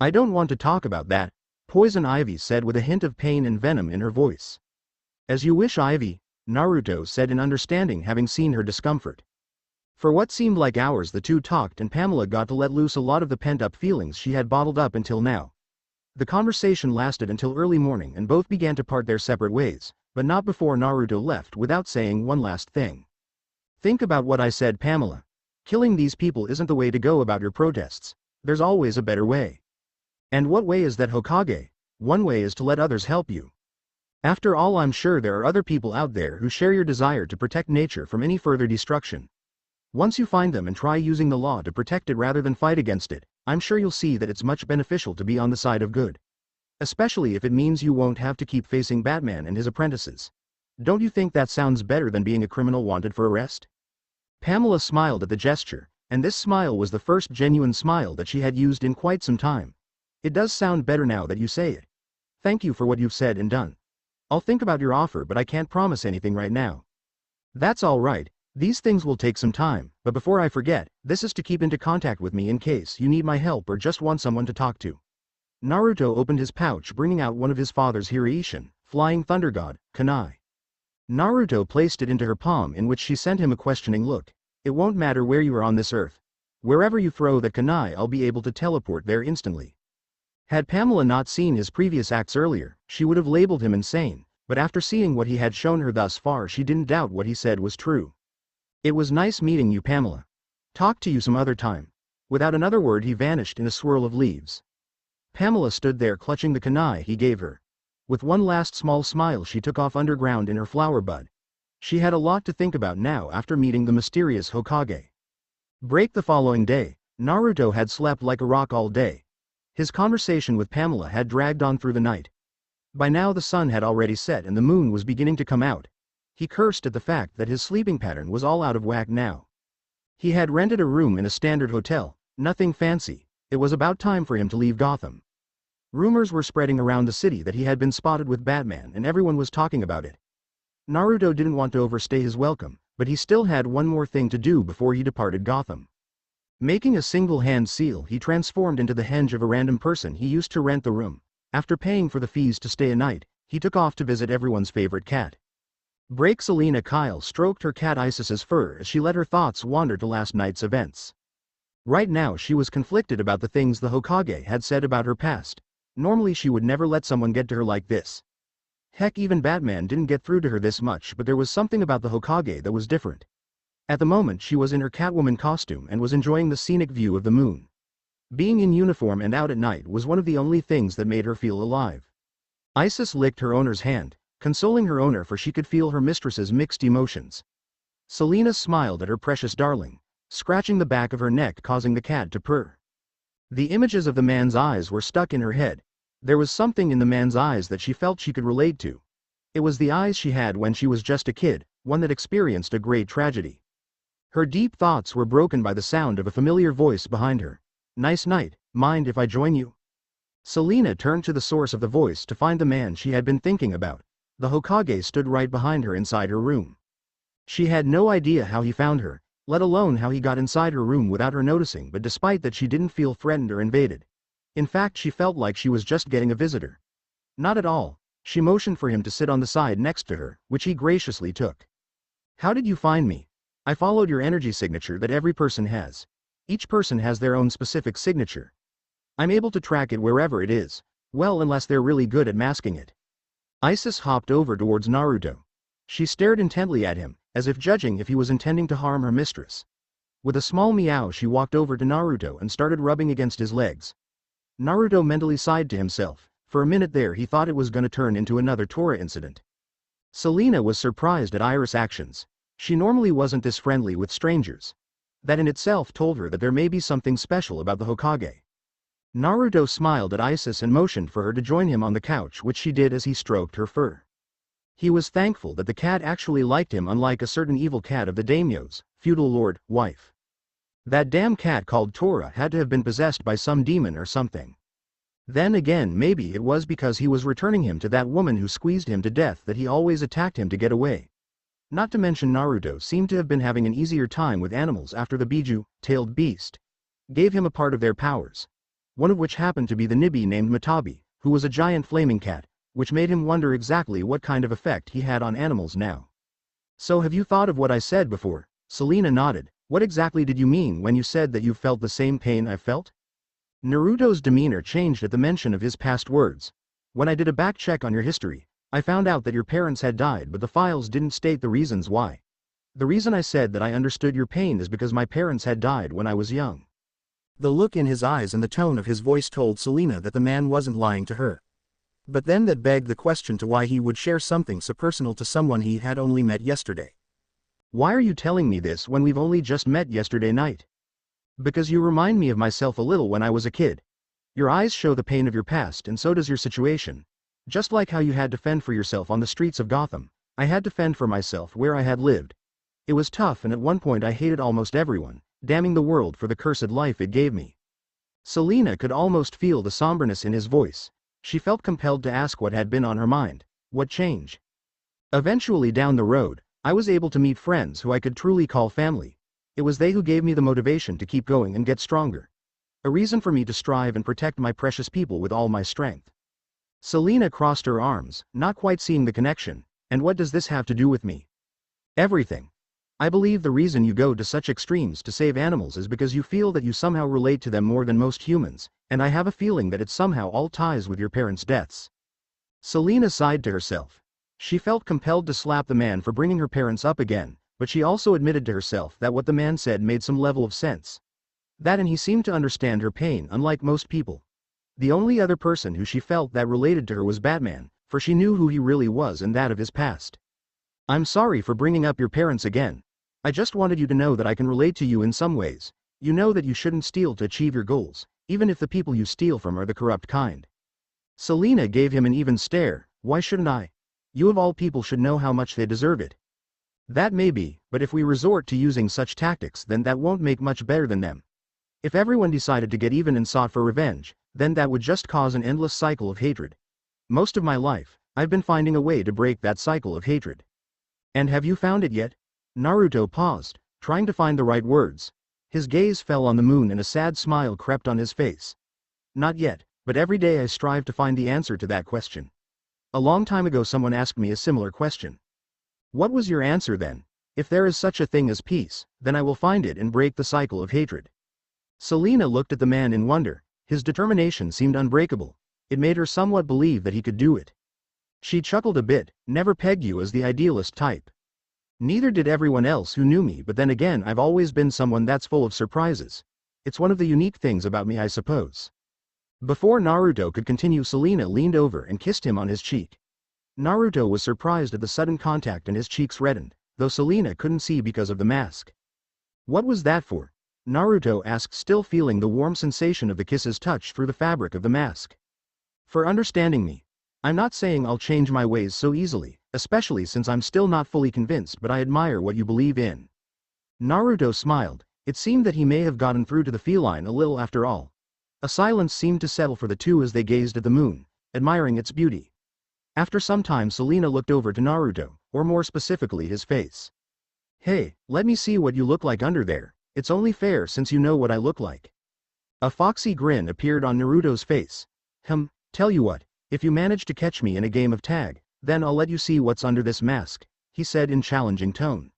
S1: I don't want to talk about that, Poison Ivy said with a hint of pain and venom in her voice. As you wish, Ivy, Naruto said in understanding, having seen her discomfort. For what seemed like hours the two talked, and Pamela got to let loose a lot of the pent-up feelings she had bottled up until now. The conversation lasted until early morning and both began to part their separate ways, but not before Naruto left without saying one last thing. Think about what I said, Pamela. Killing these people isn't the way to go about your protests. There's always a better way. And what way is that, Hokage? One way is to let others help you. After all, I'm sure there are other people out there who share your desire to protect nature from any further destruction. Once you find them and try using the law to protect it rather than fight against it, I'm sure you'll see that it's much beneficial to be on the side of good. Especially if it means you won't have to keep facing Batman and his apprentices. Don't you think that sounds better than being a criminal wanted for arrest? Pamela smiled at the gesture, and this smile was the first genuine smile that she had used in quite some time. It does sound better now that you say it. Thank you for what you've said and done. I'll think about your offer, but I can't promise anything right now. That's all right. These things will take some time, but before I forget, this is to keep into contact with me in case you need my help or just want someone to talk to. Naruto opened his pouch, bringing out one of his father's Hiraishin, Flying Thunder God, kunai. Naruto placed it into her palm, in which she sent him a questioning look. It won't matter where you are on this earth. Wherever you throw that kunai, I'll be able to teleport there instantly. Had Pamela not seen his previous acts earlier, she would have labeled him insane, but after seeing what he had shown her thus far, she didn't doubt what he said was true. It was nice meeting you, Pamela. Talk to you some other time. Without another word, he vanished in a swirl of leaves. Pamela stood there clutching the kunai he gave her. With one last small smile, she took off underground in her flower bud. She had a lot to think about now after meeting the mysterious Hokage. Break the following day, Naruto had slept like a rock all day. His conversation with Pamela had dragged on through the night. By now the sun had already set and the moon was beginning to come out. He cursed at the fact that his sleeping pattern was all out of whack now. He had rented a room in a standard hotel, nothing fancy. It was about time for him to leave Gotham. Rumors were spreading around the city that he had been spotted with Batman and everyone was talking about it. Naruto didn't want to overstay his welcome, but he still had one more thing to do before he departed Gotham. Making a single-hand seal, he transformed into the henge of a random person he used to rent the room. After paying for the fees to stay a night, he took off to visit everyone's favorite cat. Selena Kyle stroked her cat Isis's fur as she let her thoughts wander to last night's events. Right now she was conflicted about the things the Hokage had said about her past. Normally she would never let someone get to her like this. Heck, even Batman didn't get through to her this much, but there was something about the Hokage that was different. At the moment she was in her Catwoman costume and was enjoying the scenic view of the moon. Being in uniform and out at night was one of the only things that made her feel alive. Isis licked her owner's hand, consoling her owner, for she could feel her mistress's mixed emotions. Selena smiled at her precious darling, scratching the back of her neck, causing the cat to purr. The images of the man's eyes were stuck in her head. There was something in the man's eyes that she felt she could relate to. It was the eyes she had when she was just a kid, one that experienced a great tragedy. Her deep thoughts were broken by the sound of a familiar voice behind her. "Nice night, mind if I join you?" Selena turned to the source of the voice to find the man she had been thinking about. The Hokage stood right behind her inside her room. She had no idea how he found her, let alone how he got inside her room without her noticing, but despite that she didn't feel threatened or invaded. In fact, she felt like she was just getting a visitor. Not at all. She motioned for him to sit on the side next to her, which he graciously took. "How did you find me?" "I followed your energy signature that every person has. Each person has their own specific signature. I'm able to track it wherever it is. Well, unless they're really good at masking it." Isis hopped over towards Naruto. She stared intently at him, as if judging if he was intending to harm her mistress. With a small meow she walked over to Naruto and started rubbing against his legs. Naruto mentally sighed to himself. For a minute there he thought it was gonna turn into another Tora incident. Selena was surprised at Iris' actions. She normally wasn't this friendly with strangers. That in itself told her that there may be something special about the Hokage. Naruto smiled at Isis and motioned for her to join him on the couch, which she did as he stroked her fur. He was thankful that the cat actually liked him, unlike a certain evil cat of the daimyo's, feudal lord, wife. That damn cat called Tora had to have been possessed by some demon or something. Then again, maybe it was because he was returning him to that woman who squeezed him to death that he always attacked him to get away. Not to mention Naruto seemed to have been having an easier time with animals after the Biju-tailed beast gave him a part of their powers. One of which happened to be the Nibi named Matabi, who was a giant flaming cat, which made him wonder exactly what kind of effect he had on animals now. "So have you thought of what I said before?" Selena nodded. "What exactly did you mean when you said that you felt the same pain I felt?" Naruto's demeanor changed at the mention of his past words. "When I did a back check on your history, I found out that your parents had died, but the files didn't state the reasons why. The reason I said that I understood your pain is because my parents had died when I was young." The look in his eyes and the tone of his voice told Selena that the man wasn't lying to her. But then that begged the question to why he would share something so personal to someone he had only met yesterday. "Why are you telling me this when we've only just met yesterday night?" "Because you remind me of myself a little when I was a kid. Your eyes show the pain of your past, and so does your situation. Just like how you had to fend for yourself on the streets of Gotham, I had to fend for myself where I had lived. It was tough, and at one point I hated almost everyone, damning the world for the cursed life it gave me." Selena could almost feel the somberness in his voice. She felt compelled to ask what had been on her mind. What change? "Eventually down the road, I was able to meet friends who I could truly call family. It was they who gave me the motivation to keep going and get stronger. A reason for me to strive and protect my precious people with all my strength." Selena crossed her arms, not quite seeing the connection. "And what does this have to do with me?" "Everything. I believe the reason you go to such extremes to save animals is because you feel that you somehow relate to them more than most humans, and I have a feeling that it somehow all ties with your parents' deaths." Selena sighed to herself. She felt compelled to slap the man for bringing her parents up again, but she also admitted to herself that what the man said made some level of sense. That, and he seemed to understand her pain unlike most people. The only other person who she felt that related to her was Batman, for she knew who he really was and that of his past. I'm sorry for bringing up your parents again. I just wanted you to know that I can relate to you in some ways. You know that you shouldn't steal to achieve your goals, even if the people you steal from are the corrupt kind. Selena gave him an even stare. Why shouldn't I? You of all people should know how much they deserve it. That may be, but if we resort to using such tactics, then that won't make much better than them. If everyone decided to get even and sought for revenge, then that would just cause an endless cycle of hatred. Most of my life, I've been finding a way to break that cycle of hatred. And have you found it yet? Naruto paused, trying to find the right words. His gaze fell on the moon and a sad smile crept on his face. Not yet, but every day I strive to find the answer to that question. A long time ago someone asked me a similar question. What was your answer then? If there is such a thing as peace, then I will find it and break the cycle of hatred. Selena looked at the man in wonder. His determination seemed unbreakable. It made her somewhat believe that he could do it. She chuckled a bit. Never pegged you as the idealist type. Neither did everyone else who knew me, but then again I've always been someone that's full of surprises. It's one of the unique things about me, I suppose. Before Naruto could continue, Selena leaned over and kissed him on his cheek. Naruto was surprised at the sudden contact and his cheeks reddened, though Selena couldn't see because of the mask. What was that for? Naruto asked, still feeling the warm sensation of the kiss's touch through the fabric of the mask. For understanding me. I'm not saying I'll change my ways so easily, especially since I'm still not fully convinced, but I admire what you believe in. Naruto smiled. It seemed that he may have gotten through to the feline a little after all. A silence seemed to settle for the two as they gazed at the moon, admiring its beauty. After some time Selena looked over to Naruto, or more specifically his face. Hey, let me see what you look like under there. It's only fair since you know what I look like. A foxy grin appeared on Naruto's face. Tell you what, if you manage to catch me in a game of tag, then I'll let you see what's under this mask, he said in challenging tone.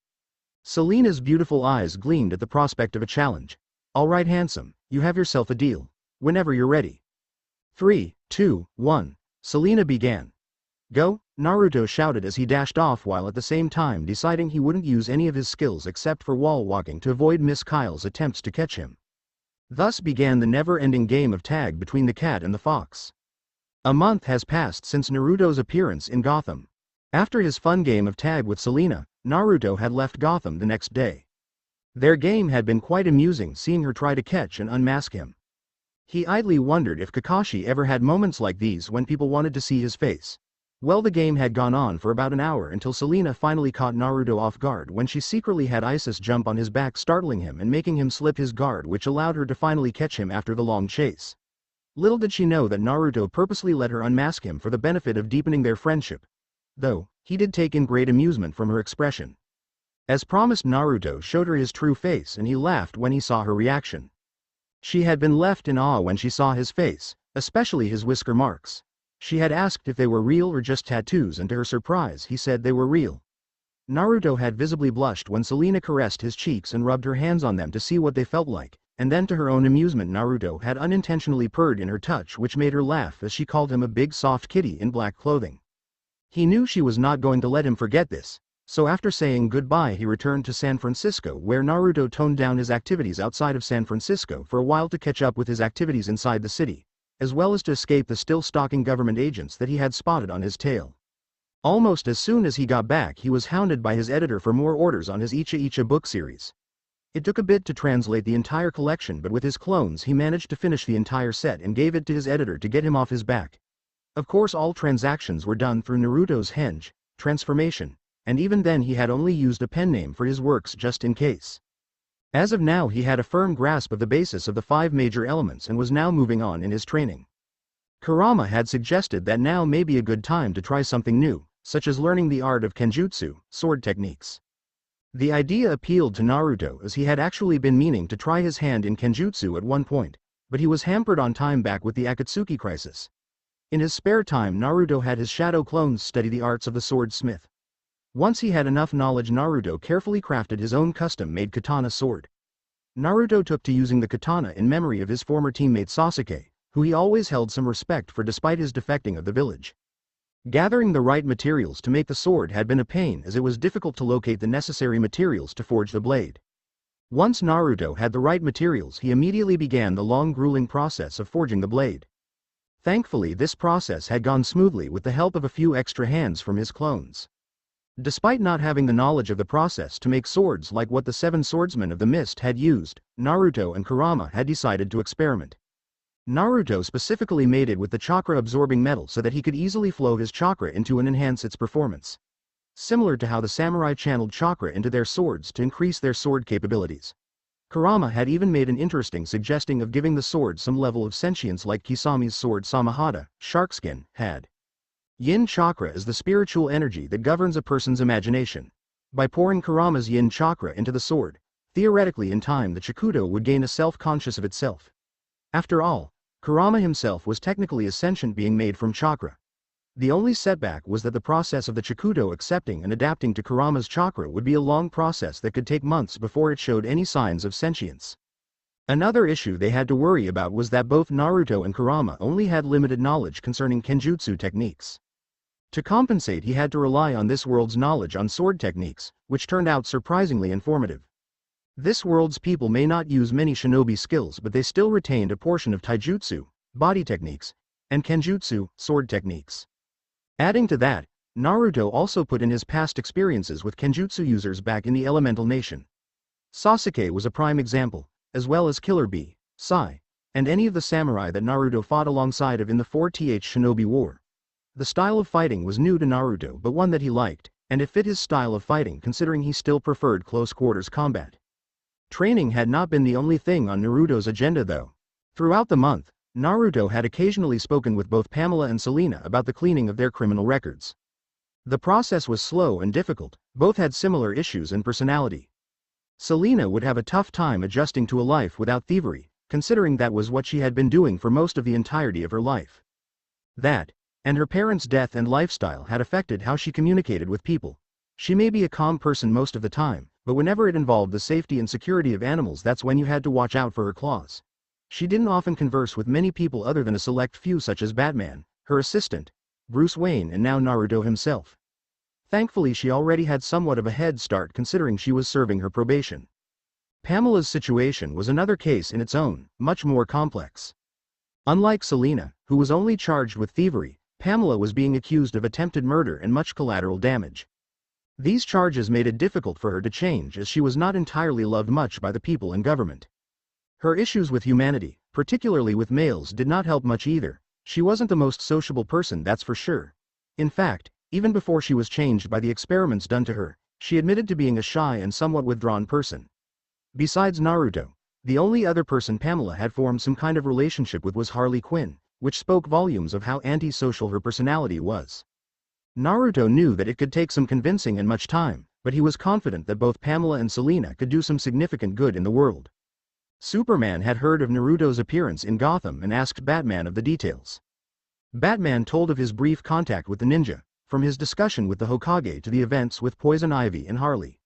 S1: Selena's beautiful eyes gleamed at the prospect of a challenge. All right, handsome, you have yourself a deal. Whenever you're ready. 3, 2, 1. Selena began. Go, Naruto shouted as he dashed off, while at the same time deciding he wouldn't use any of his skills except for wall walking to avoid Miss Kyle's attempts to catch him. Thus began the never-ending game of tag between the cat and the fox. A month has passed since Naruto's appearance in Gotham. After his fun game of tag with Selena, Naruto had left Gotham the next day. Their game had been quite amusing, seeing her try to catch and unmask him. He idly wondered if Kakashi ever had moments like these when people wanted to see his face. Well, the game had gone on for about an hour until Selena finally caught Naruto off guard when she secretly had Isis jump on his back, startling him and making him slip his guard, which allowed her to finally catch him after the long chase. Little did she know that Naruto purposely let her unmask him for the benefit of deepening their friendship. Though, he did take in great amusement from her expression. As promised, Naruto showed her his true face and he laughed when he saw her reaction. She had been left in awe when she saw his face, especially his whisker marks. She had asked if they were real or just tattoos, and to her surprise he said they were real. Naruto had visibly blushed when Selena caressed his cheeks and rubbed her hands on them to see what they felt like, and then to her own amusement Naruto had unintentionally purred in her touch, which made her laugh as she called him a big soft kitty in black clothing. He knew she was not going to let him forget this, so after saying goodbye he returned to San Francisco, where Naruto toned down his activities outside of San Francisco for a while to catch up with his activities inside the city, as well as to escape the still stalking government agents that he had spotted on his tail. Almost as soon as he got back he was hounded by his editor for more orders on his Icha Icha book series. It took a bit to translate the entire collection, but with his clones he managed to finish the entire set and gave it to his editor to get him off his back. Of course all transactions were done through Naruto's henge, transformation, and even then he had only used a pen name for his works just in case. As of now he had a firm grasp of the basis of the 5 major elements and was now moving on in his training. Kurama had suggested that now may be a good time to try something new, such as learning the art of kenjutsu, sword techniques. The idea appealed to Naruto as he had actually been meaning to try his hand in kenjutsu at one point, but he was hampered on time back with the Akatsuki crisis. In his spare time Naruto had his shadow clones study the arts of the swordsmith. Once he had enough knowledge, Naruto carefully crafted his own custom-made katana sword. Naruto took to using the katana in memory of his former teammate Sasuke, who he always held some respect for despite his defecting of the village. Gathering the right materials to make the sword had been a pain, as it was difficult to locate the necessary materials to forge the blade. Once Naruto had the right materials he immediately began the long grueling process of forging the blade. Thankfully this process had gone smoothly with the help of a few extra hands from his clones. Despite not having the knowledge of the process to make swords like what the seven swordsmen of the mist had used, Naruto and Kurama had decided to experiment. Naruto specifically made it with the chakra-absorbing metal so that he could easily flow his chakra into and enhance its performance. Similar to how the samurai channeled chakra into their swords to increase their sword capabilities. Kurama had even made an interesting suggestion of giving the sword some level of sentience like Kisami's sword Samahata, Sharkskin, had. Yin chakra is the spiritual energy that governs a person's imagination. By pouring Kurama's yin chakra into the sword, theoretically in time the Chikudo would gain a self-conscious of itself. After all, Kurama himself was technically a sentient being made from chakra. The only setback was that the process of the Chikudo accepting and adapting to Kurama's chakra would be a long process that could take months before it showed any signs of sentience. Another issue they had to worry about was that both Naruto and Kurama only had limited knowledge concerning kenjutsu techniques. To compensate, he had to rely on this world's knowledge on sword techniques, which turned out surprisingly informative. This world's people may not use many shinobi skills, but they still retained a portion of taijutsu, body techniques, and kenjutsu, sword techniques. Adding to that, Naruto also put in his past experiences with kenjutsu users back in the elemental nation. Sasuke was a prime example, as well as Killer Bee, Sai, and any of the samurai that Naruto fought alongside of in the 4th Shinobi War. The style of fighting was new to Naruto, but one that he liked, and it fit his style of fighting considering he still preferred close-quarters combat. Training had not been the only thing on Naruto's agenda though. Throughout the month, Naruto had occasionally spoken with both Pamela and Selena about the cleaning of their criminal records. The process was slow and difficult, both had similar issues and personality. Selena would have a tough time adjusting to a life without thievery, considering that was what she had been doing for most of the entirety of her life. That, and her parents' death and lifestyle had affected how she communicated with people. She may be a calm person most of the time, but whenever it involved the safety and security of animals, that's when you had to watch out for her claws. She didn't often converse with many people other than a select few such as Batman, her assistant, Bruce Wayne, and now Naruto himself. Thankfully she already had somewhat of a head start considering she was serving her probation. Pamela's situation was another case in its own, much more complex. Unlike Selena, who was only charged with thievery, Pamela was being accused of attempted murder and much collateral damage. These charges made it difficult for her to change as she was not entirely loved much by the people and government. Her issues with humanity, particularly with males, did not help much either. She wasn't the most sociable person, that's for sure. In fact, even before she was changed by the experiments done to her, she admitted to being a shy and somewhat withdrawn person. Besides Naruto, the only other person Pamela had formed some kind of relationship with was Harley Quinn, which spoke volumes of how antisocial her personality was. Naruto knew that it could take some convincing and much time, but he was confident that both Pamela and Selena could do some significant good in the world. Superman had heard of Naruto's appearance in Gotham and asked Batman of the details. Batman told of his brief contact with the ninja, from his discussion with the Hokage to the events with Poison Ivy and Harley.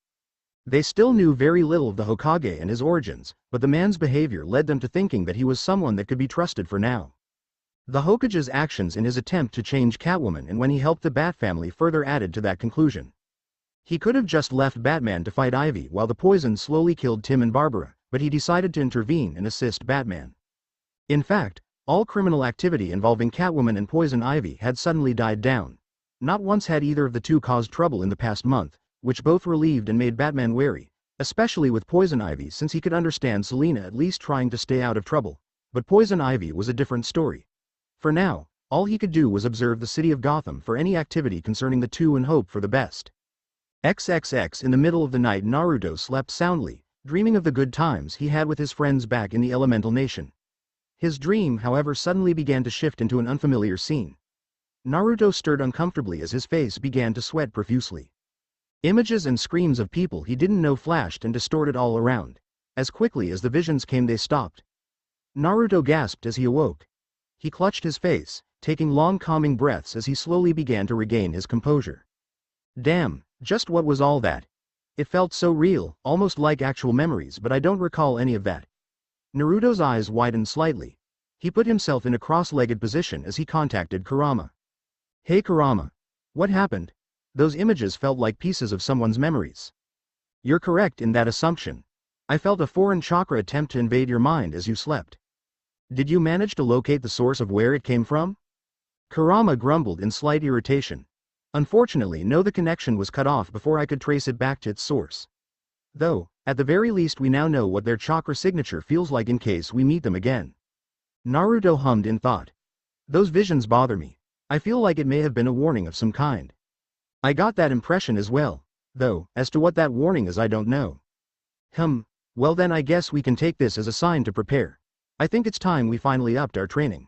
S1: They still knew very little of the Hokage and his origins, but the man's behavior led them to thinking that he was someone that could be trusted for now. The Hokage's actions in his attempt to change Catwoman and when he helped the Bat family further added to that conclusion. He could have just left Batman to fight Ivy while the poison slowly killed Tim and Barbara, but he decided to intervene and assist Batman. In fact, all criminal activity involving Catwoman and Poison Ivy had suddenly died down. Not once had either of the two caused trouble in the past month, which both relieved and made Batman wary, especially with Poison Ivy since he could understand Selena at least trying to stay out of trouble, but Poison Ivy was a different story. For now, all he could do was observe the city of Gotham for any activity concerning the two and hope for the best. XXX in the middle of the night Naruto slept soundly, dreaming of the good times he had with his friends back in the elemental nation. His dream, however, suddenly began to shift into an unfamiliar scene. Naruto stirred uncomfortably as his face began to sweat profusely. Images and screams of people he didn't know flashed and distorted all around. As quickly as the visions came they stopped. Naruto gasped as he awoke. He clutched his face, taking long calming breaths as he slowly began to regain his composure. Damn, just what was all that? It felt so real, almost like actual memories, but I don't recall any of that. Naruto's eyes widened slightly. He put himself in a cross-legged position as he contacted Kurama. Hey Kurama. What happened? Those images felt like pieces of someone's memories. You're correct in that assumption. I felt a foreign chakra attempt to invade your mind as you slept. Did you manage to locate the source of where it came from? Kurama grumbled in slight irritation. Unfortunately, no, the connection was cut off before I could trace it back to its source. Though, at the very least we now know what their chakra signature feels like in case we meet them again. Naruto hummed in thought. Those visions bother me. I feel like it may have been a warning of some kind. I got that impression as well, though, as to what that warning is I don't know. Well then I guess we can take this as a sign to prepare. I think it's time we finally upped our training.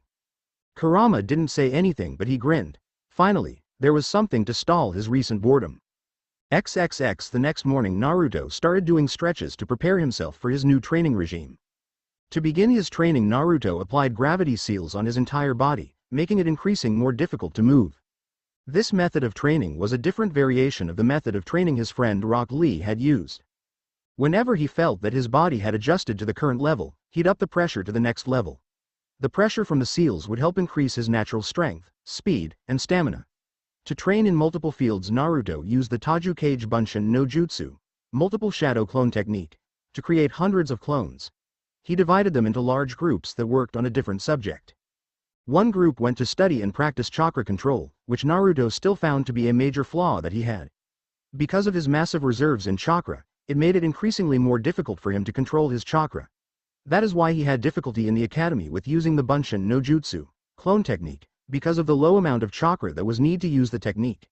S1: Kurama didn't say anything but he grinned. Finally, there was something to stall his recent boredom. The next morning Naruto started doing stretches to prepare himself for his new training regime. To begin his training, Naruto applied gravity seals on his entire body, making it increasingly more difficult to move. This method of training was a different variation of the method of training his friend Rock Lee had used. Whenever he felt that his body had adjusted to the current level, he'd up the pressure to the next level. The pressure from the seals would help increase his natural strength, speed, and stamina. To train in multiple fields, Naruto used the Tajukage Bunshin no Jutsu, multiple shadow clone technique, to create hundreds of clones. He divided them into large groups that worked on a different subject. One group went to study and practice chakra control, which Naruto still found to be a major flaw that he had. Because of his massive reserves in chakra, it made it increasingly more difficult for him to control his chakra. That is why he had difficulty in the academy with using the Bunshin no Jutsu, clone technique, because of the low amount of chakra that was needed to use the technique.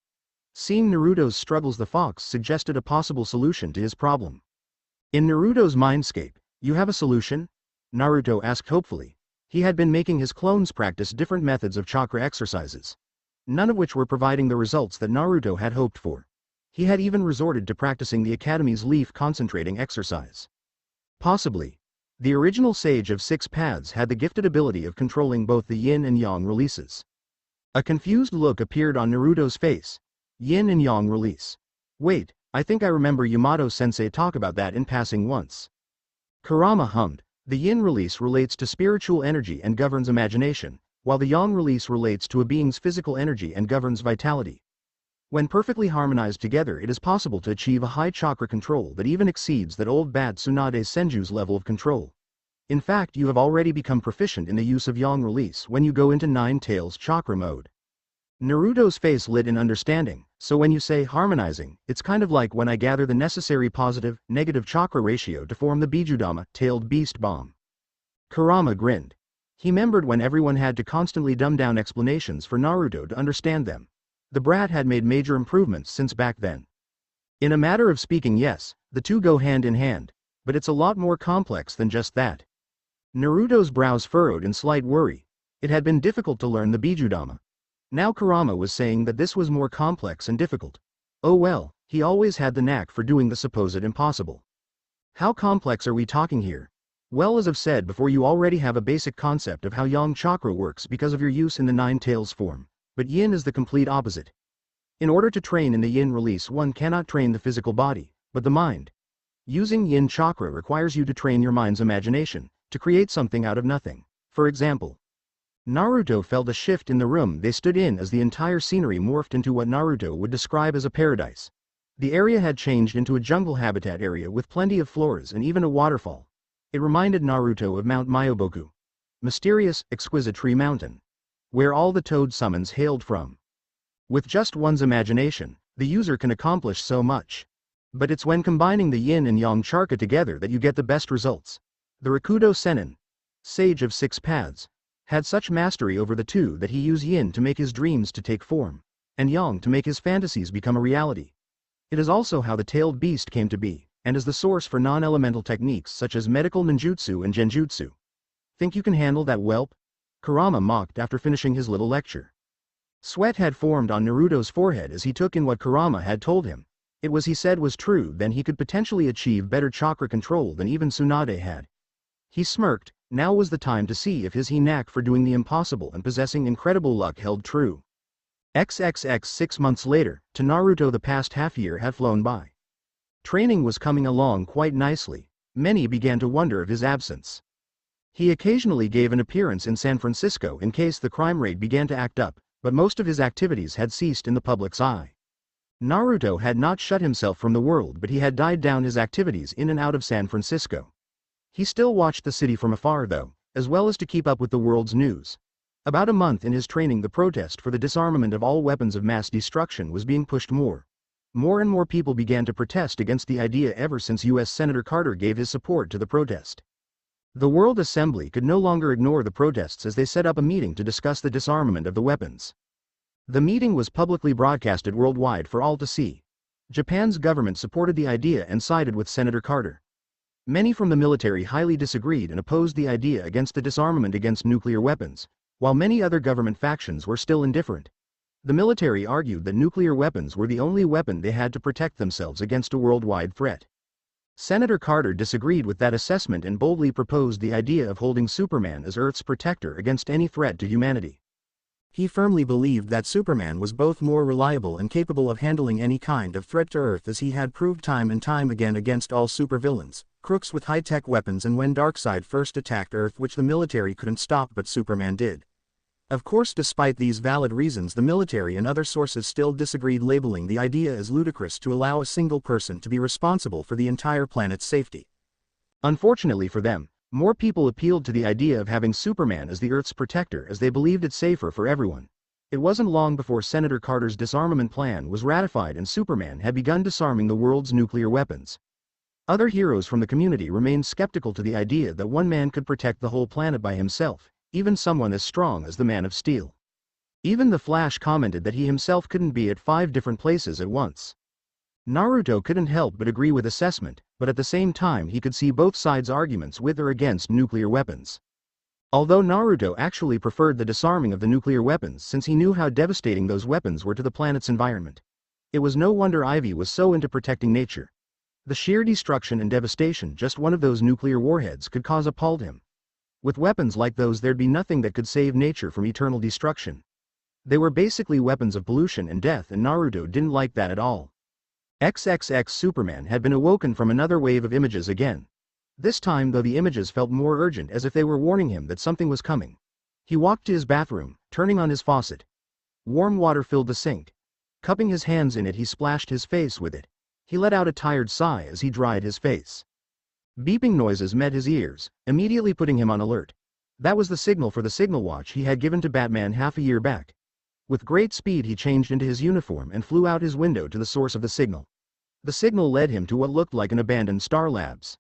S1: Seeing Naruto's struggles, the fox suggested a possible solution to his problem. In Naruto's mindscape, you have a solution? Naruto asked hopefully. He had been making his clones practice different methods of chakra exercises, none of which were providing the results that Naruto had hoped for. He had even resorted to practicing the Academy's leaf concentrating exercise. Possibly. The original Sage of Six Paths had the gifted ability of controlling both the yin and yang releases. A confused look appeared on Naruto's face. Yin and yang release. Wait, I think I remember Yamato-sensei talk about that in passing once. Kurama hummed. The yin release relates to spiritual energy and governs imagination, while the yang release relates to a being's physical energy and governs vitality. When perfectly harmonized together, it is possible to achieve a high chakra control that even exceeds that old bat Tsunade Senju's level of control. In fact, you have already become proficient in the use of yang release when you go into Nine Tails chakra mode. Naruto's face lit in understanding. So when you say harmonizing, it's kind of like when I gather the necessary positive, negative chakra ratio to form the Bijudama, tailed beast bomb. Kurama grinned. He remembered when everyone had to constantly dumb down explanations for Naruto to understand them. The brat had made major improvements since back then. In a matter of speaking, yes, the two go hand in hand, but it's a lot more complex than just that. Naruto's brows furrowed in slight worry. It had been difficult to learn the Bijudama. Now Kurama was saying that this was more complex and difficult. Oh well, he always had the knack for doing the supposed impossible. How complex are we talking here? Well, as I've said before, you already have a basic concept of how yang chakra works because of your use in the Nine Tails form. But yin is the complete opposite. In order to train in the yin release, one cannot train the physical body, but the mind. Using yin chakra requires you to train your mind's imagination, to create something out of nothing. For example, Naruto felt a shift in the room they stood in as the entire scenery morphed into what Naruto would describe as a paradise. The area had changed into a jungle habitat area with plenty of flowers and even a waterfall. It reminded Naruto of Mount Myoboku, mysterious, exquisite tree mountain, where all the toad summons hailed from. With just one's imagination, the user can accomplish so much. But it's when combining the yin and yang chakra together that you get the best results. The Rakudo Sennin, Sage of Six Paths, had such mastery over the two that he used yin to make his dreams to take form, and yang to make his fantasies become a reality. It is also how the tailed beast came to be, and is the source for non-elemental techniques such as medical ninjutsu and genjutsu. Think you can handle that, whelp? Kurama mocked after finishing his little lecture. Sweat had formed on Naruto's forehead as he took in what Kurama had told him. It was, he said, was true, then he could potentially achieve better chakra control than even Tsunade had. He smirked. Now was the time to see if his knack for doing the impossible and possessing incredible luck held true. 6 months later, to Naruto the past half year had flown by. Training was coming along quite nicely. Many began to wonder of his absence. He occasionally gave an appearance in San Francisco in case the crime rate began to act up, but most of his activities had ceased in the public's eye. Naruto had not shut himself from the world, but he had died down his activities in and out of San Francisco. He still watched the city from afar though, as well as to keep up with the world's news. About a month in his training, the protest for the disarmament of all weapons of mass destruction was being pushed more. More and more people began to protest against the idea ever since U.S. Senator Carter gave his support to the protest. The World Assembly could no longer ignore the protests as they set up a meeting to discuss the disarmament of the weapons. The meeting was publicly broadcasted worldwide for all to see. Japan's government supported the idea and sided with Senator Carter. Many from the military highly disagreed and opposed the idea against the disarmament against nuclear weapons, while many other government factions were still indifferent. The military argued that nuclear weapons were the only weapon they had to protect themselves against a worldwide threat. Senator Carter disagreed with that assessment and boldly proposed the idea of holding Superman as Earth's protector against any threat to humanity. He firmly believed that Superman was both more reliable and capable of handling any kind of threat to Earth, as he had proved time and time again against all supervillains, crooks with high-tech weapons, and when Darkseid first attacked Earth, which the military couldn't stop but Superman did. Of course, despite these valid reasons, the military and other sources still disagreed, labeling the idea as ludicrous to allow a single person to be responsible for the entire planet's safety. Unfortunately for them, more people appealed to the idea of having Superman as the Earth's protector, as they believed it safer for everyone. It wasn't long before Senator Carter's disarmament plan was ratified and Superman had begun disarming the world's nuclear weapons. Other heroes from the community remained skeptical to the idea that one man could protect the whole planet by himself, even someone as strong as the Man of Steel. Even the Flash commented that he himself couldn't be at 5 different places at once. Naruto couldn't help but agree with assessment, but at the same time he could see both sides' arguments with or against nuclear weapons. Although Naruto actually preferred the disarming of the nuclear weapons since he knew how devastating those weapons were to the planet's environment. It was no wonder Ivy was so into protecting nature. The sheer destruction and devastation just one of those nuclear warheads could cause appalled him. With weapons like those, there'd be nothing that could save nature from eternal destruction. They were basically weapons of pollution and death, and Naruto didn't like that at all. XXX Superman had been awoken from another wave of images again. This time, though, the images felt more urgent, as if they were warning him that something was coming. He walked to his bathroom, turning on his faucet. Warm water filled the sink. Cupping his hands in it, he splashed his face with it. He let out a tired sigh as he dried his face. Beeping noises met his ears, immediately putting him on alert. That was the signal for the signal watch he had given to Batman half a year back. With great speed he changed into his uniform and flew out his window to the source of the signal. The signal led him to what looked like an abandoned Star Labs.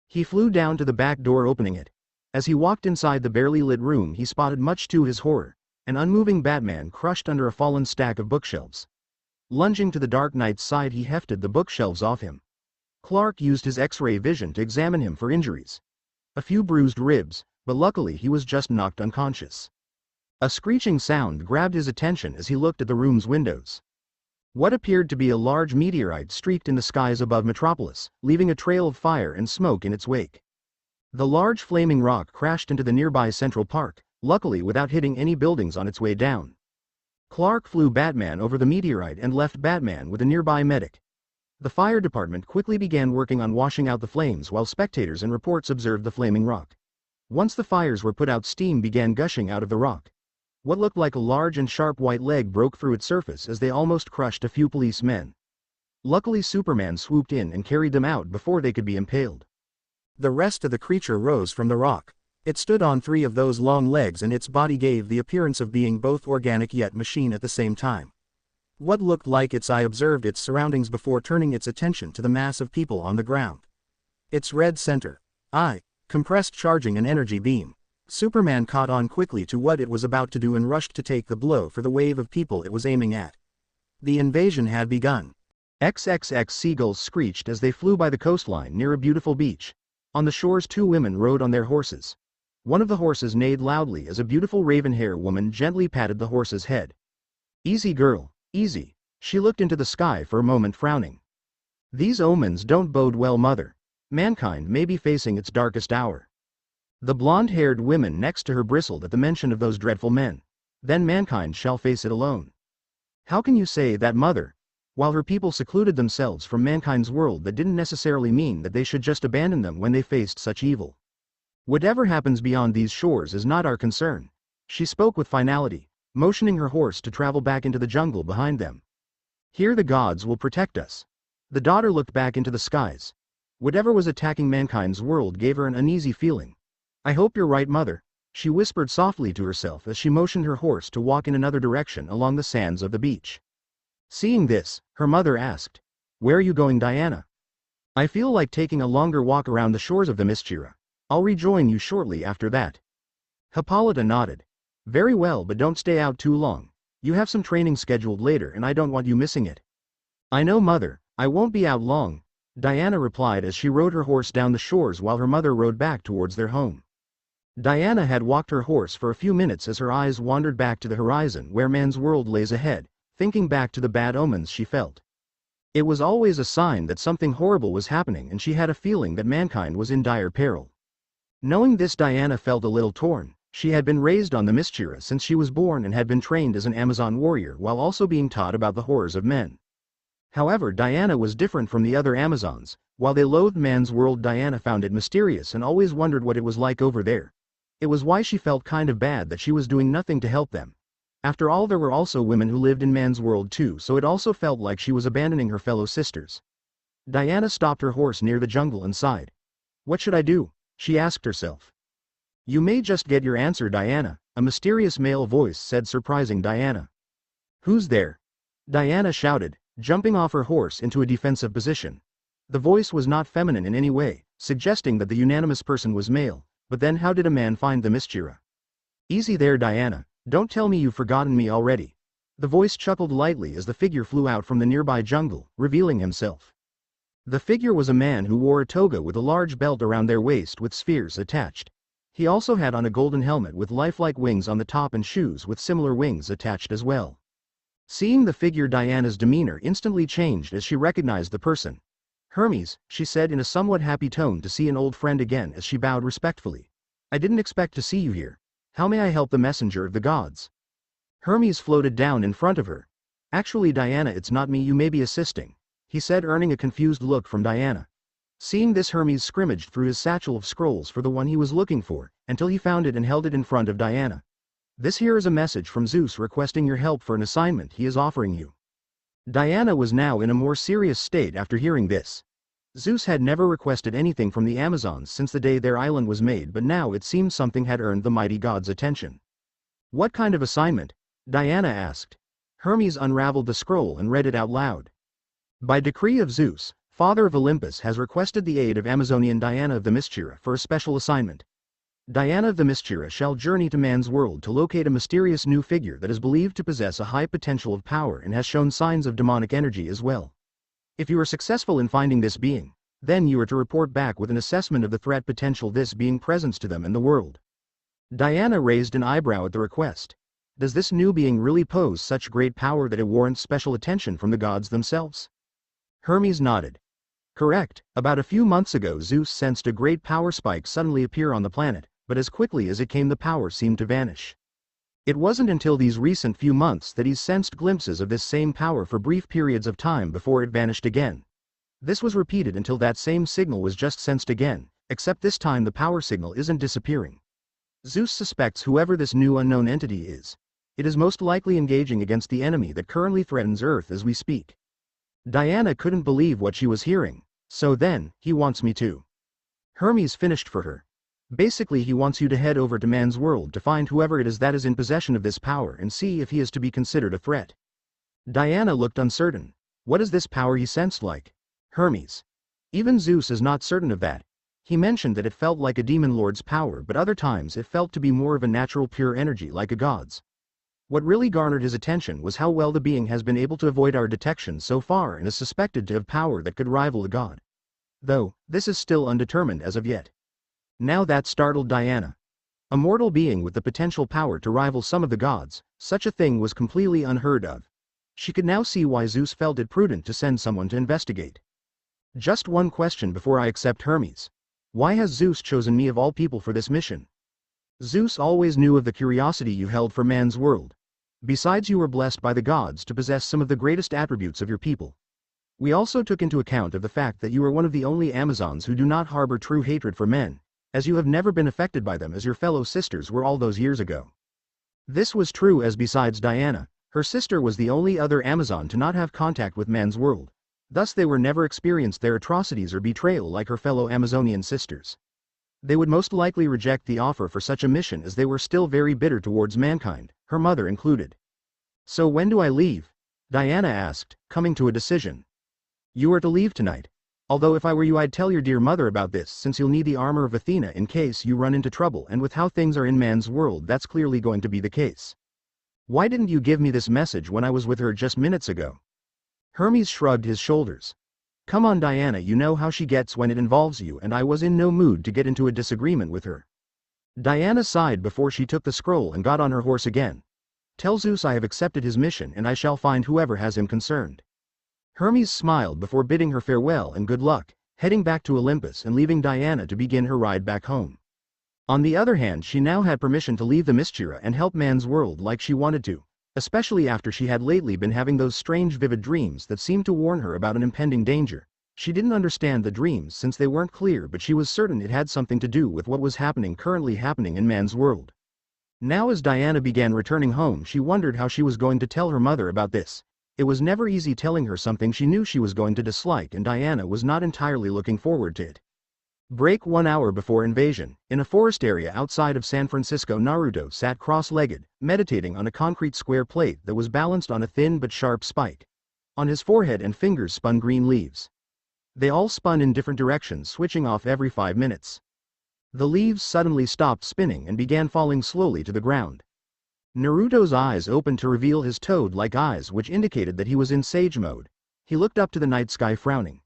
S1: He flew down to the back door, opening it. As he walked inside the barely lit room, he spotted, much to his horror, an unmoving Batman crushed under a fallen stack of bookshelves. Lunging to the Dark Knight's side, he hefted the bookshelves off him. Clark used his X-ray vision to examine him for injuries. A few bruised ribs, but luckily he was just knocked unconscious. A screeching sound grabbed his attention as he looked at the room's windows. What appeared to be a large meteorite streaked in the skies above Metropolis, leaving a trail of fire and smoke in its wake. The large flaming rock crashed into the nearby Central Park, luckily without hitting any buildings on its way down. Clark flew Batman over the meteorite and left Batman with a nearby medic. The fire department quickly began working on washing out the flames, while spectators and reports observed the flaming rock. Once the fires were put out, steam began gushing out of the rock. What looked like a large and sharp white leg broke through its surface as they almost crushed a few policemen. Luckily, Superman swooped in and carried them out before they could be impaled. The rest of the creature rose from the rock. It stood on 3 of those long legs, and its body gave the appearance of being both organic yet machine at the same time. What looked like its eye observed its surroundings before turning its attention to the mass of people on the ground. Its red center eye compressed, charging an energy beam. Superman caught on quickly to what it was about to do and rushed to take the blow for the wave of people it was aiming at. The invasion had begun. XXX seagulls screeched as they flew by the coastline near a beautiful beach. On the shores, 2 women rode on their horses. One of the horses neighed loudly as a beautiful raven-haired woman gently patted the horse's head. "Easy, girl, easy." She looked into the sky for a moment, frowning. "These omens don't bode well, mother. Mankind may be facing its darkest hour." The blonde-haired women next to her bristled at the mention of those dreadful men. "Then mankind shall face it alone." "How can you say that, mother?" While her people secluded themselves from mankind's world, that didn't necessarily mean that they should just abandon them when they faced such evil. "Whatever happens beyond these shores is not our concern." She spoke with finality, motioning her horse to travel back into the jungle behind them. "Here the gods will protect us." The daughter looked back into the skies. Whatever was attacking mankind's world gave her an uneasy feeling. "I hope you're right, mother." she whispered softly to herself as she motioned her horse to walk in another direction along the sands of the beach. Seeing this, her mother asked, "Where are you going, Diana?" "I feel like taking a longer walk around the shores of the Mistira. I'll rejoin you shortly after that." Hippolyta nodded. "Very well, but don't stay out too long. You have some training scheduled later and I don't want you missing it." "I know, mother, I won't be out long," Diana replied as she rode her horse down the shores while her mother rode back towards their home. Diana had walked her horse for a few minutes as her eyes wandered back to the horizon where man's world lays ahead, thinking back to the bad omens she felt. It was always a sign that something horrible was happening and she had a feeling that mankind was in dire peril. Knowing this, Diana felt a little torn. She had been raised on the Mistira since she was born and had been trained as an Amazon warrior while also being taught about the horrors of men. However, Diana was different from the other Amazons. While they loathed man's world, Diana found it mysterious and always wondered what it was like over there. It was why she felt kind of bad that she was doing nothing to help them. After all, there were also women who lived in man's world too, so it also felt like she was abandoning her fellow sisters. Diana stopped her horse near the jungle and sighed. "What should I do?" she asked herself. "You may just get your answer, Diana," a mysterious male voice said, surprising Diana. "Who's there?" Diana shouted, jumping off her horse into a defensive position. The voice was not feminine in any way, suggesting that the unanimous person was male, but then how did a man find the Mistira? "Easy there, Diana, don't tell me you've forgotten me already." The voice chuckled lightly as the figure flew out from the nearby jungle, revealing himself. The figure was a man who wore a toga with a large belt around their waist with spheres attached. He also had on a golden helmet with lifelike wings on the top and shoes with similar wings attached as well. Seeing the figure, Diana's demeanor instantly changed as she recognized the person. "Hermes," she said in a somewhat happy tone to see an old friend again as she bowed respectfully. "I didn't expect to see you here. How may I help the messenger of the gods?" Hermes floated down in front of her. "Actually, Diana, it's not me you may be assisting," he said, earning a confused look from Diana. Seeing this, Hermes scrimmaged through his satchel of scrolls for the one he was looking for, until he found it and held it in front of Diana. "This here is a message from Zeus requesting your help for an assignment he is offering you." Diana was now in a more serious state after hearing this. Zeus had never requested anything from the Amazons since the day their island was made, but now it seemed something had earned the mighty god's attention. "What kind of assignment?" Diana asked. Hermes unraveled the scroll and read it out loud. "By decree of Zeus, Father of Olympus, has requested the aid of Amazonian Diana of the Mistira for a special assignment. Diana of the Mistira shall journey to man's world to locate a mysterious new figure that is believed to possess a high potential of power and has shown signs of demonic energy as well. If you are successful in finding this being, then you are to report back with an assessment of the threat potential this being presents to them in the world." Diana raised an eyebrow at the request. Does this new being really pose such great power that it warrants special attention from the gods themselves? Hermes nodded. "Correct. About a few months ago Zeus sensed a great power spike suddenly appear on the planet, but as quickly as it came the power seemed to vanish. It wasn't until these recent few months that he's sensed glimpses of this same power for brief periods of time before it vanished again. This was repeated until that same signal was just sensed again, except this time the power signal isn't disappearing. Zeus suspects whoever this new unknown entity is. It is most likely engaging against the enemy that currently threatens Earth as we speak." Diana couldn't believe what she was hearing. "So then, he wants me to." Hermes finished for her. "Basically, he wants you to head over to man's world to find whoever it is that is in possession of this power and see if he is to be considered a threat." Diana looked uncertain. What is this power he sensed like? Hermes. Even Zeus is not certain of that. He mentioned that it felt like a demon lord's power, but other times it felt to be more of a natural pure energy like a god's. What really garnered his attention was how well the being has been able to avoid our detection so far and is suspected to have power that could rival a god. Though, this is still undetermined as of yet. Now that startled Diana. A mortal being with the potential power to rival some of the gods, such a thing was completely unheard of. She could now see why Zeus felt it prudent to send someone to investigate. "Just one question before I accept, Hermes. Why has Zeus chosen me of all people for this mission?" "Zeus always knew of the curiosity you held for man's world. Besides, you were blessed by the gods to possess some of the greatest attributes of your people. We also took into account of the fact that you are one of the only Amazons who do not harbor true hatred for men, as you have never been affected by them as your fellow sisters were all those years ago." This was true, as besides Diana, her sister was the only other Amazon to not have contact with man's world. Thus they were never experienced their atrocities or betrayal like her fellow Amazonian sisters. They would most likely reject the offer for such a mission as they were still very bitter towards mankind, her mother included. "So when do I leave?" Diana asked, coming to a decision. "You are to leave tonight. Although if I were you I'd tell your dear mother about this since you'll need the armor of Athena in case you run into trouble, and with how things are in man's world that's clearly going to be the case. Why didn't you give me this message when I was with her just minutes ago?" Hermes shrugged his shoulders. "Come on Diana, you know how she gets when it involves you, and I was in no mood to get into a disagreement with her." Diana sighed before she took the scroll and got on her horse again. "Tell Zeus I have accepted his mission and I shall find whoever has him concerned." Hermes smiled before bidding her farewell and good luck, heading back to Olympus and leaving Diana to begin her ride back home. On the other hand, she now had permission to leave the Mysteria and help man's world like she wanted to, especially after she had lately been having those strange vivid dreams that seemed to warn her about an impending danger. She didn't understand the dreams since they weren't clear, but she was certain it had something to do with what was currently happening in man's world. Now as Diana began returning home, she wondered how she was going to tell her mother about this. It was never easy telling her something she knew she was going to dislike, and Diana was not entirely looking forward to it. Break 1 hour before invasion, in a forest area outside of San Francisco, Naruto sat cross-legged, meditating on a concrete square plate that was balanced on a thin but sharp spike. On his forehead and fingers spun green leaves. They all spun in different directions, switching off every 5 minutes. The leaves suddenly stopped spinning and began falling slowly to the ground. Naruto's eyes opened to reveal his toad-like eyes, which indicated that he was in sage mode. He looked up to the night sky frowning.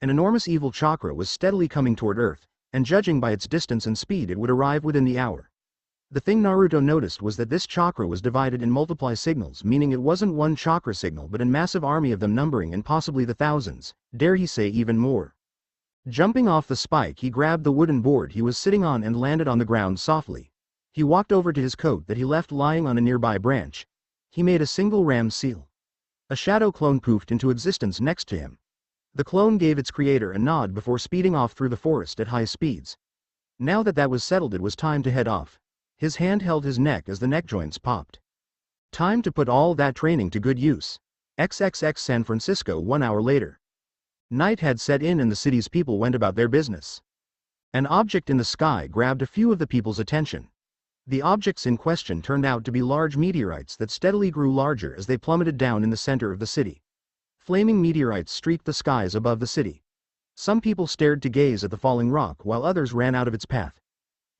S1: An enormous evil chakra was steadily coming toward Earth, and judging by its distance and speed it would arrive within the hour. The thing Naruto noticed was that this chakra was divided in multiply signals, meaning it wasn't one chakra signal but a massive army of them numbering in possibly the thousands, dare he say even more. Jumping off the spike, he grabbed the wooden board he was sitting on and landed on the ground softly. He walked over to his coat that he left lying on a nearby branch. He made a single ram seal. A shadow clone poofed into existence next to him. The clone gave its creator a nod before speeding off through the forest at high speeds. Now that was settled, it was time to head off. His hand held his neck as the neck joints popped. Time to put all that training to good use. XXX San Francisco 1 hour later. Night had set in and the city's people went about their business. An object in the sky grabbed a few of the people's attention. The objects in question turned out to be large meteorites that steadily grew larger as they plummeted down in the center of the city. Flaming meteorites streaked the skies above the city. Some people stared to gaze at the falling rock while others ran out of its path.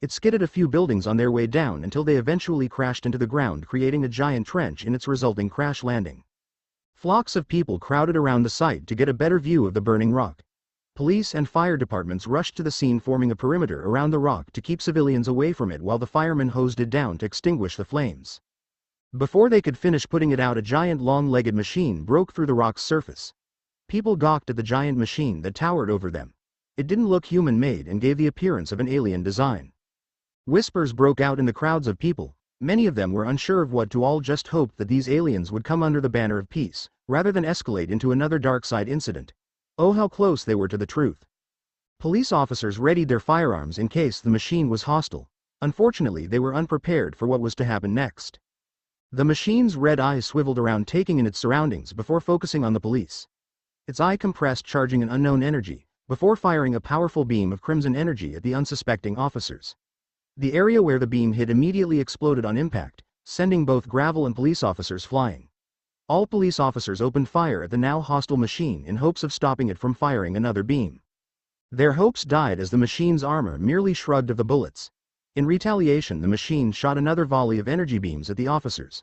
S1: It skidded a few buildings on their way down until they eventually crashed into the ground, creating a giant trench in its resulting crash landing. Flocks of people crowded around the site to get a better view of the burning rock. Police and fire departments rushed to the scene, forming a perimeter around the rock to keep civilians away from it while the firemen hosed it down to extinguish the flames. Before they could finish putting it out, a giant long-legged machine broke through the rock's surface. People gawked at the giant machine that towered over them. It didn't look human-made and gave the appearance of an alien design. Whispers broke out in the crowds of people. Many of them were unsure of what to all just hoped that these aliens would come under the banner of peace, rather than escalate into another dark side incident. Oh, how close they were to the truth. Police officers readied their firearms in case the machine was hostile. Unfortunately, they were unprepared for what was to happen next. The machine's red eyes swiveled around, taking in its surroundings before focusing on the police. Its eye compressed, charging an unknown energy, before firing a powerful beam of crimson energy at the unsuspecting officers. The area where the beam hit immediately exploded on impact, sending both gravel and police officers flying. All police officers opened fire at the now hostile machine in hopes of stopping it from firing another beam. Their hopes died as the machine's armor merely shrugged of the bullets. In retaliation, the machine shot another volley of energy beams at the officers.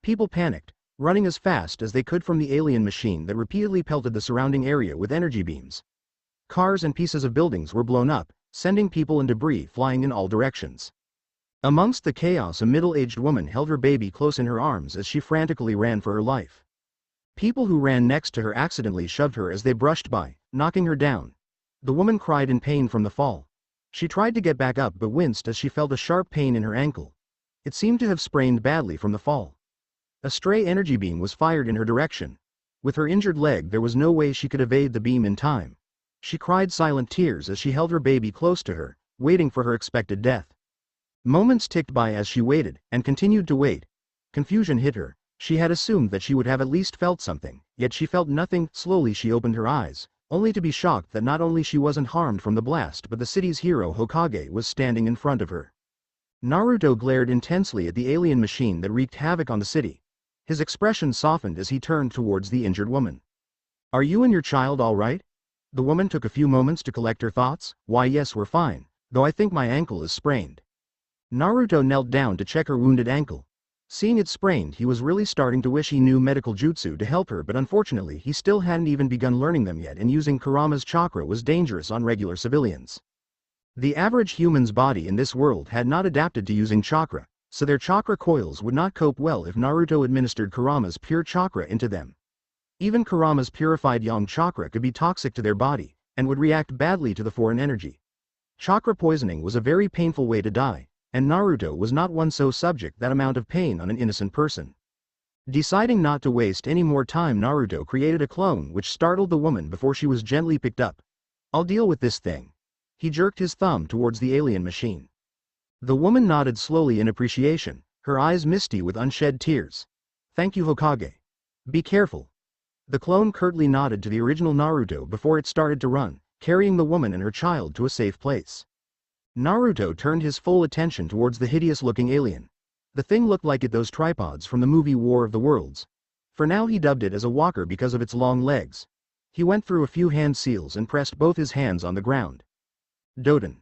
S1: People panicked, running as fast as they could from the alien machine that repeatedly pelted the surrounding area with energy beams. Cars and pieces of buildings were blown up, sending people and debris flying in all directions. Amongst the chaos, a middle-aged woman held her baby close in her arms as she frantically ran for her life. People who ran next to her accidentally shoved her as they brushed by, knocking her down. The woman cried in pain from the fall. She tried to get back up but winced as she felt a sharp pain in her ankle. It seemed to have sprained badly from the fall. A stray energy beam was fired in her direction. With her injured leg, there was no way she could evade the beam in time. She cried silent tears as she held her baby close to her, waiting for her expected death. Moments ticked by as she waited, and continued to wait. Confusion hit her. She had assumed that she would have at least felt something, yet she felt nothing. Slowly she opened her eyes, only to be shocked that not only she wasn't harmed from the blast but the city's hero Hokage was standing in front of her. Naruto glared intensely at the alien machine that wreaked havoc on the city. His expression softened as he turned towards the injured woman. "Are you and your child all right?" The woman took a few moments to collect her thoughts. "Why, yes, we're fine, though I think my ankle is sprained." Naruto knelt down to check her wounded ankle. Seeing it sprained, he was really starting to wish he knew medical jutsu to help her, but unfortunately he still hadn't even begun learning them yet, and using Kurama's chakra was dangerous on regular civilians. The average human's body in this world had not adapted to using chakra, so their chakra coils would not cope well if Naruto administered Kurama's pure chakra into them. Even Kurama's purified yang chakra could be toxic to their body, and would react badly to the foreign energy. Chakra poisoning was a very painful way to die, and Naruto was not one so subject that amount of pain on an innocent person. Deciding not to waste any more time, Naruto created a clone which startled the woman before she was gently picked up. "I'll deal with this thing." He jerked his thumb towards the alien machine. The woman nodded slowly in appreciation, her eyes misty with unshed tears. "Thank you, Hokage. Be careful." The clone curtly nodded to the original Naruto before it started to run, carrying the woman and her child to a safe place. Naruto turned his full attention towards the hideous-looking alien. The thing looked like those tripods from the movie War of the Worlds. For now he dubbed it as a walker because of its long legs. He went through a few hand seals and pressed both his hands on the ground. Doten.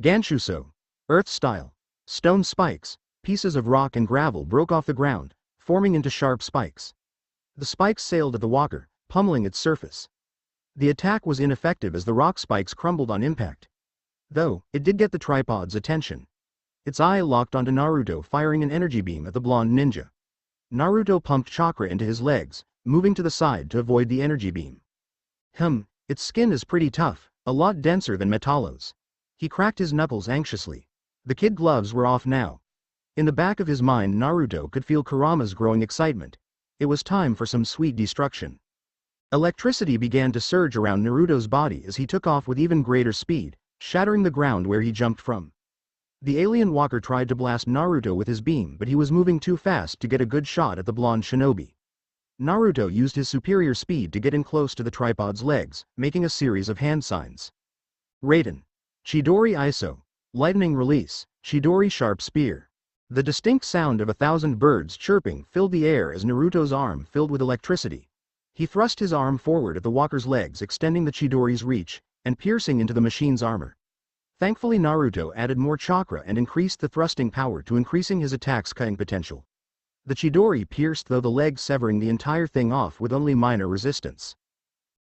S1: Ganshuso. Earth style. Stone spikes. Pieces of rock and gravel broke off the ground, forming into sharp spikes. The spikes sailed at the walker, pummeling its surface. The attack was ineffective as the rock spikes crumbled on impact. Though, it did get the tripod's attention. Its eye locked onto Naruto, firing an energy beam at the blonde ninja. Naruto pumped chakra into his legs, moving to the side to avoid the energy beam. Its skin is pretty tough, a lot denser than Metallo's. He cracked his knuckles anxiously. The kid gloves were off now. In the back of his mind, Naruto could feel Kurama's growing excitement. It was time for some sweet destruction. Electricity began to surge around Naruto's body as he took off with even greater speed, shattering the ground where he jumped from. The alien walker tried to blast Naruto with his beam, but he was moving too fast to get a good shot at the blonde shinobi. Naruto used his superior speed to get in close to the tripod's legs, making a series of hand signs. Raiden. Chidori Iso. Lightning release. Chidori sharp spear. The distinct sound of 1,000 birds chirping filled the air as Naruto's arm filled with electricity. He thrust his arm forward at the walker's legs, extending the Chidori's reach, and piercing into the machine's armor. Thankfully, Naruto added more chakra and increased the thrusting power to increasing his attack's cutting potential. The Chidori pierced through the leg, severing the entire thing off with only minor resistance.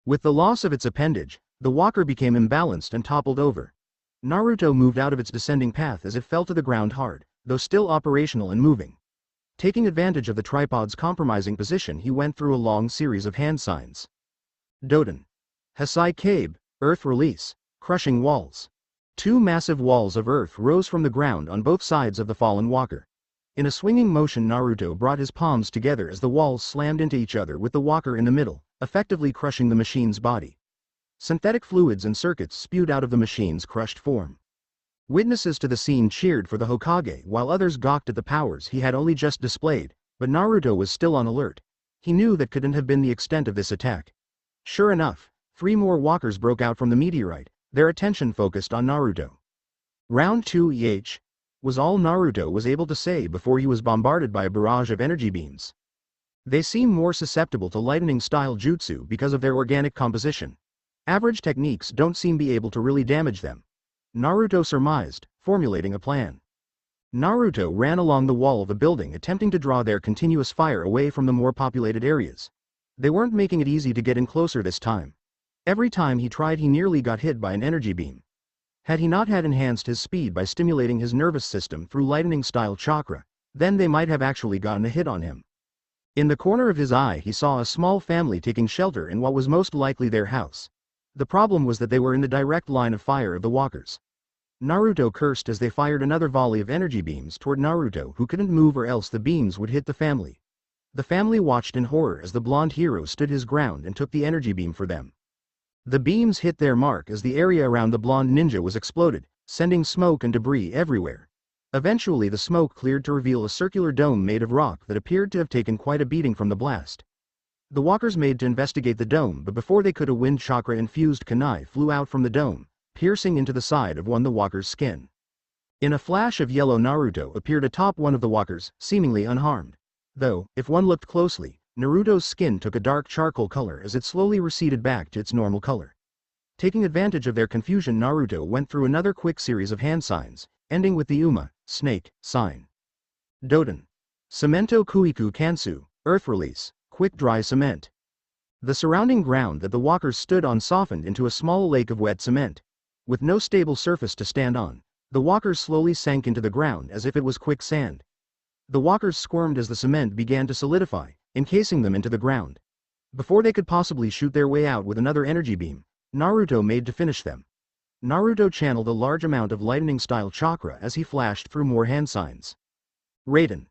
S1: With the loss of its appendage, the walker became imbalanced and toppled over. Naruto moved out of its descending path as it fell to the ground hard, though still operational and moving. Taking advantage of the tripod's compromising position, he went through a long series of hand signs. Doten. Hasai Kabe. Earth release. Crushing walls. 2 massive walls of earth rose from the ground on both sides of the fallen walker. In a swinging motion, Naruto brought his palms together as the walls slammed into each other with the walker in the middle, effectively crushing the machine's body. Synthetic fluids and circuits spewed out of the machine's crushed form. Witnesses to the scene cheered for the Hokage while others gawked at the powers he had only just displayed, but Naruto was still on alert. He knew that couldn't have been the extent of this attack. Sure enough, 3 more walkers broke out from the meteorite, their attention focused on Naruto. Round 2 was all Naruto was able to say before he was bombarded by a barrage of energy beams. They seem more susceptible to lightning-style jutsu because of their organic composition. Average techniques don't seem be able to really damage them. Naruto surmised, formulating a plan. Naruto ran along the wall of the building, attempting to draw their continuous fire away from the more populated areas. They weren't making it easy to get in closer this time. Every time he tried, he nearly got hit by an energy beam. Had he not had enhanced his speed by stimulating his nervous system through lightning-style chakra, then they might have actually gotten a hit on him. In the corner of his eye, he saw a small family taking shelter in what was most likely their house. The problem was that they were in the direct line of fire of the walkers. Naruto cursed as they fired another volley of energy beams toward Naruto, who couldn't move or else the beams would hit the family. The family watched in horror as the blonde hero stood his ground and took the energy beam for them. The beams hit their mark as the area around the blonde ninja was exploded, sending smoke and debris everywhere. Eventually the smoke cleared to reveal a circular dome made of rock that appeared to have taken quite a beating from the blast. The walkers made to investigate the dome, but before they could, a wind chakra-infused kunai flew out from the dome, piercing into the side of the walker's skin. In a flash of yellow, Naruto appeared atop one of the walkers, seemingly unharmed. Though, if one looked closely, Naruto's skin took a dark charcoal color as it slowly receded back to its normal color. Taking advantage of their confusion, Naruto went through another quick series of hand signs, ending with the Uma, snake, sign. Doden. Cemento Kuiku Kansu, earth release, quick dry cement. The surrounding ground that the walkers stood on softened into a small lake of wet cement. With no stable surface to stand on, the walkers slowly sank into the ground as if it was quicksand. The walkers squirmed as the cement began to solidify, encasing them into the ground. Before they could possibly shoot their way out with another energy beam, Naruto made to finish them. Naruto channeled a large amount of lightning-style chakra as he flashed through more hand signs. Raiden.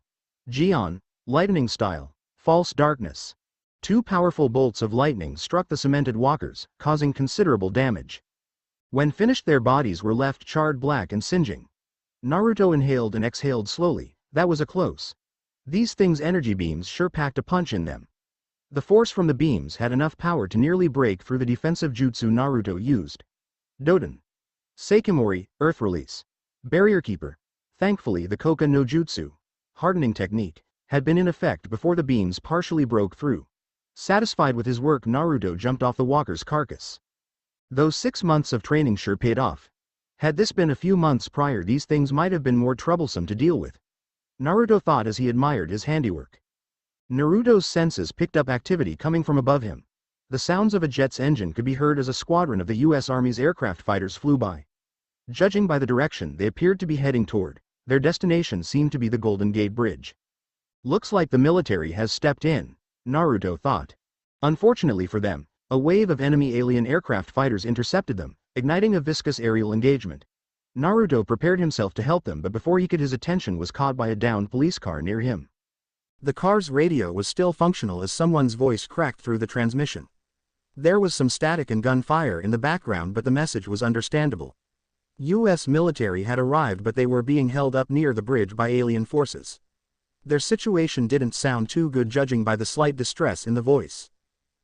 S1: Gion, lightning style, false darkness. Two powerful bolts of lightning struck the cemented walkers, causing considerable damage. When finished, their bodies were left charred black and singeing. Naruto inhaled and exhaled slowly. That was a close. These things' energy beams sure packed a punch in them. The force from the beams had enough power to nearly break through the defensive jutsu Naruto used. Doden. Seikimori, earth release. Barrier keeper. Thankfully, the Koka no Jutsu, hardening technique, had been in effect before the beams partially broke through. Satisfied with his work, Naruto jumped off the walker's carcass. Those 6 months of training sure paid off. Had this been a few months prior, these things might have been more troublesome to deal with. Naruto thought as he admired his handiwork. Naruto's senses picked up activity coming from above him. The sounds of a jet's engine could be heard as a squadron of the U.S. Army's aircraft fighters flew by. Judging by the direction they appeared to be heading toward, their destination seemed to be the Golden Gate Bridge. Looks like the military has stepped in, Naruto thought. Unfortunately for them, a wave of enemy alien aircraft fighters intercepted them, igniting a viscous aerial engagement. Naruto prepared himself to help them, but before he could, his attention was caught by a downed police car near him. The car's radio was still functional as someone's voice cracked through the transmission. There was some static and gunfire in the background, but the message was understandable. U.S. military had arrived, but they were being held up near the bridge by alien forces. Their situation didn't sound too good, judging by the slight distress in the voice.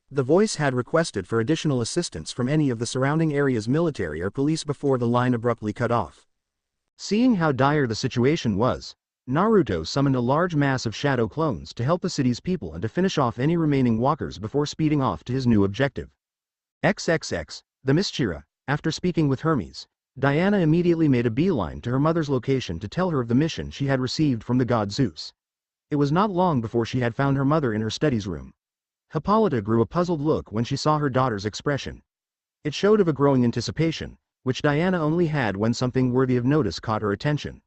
S1: The voice had requested for additional assistance from any of the surrounding area's military or police before the line abruptly cut off. Seeing how dire the situation was, Naruto summoned a large mass of shadow clones to help the city's people and to finish off any remaining walkers before speeding off to his new objective. XXX, the Mischira. After speaking with Hermes, Diana immediately made a beeline to her mother's location to tell her of the mission she had received from the god Zeus. It was not long before she had found her mother in her studies room. Hippolyta grew a puzzled look when she saw her daughter's expression. It showed of a growing anticipation, which Diana only had when something worthy of notice caught her attention.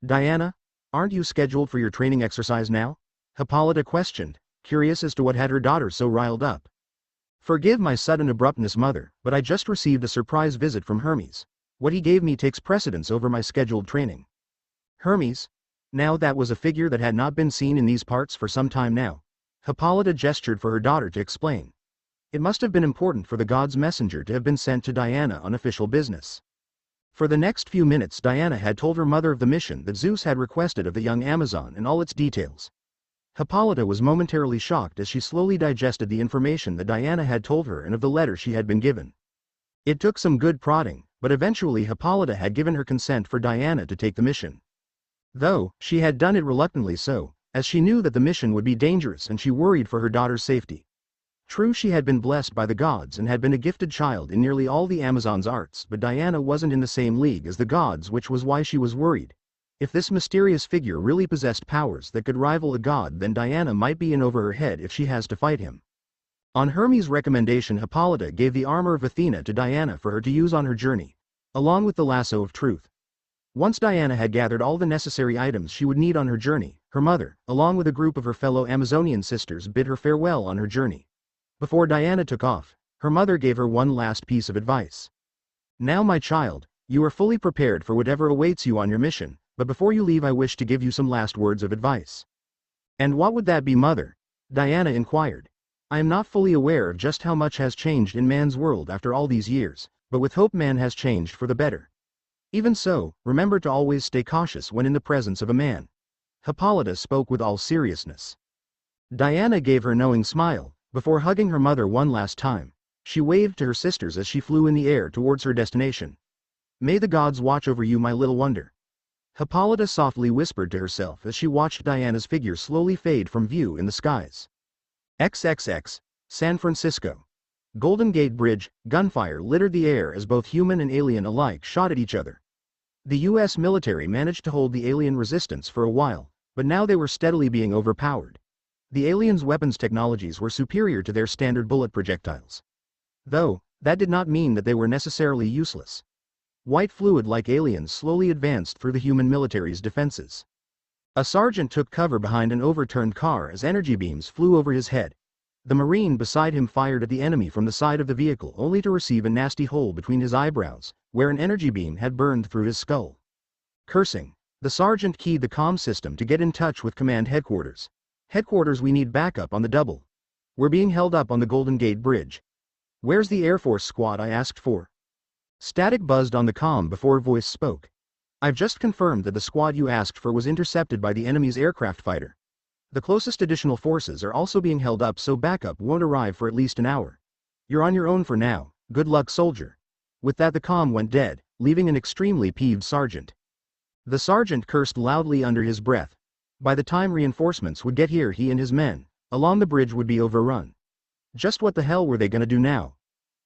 S1: "Diana, aren't you scheduled for your training exercise now?" Hippolyta questioned, curious as to what had her daughter so riled up. "Forgive my sudden abruptness, mother, but I just received a surprise visit from Hermes. What he gave me takes precedence over my scheduled training." Hermes? Now that was a figure that had not been seen in these parts for some time now. Hippolyta gestured for her daughter to explain. It must have been important for the god's messenger to have been sent to Diana on official business. For the next few minutes, Diana had told her mother of the mission that Zeus had requested of the young Amazon and all its details. Hippolyta was momentarily shocked as she slowly digested the information that Diana had told her and of the letter she had been given. It took some good prodding, but eventually Hippolyta had given her consent for Diana to take the mission. Though, she had done it reluctantly so, as she knew that the mission would be dangerous and she worried for her daughter's safety. True, she had been blessed by the gods and had been a gifted child in nearly all the Amazon's arts, but Diana wasn't in the same league as the gods, which was why she was worried. If this mysterious figure really possessed powers that could rival a god, then Diana might be in over her head if she has to fight him. On Hermes' recommendation, Hippolyta gave the armor of Athena to Diana for her to use on her journey, along with the lasso of truth. Once Diana had gathered all the necessary items she would need on her journey, her mother, along with a group of her fellow Amazonian sisters, bid her farewell on her journey. Before Diana took off, her mother gave her one last piece of advice. "Now, my child, you are fully prepared for whatever awaits you on your mission, but before you leave I wish to give you some last words of advice." "And what would that be, mother?" Diana inquired. "I am not fully aware of just how much has changed in man's world after all these years, but with hope man has changed for the better. Even so, remember to always stay cautious when in the presence of a man." Hippolyta spoke with all seriousness. Diana gave her knowing smile, Before hugging her mother one last time, she waved to her sisters as she flew in the air towards her destination. "May the gods watch over you, my little wonder," Hippolyta softly whispered to herself as she watched Diana's figure slowly fade from view in the skies. XXX, San Francisco. Golden Gate Bridge, gunfire littered the air as both human and alien alike shot at each other. The US military managed to hold the alien resistance for a while, but now they were steadily being overpowered. The aliens' weapons technologies were superior to their standard bullet projectiles. Though, that did not mean that they were necessarily useless. White fluid-like aliens slowly advanced through the human military's defenses. A sergeant took cover behind an overturned car as energy beams flew over his head. The Marine beside him fired at the enemy from the side of the vehicle only to receive a nasty hole between his eyebrows, where an energy beam had burned through his skull. Cursing, the sergeant keyed the comm system to get in touch with command headquarters. "Headquarters, we need backup on the double. We're being held up on the Golden Gate Bridge." "Where's the Air Force squad I asked for?" Static buzzed on the comm before a voice spoke. "I've just confirmed that the squad you asked for was intercepted by the enemy's aircraft fighter. The closest additional forces are also being held up, so backup won't arrive for at least an hour. You're on your own for now, good luck, soldier." With that, the comm went dead, leaving an extremely peeved sergeant. The sergeant cursed loudly under his breath. By the time reinforcements would get here, he and his men, along the bridge, would be overrun. Just what the hell were they gonna do now?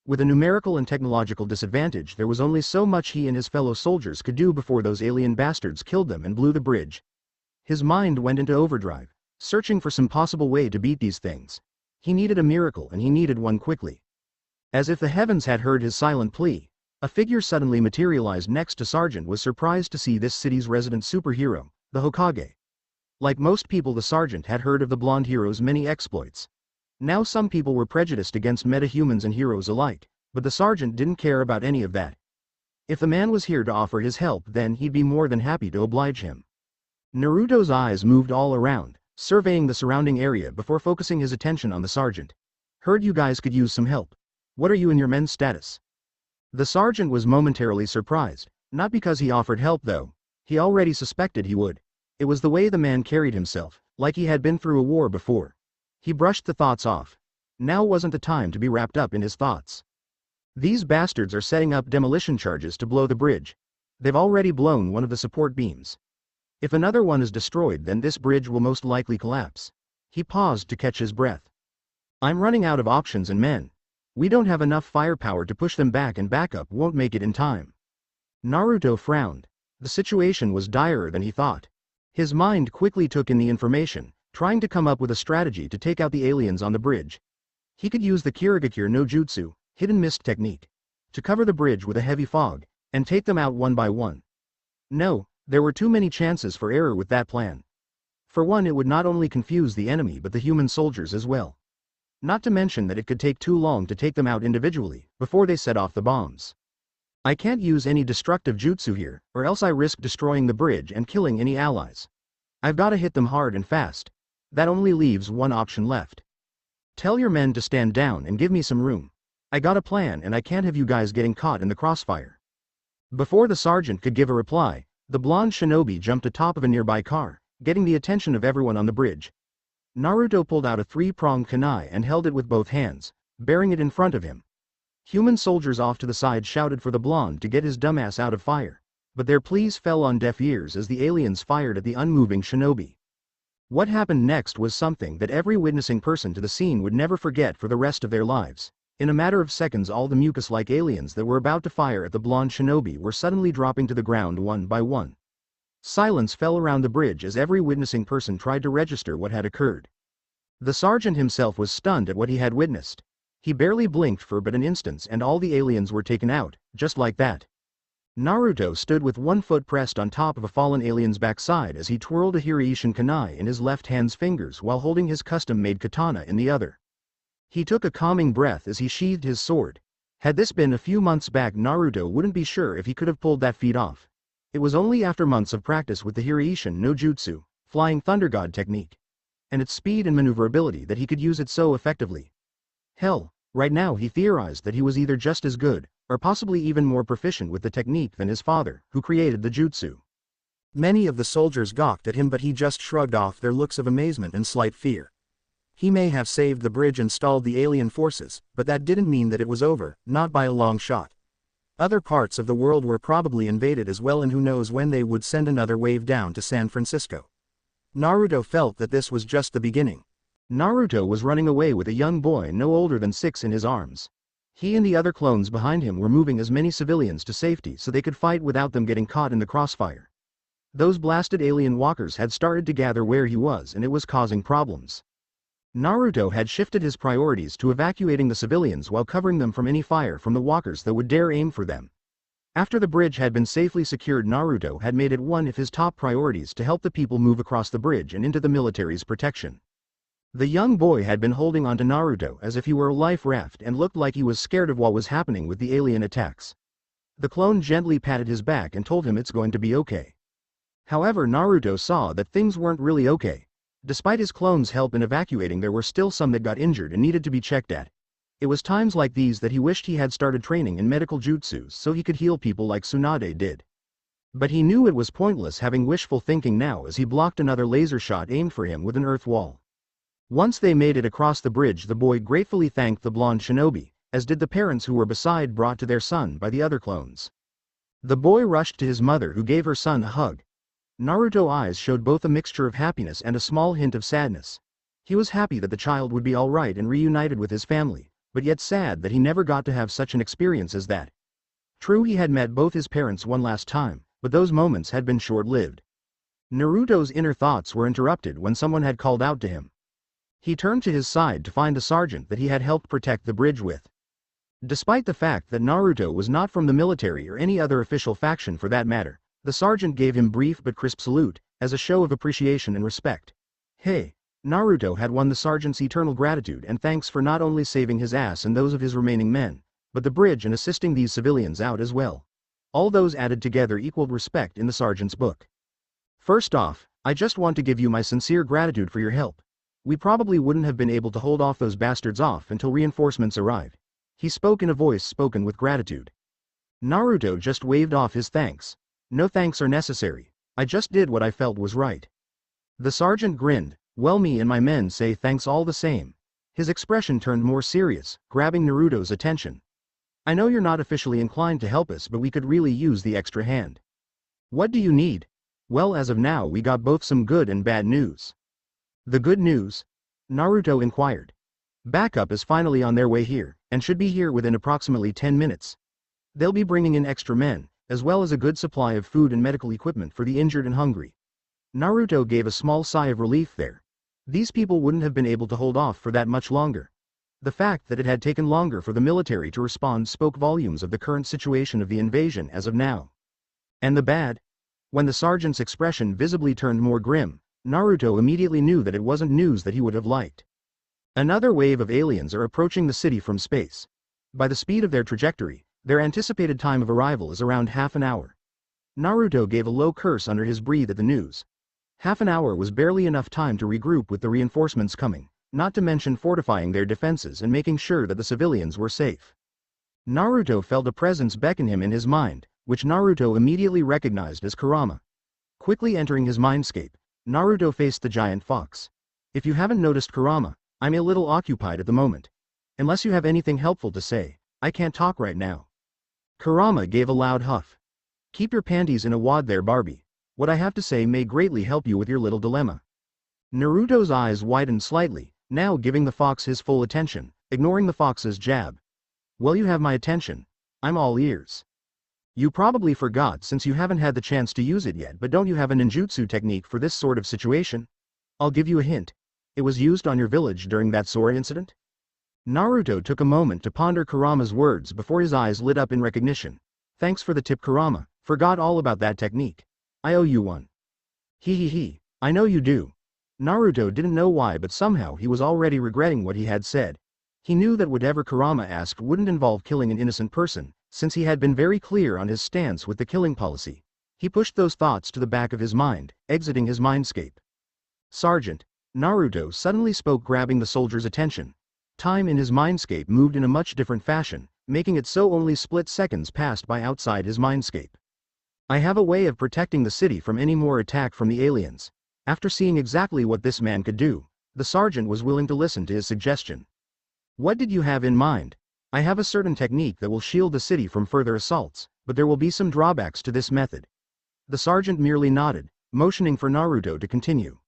S1: With a numerical and technological disadvantage, there was only so much he and his fellow soldiers could do before those alien bastards killed them and blew the bridge. His mind went into overdrive, searching for some possible way to beat these things. He needed a miracle, and he needed one quickly. As if the heavens had heard his silent plea, a figure suddenly materialized next to Sergeant was surprised to see this city's resident superhero, the Hokage. Like most people, the sergeant had heard of the blonde hero's many exploits. Now some people were prejudiced against metahumans and heroes alike, but the sergeant didn't care about any of that. If the man was here to offer his help, then he'd be more than happy to oblige him. Naruto's eyes moved all around, surveying the surrounding area before focusing his attention on the sergeant. "Heard you guys could use some help. What are you and your men's status?" The sergeant was momentarily surprised, not because he offered help though. He already suspected he would. It was the way the man carried himself, like he had been through a war before. He brushed the thoughts off. Now wasn't the time to be wrapped up in his thoughts. "These bastards are setting up demolition charges to blow the bridge. They've already blown one of the support beams. If another one is destroyed, then this bridge will most likely collapse." He paused to catch his breath. "I'm running out of options and men. We don't have enough firepower to push them back, and backup won't make it in time." Naruto frowned. The situation was direr than he thought. His mind quickly took in the information, trying to come up with a strategy to take out the aliens on the bridge. He could use the Kirigakure no Jutsu, hidden mist technique, to cover the bridge with a heavy fog, and take them out one by one. No, there were too many chances for error with that plan. For one, it would not only confuse the enemy but the human soldiers as well. Not to mention that it could take too long to take them out individually, before they set off the bombs. "I can't use any destructive jutsu here, or else I risk destroying the bridge and killing any allies. I've gotta hit them hard and fast. That only leaves one option left. Tell your men to stand down and give me some room. I got a plan, and I can't have you guys getting caught in the crossfire." Before the sergeant could give a reply, the blonde shinobi jumped atop of a nearby car, getting the attention of everyone on the bridge. Naruto pulled out a three-pronged kunai and held it with both hands, bearing it in front of him. Human soldiers off to the side shouted for the blonde to get his dumbass out of fire, but their pleas fell on deaf ears as the aliens fired at the unmoving shinobi. What happened next was something that every witnessing person to the scene would never forget for the rest of their lives. In a matter of seconds, all the mucus-like aliens that were about to fire at the blonde shinobi were suddenly dropping to the ground one by one. Silence fell around the bridge as every witnessing person tried to register what had occurred. The sergeant himself was stunned at what he had witnessed. He barely blinked for but an instant and all the aliens were taken out, just like that. Naruto stood with one foot pressed on top of a fallen alien's backside as he twirled a Hiraishin kunai in his left hand's fingers while holding his custom-made katana in the other. He took a calming breath as he sheathed his sword. Had this been a few months back, Naruto wouldn't be sure if he could have pulled that feat off. It was only after months of practice with the Hiraishin no Jutsu, Flying Thunder God technique, and its speed and maneuverability that he could use it so effectively. Hell, right now he theorized that he was either just as good, or possibly even more proficient with the technique than his father, who created the jutsu. Many of the soldiers gawked at him, but he just shrugged off their looks of amazement and slight fear. He may have saved the bridge and stalled the alien forces, but that didn't mean that it was over, not by a long shot. Other parts of the world were probably invaded as well, and who knows when they would send another wave down to San Francisco. Naruto felt that this was just the beginning.
S2: Naruto was running away with a young boy no older than 6 in his arms. He and the other clones behind him were moving as many civilians to safety so they could fight without them getting caught in the crossfire. Those blasted alien walkers had started to gather where he was, and it was causing problems. Naruto had shifted his priorities to evacuating the civilians while covering them from any fire from the walkers that would dare aim for them. After the bridge had been safely secured, Naruto had made it one of his top priorities to help the people move across the bridge and into the military's protection. The young boy had been holding onto Naruto as if he were a life raft and looked like he was scared of what was happening with the alien attacks. The clone gently patted his back and told him it's going to be okay. However, Naruto saw that things weren't really okay. Despite his clone's help in evacuating, there were still some that got injured and needed to be checked at. It was times like these that he wished he had started training in medical jutsus so he could heal people like Tsunade did. But he knew it was pointless having wishful thinking now as he blocked another laser shot aimed for him with an earth wall. Once they made it across the bridge, the boy gratefully thanked the blonde shinobi, as did the parents who were beside brought to their son by the other clones. The boy rushed to his mother, who gave her son a hug. Naruto's eyes showed both a mixture of happiness and a small hint of sadness. He was happy that the child would be all right and reunited with his family, but yet sad that he never got to have such an experience as that. True, he had met both his parents one last time, but those moments had been short-lived. Naruto's inner thoughts were interrupted when someone had called out to him. He turned to his side to find a sergeant that he had helped protect the bridge with. Despite the fact that Naruto was not from the military or any other official faction for that matter, the sergeant gave him brief but crisp salute, as a show of appreciation and respect. Hey! Naruto had won the sergeant's eternal gratitude and thanks for not only saving his ass and those of his remaining men, but the bridge and assisting these civilians out as well. All those added together equaled respect in the sergeant's book. First off, I just want to give you my sincere gratitude for your help. We probably wouldn't have been able to hold off those bastards off until reinforcements arrived. He spoke in a voice spoken with gratitude. Naruto just waved off his thanks. No thanks are necessary. I just did what I felt was right. The sergeant grinned. Well, me and my men say thanks all the same. His expression turned more serious, grabbing Naruto's attention. I know you're not officially inclined to help us, but we could really use the extra hand. What do you need? Well, as of now we got both some good and bad news. The good news? Naruto inquired. Backup is finally on their way here, and should be here within approximately 10 minutes. They'll be bringing in extra men, as well as a good supply of food and medical equipment for the injured and hungry. Naruto gave a small sigh of relief there. These people wouldn't have been able to hold off for that much longer. The fact that it had taken longer for the military to respond spoke volumes of the current situation of the invasion as of now. And the bad? When the sergeant's expression visibly turned more grim, Naruto immediately knew that it wasn't news that he would have liked. Another wave of aliens are approaching the city from space. By the speed of their trajectory, their anticipated time of arrival is around half an hour. Naruto gave a low curse under his breath at the news. Half an hour was barely enough time to regroup with the reinforcements coming, not to mention fortifying their defenses and making sure that the civilians were safe. Naruto felt a presence beckon him in his mind, which Naruto immediately recognized as Kurama. Quickly entering his mindscape, Naruto faced the giant fox. If you haven't noticed, Kurama, I'm a little occupied at the moment. Unless you have anything helpful to say, I can't talk right now. Kurama gave a loud huff. Keep your panties in a wad there, Barbie. What I have to say may greatly help you with your little dilemma. Naruto's eyes widened slightly, now giving the fox his full attention, ignoring the fox's jab. Well, you have my attention. I'm all ears. You probably forgot since you haven't had the chance to use it yet, but don't you have a ninjutsu technique for this sort of situation? I'll give you a hint. It was used on your village during that Sora incident? Naruto took a moment to ponder Kurama's words before his eyes lit up in recognition. Thanks for the tip, Kurama. Forgot all about that technique. I owe you one. He, I know you do. Naruto didn't know why, but somehow he was already regretting what he had said. He knew that whatever Kurama asked wouldn't involve killing an innocent person, since he had been very clear on his stance with the killing policy. He pushed those thoughts to the back of his mind, exiting his mindscape. Sergeant, Naruto suddenly spoke, grabbing the soldier's attention. Time in his mindscape moved in a much different fashion, making it so only split seconds passed by outside his mindscape. I have a way of protecting the city from any more attack from the aliens. After seeing exactly what this man could do, The sergeant was willing to listen to his suggestion. What did you have in mind? I have a certain technique that will shield the city from further assaults, but there will be some drawbacks to this method. The sergeant merely nodded, motioning for Naruto to continue.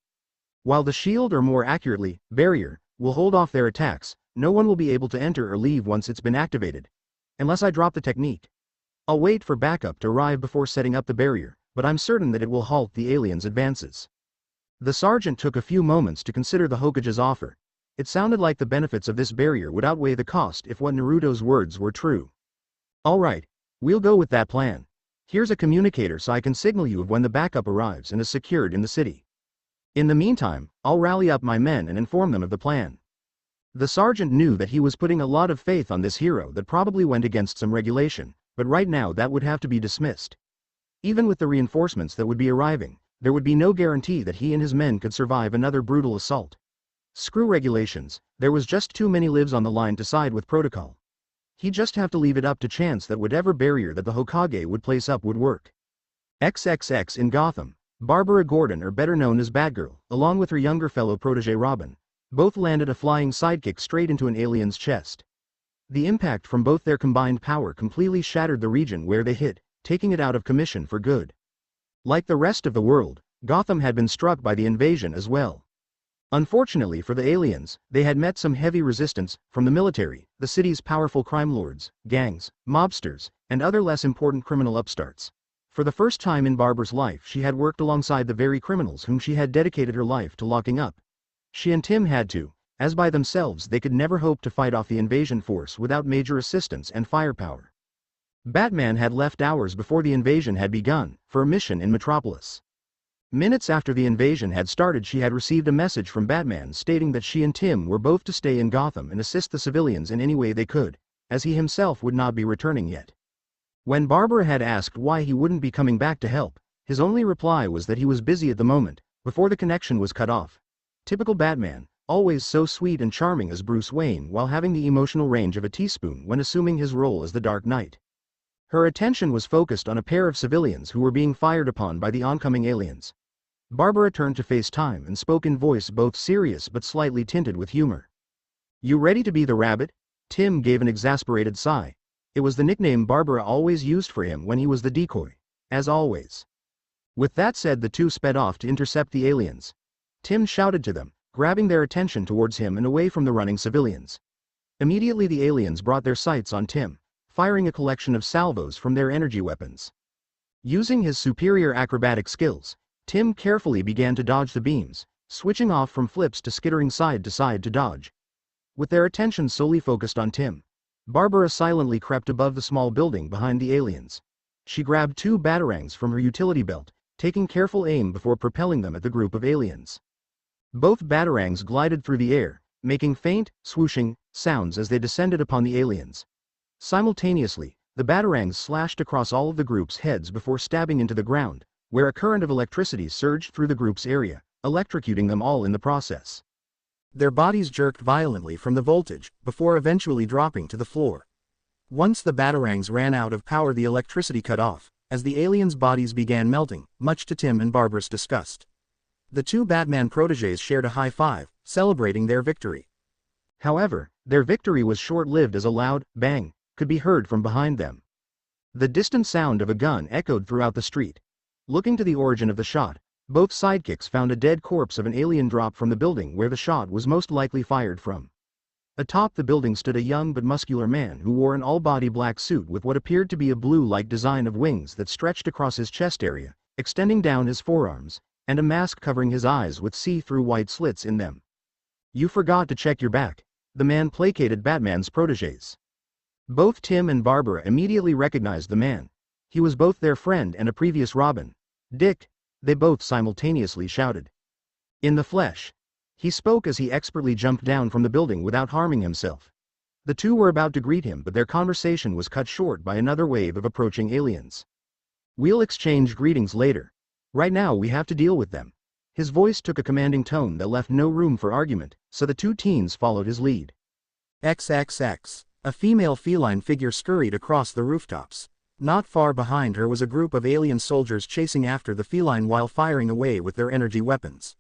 S2: While the shield, or more accurately, barrier, will hold off their attacks, no one will be able to enter or leave once it's been activated. Unless I drop the technique. I'll wait for backup to arrive before setting up the barrier, but I'm certain that it will halt the aliens' advances. The sergeant took a few moments to consider the Hokage's offer. It sounded like the benefits of this barrier would outweigh the cost if what Naruto's words were true. Alright, we'll go with that plan. Here's a communicator so I can signal you of when the backup arrives and is secured in the city. In the meantime, I'll rally up my men and inform them of the plan. The sergeant knew that he was putting a lot of faith on this hero that probably went against some regulation, but right now that would have to be dismissed. Even with the reinforcements that would be arriving, there would be no guarantee that he and his men could survive another brutal assault. Screw regulations, there was just too many lives on the line to side with protocol. He'd just have to leave it up to chance that whatever barrier that the Hokage would place up would work. XXX in Gotham, Barbara Gordon, or better known as Batgirl, along with her younger fellow protege Robin, both landed a flying sidekick straight into an alien's chest. The impact from both their combined power completely shattered the region where they hit, taking it out of commission for good. Like the rest of the world, Gotham had been struck by the invasion as well. Unfortunately for the aliens, they had met some heavy resistance from the military, the city's powerful crime lords, gangs, mobsters, and other less important criminal upstarts. For the first time in Barbara's life, she had worked alongside the very criminals whom she had dedicated her life to locking up. She and Tim had to, as by themselves they could never hope to fight off the invasion force without major assistance and firepower. Batman had left hours before the invasion had begun, for a mission in Metropolis. Minutes after the invasion had started, she had received a message from Batman stating that she and Tim were both to stay in Gotham and assist the civilians in any way they could, as he himself would not be returning yet. When Barbara had asked why he wouldn't be coming back to help, his only reply was that he was busy at the moment, before the connection was cut off. Typical Batman, always so sweet and charming as Bruce Wayne while having the emotional range of a teaspoon when assuming his role as the Dark Knight. Her attention was focused on a pair of civilians who were being fired upon by the oncoming aliens. Barbara turned to face Time and spoke in voice both serious but slightly tinted with humor. "You ready to be the rabbit?" Tim gave an exasperated sigh. It was the nickname Barbara always used for him when he was the decoy. As always. With that said, the two sped off to intercept the aliens. Tim shouted to them, grabbing their attention towards him and away from the running civilians. Immediately the aliens brought their sights on Tim, firing a collection of salvos from their energy weapons. Using his superior acrobatic skills, Tim carefully began to dodge the beams, switching off from flips to skittering side to side to dodge. With their attention solely focused on Tim, Barbara silently crept above the small building behind the aliens. She grabbed two batarangs from her utility belt, taking careful aim before propelling them at the group of aliens. Both batarangs glided through the air, making faint, swooshing sounds as they descended upon the aliens. Simultaneously, the batarangs slashed across all of the group's heads before stabbing into the ground, where a current of electricity surged through the group's area, electrocuting them all in the process.
S1: Their bodies jerked violently from the voltage, before eventually dropping to the floor. Once the batarangs ran out of power, the electricity cut off, as the aliens' bodies began melting, much to Tim and Barbara's disgust. The two Batman protégés shared a high five, celebrating their victory.
S2: However, their victory was short-lived as a loud bang could be heard from behind them. The distant sound of a gun echoed throughout the street. Looking to the origin of the shot, both sidekicks found a dead corpse of an alien drop from the building where the shot was most likely fired from. Atop the building stood a young but muscular man who wore an all-body black suit with what appeared to be a blue-like design of wings that stretched across his chest area, extending down his forearms, and a mask covering his eyes with see-through white slits in them. "You forgot to check your back," the man placated Batman's protégés. Both Tim and Barbara immediately recognized the man. He was both their friend and a previous Robin. "Dick," they both simultaneously shouted. "In the flesh." He spoke as he expertly jumped down from the building without harming himself. The two were about to greet him, but their conversation was cut short by another wave of approaching aliens. "We'll exchange greetings later. Right now we have to deal with them." His voice took a commanding tone that left no room for argument, so the two teens followed his lead.
S1: XXX. A female feline figure scurried across the rooftops. Not far behind her was a group of alien soldiers chasing after the feline while firing away with their energy weapons.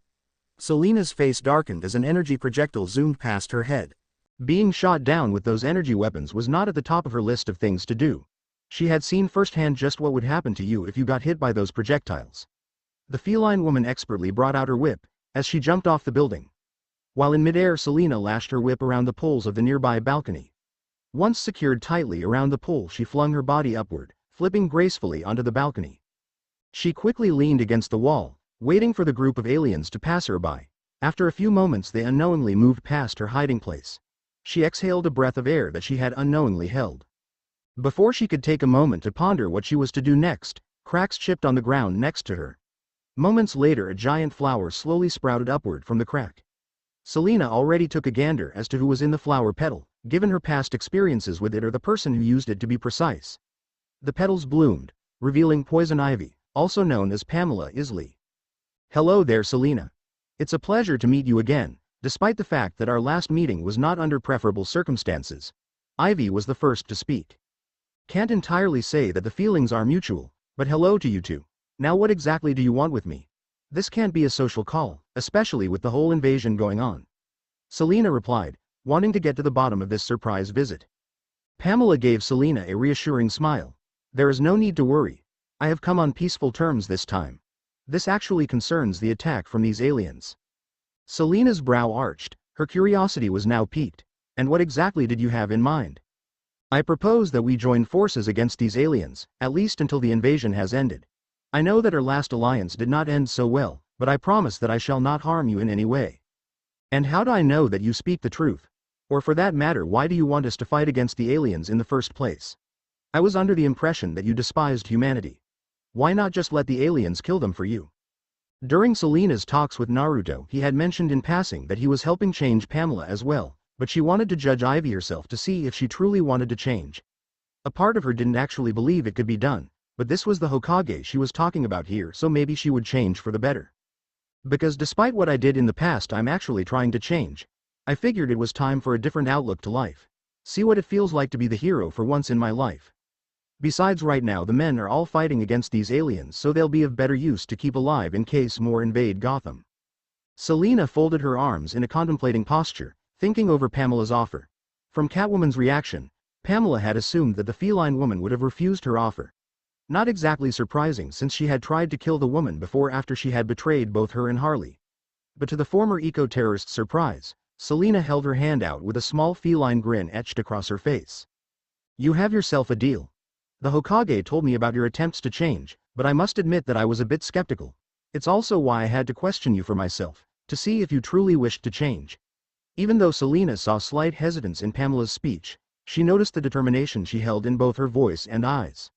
S1: Selena's face darkened as an energy projectile zoomed past her head.
S2: Being shot down with those energy weapons was not at the top of her list of things to do. She had seen firsthand just what would happen to you if you got hit by those projectiles. The feline woman expertly brought out her whip, as she jumped off the building. While in midair, Selena lashed her whip around the poles of the nearby balcony. Once secured tightly around the pole, she flung her body upward, flipping gracefully onto the balcony. She quickly leaned against the wall, waiting for the group of aliens to pass her by. After a few moments, they unknowingly moved past her hiding place. She exhaled a breath of air that she had unknowingly held. Before she could take a moment to ponder what she was to do next, cracks chipped on the ground next to her. Moments later, a giant flower slowly sprouted upward from the crack. Selena already took a gander as to who was in the flower petal, given her past experiences with it, or the person who used it to be precise. The petals bloomed, revealing poison ivy, also known as Pamela Isley. "Hello there, Selena. It's a pleasure to meet you again, despite the fact that our last meeting was not under preferable circumstances." Ivy was the first to speak. "Can't entirely say that the feelings are mutual, but hello to you too. Now what exactly do you want with me? This can't be a social call, especially with the whole invasion going on." Selena replied, wanting to get to the bottom of this surprise visit. Pamela gave Selena a reassuring smile. "There is no need to worry. I have come on peaceful terms this time. This actually concerns the attack from these aliens." Selena's brow arched, her curiosity was now piqued. "And what exactly did you have in mind?" "I propose that we join forces against these aliens, at least until the invasion has ended. I know that our last alliance did not end so well, but I promise that I shall not harm you in any way." "And how do I know that you speak the truth? Or for that matter, why do you want us to fight against the aliens in the first place? I was under the impression that you despised humanity. Why not just let the aliens kill them for you?" During Selena's talks with Naruto, he had mentioned in passing that he was helping change Pamela as well, but she wanted to judge Ivy herself to see if she truly wanted to change. A part of her didn't actually believe it could be done, but this was the Hokage she was talking about here, so maybe she would change for the better. "Because despite what I did in the past, I'm actually trying to change. I figured it was time for a different outlook to life. See what it feels like to be the hero for once in my life. Besides, right now the men are all fighting against these aliens, so they'll be of better use to keep alive in case more invade Gotham." Selena folded her arms in a contemplating posture, thinking over Pamela's offer. From Catwoman's reaction, Pamela had assumed that the feline woman would have refused her offer. Not exactly surprising, since she had tried to kill the woman before after she had betrayed both her and Harley. But to the former eco-terrorist's surprise, Selena held her hand out with a small feline grin etched across her face. "You have yourself a deal. The Hokage told me about your attempts to change, but I must admit that I was a bit skeptical. It's also why I had to question you for myself, to see if you truly wished to change." Even though Selena saw slight hesitance in Pamela's speech, she noticed the determination she held in both her voice and eyes.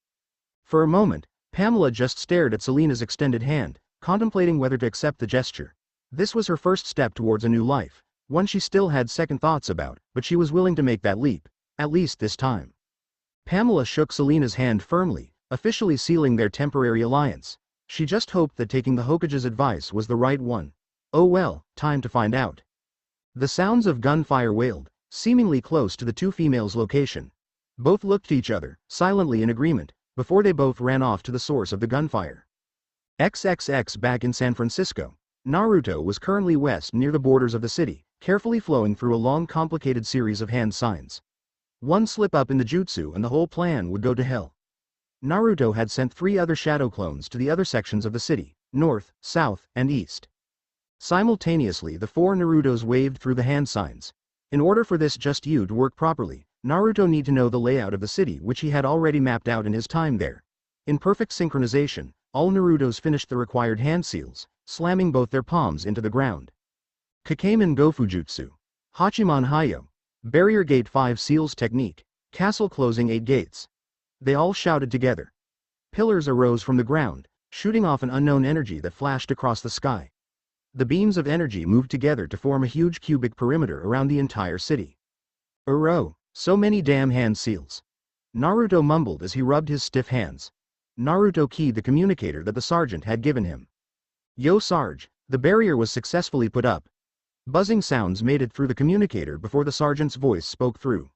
S2: For a moment, Pamela just stared at Selena's extended hand, contemplating whether to accept the gesture. This was her first step towards a new life, one she still had second thoughts about, but she was willing to make that leap, at least this time. Pamela shook Selena's hand firmly, officially sealing their temporary alliance. She just hoped that taking the Hokage's advice was the right one. Oh well, time to find out. The sounds of gunfire wailed, seemingly close to the two females' location. Both looked at each other, silently in agreement, before they both ran off to the source of the gunfire. XXX. Back in San Francisco, Naruto was currently west near the borders of the city, carefully flowing through a long complicated series of hand signs. One slip up in the jutsu and the whole plan would go to hell. Naruto had sent 3 other shadow clones to the other sections of the city, north, south, and east. Simultaneously, the 4 Narutos waved through the hand signs. In order for this just you to work properly, Naruto need to know the layout of the city, which he had already mapped out in his time there. In perfect synchronization, all Narutos finished the required hand seals, slamming both their palms into the ground. Kakamen Gofujutsu. Hachiman Hayo. Barrier Gate 5 Seals Technique. Castle Closing 8 Gates. They all shouted together. Pillars arose from the ground, shooting off an unknown energy that flashed across the sky. The beams of energy moved together to form a huge cubic perimeter around the entire city. "Uro, so many damn hand seals." Naruto mumbled as he rubbed his stiff hands. Naruto keyed the communicator that the sergeant had given him. "Yo Sarge, the barrier was successfully put up." Buzzing sounds made it through the communicator before the sergeant's voice spoke through.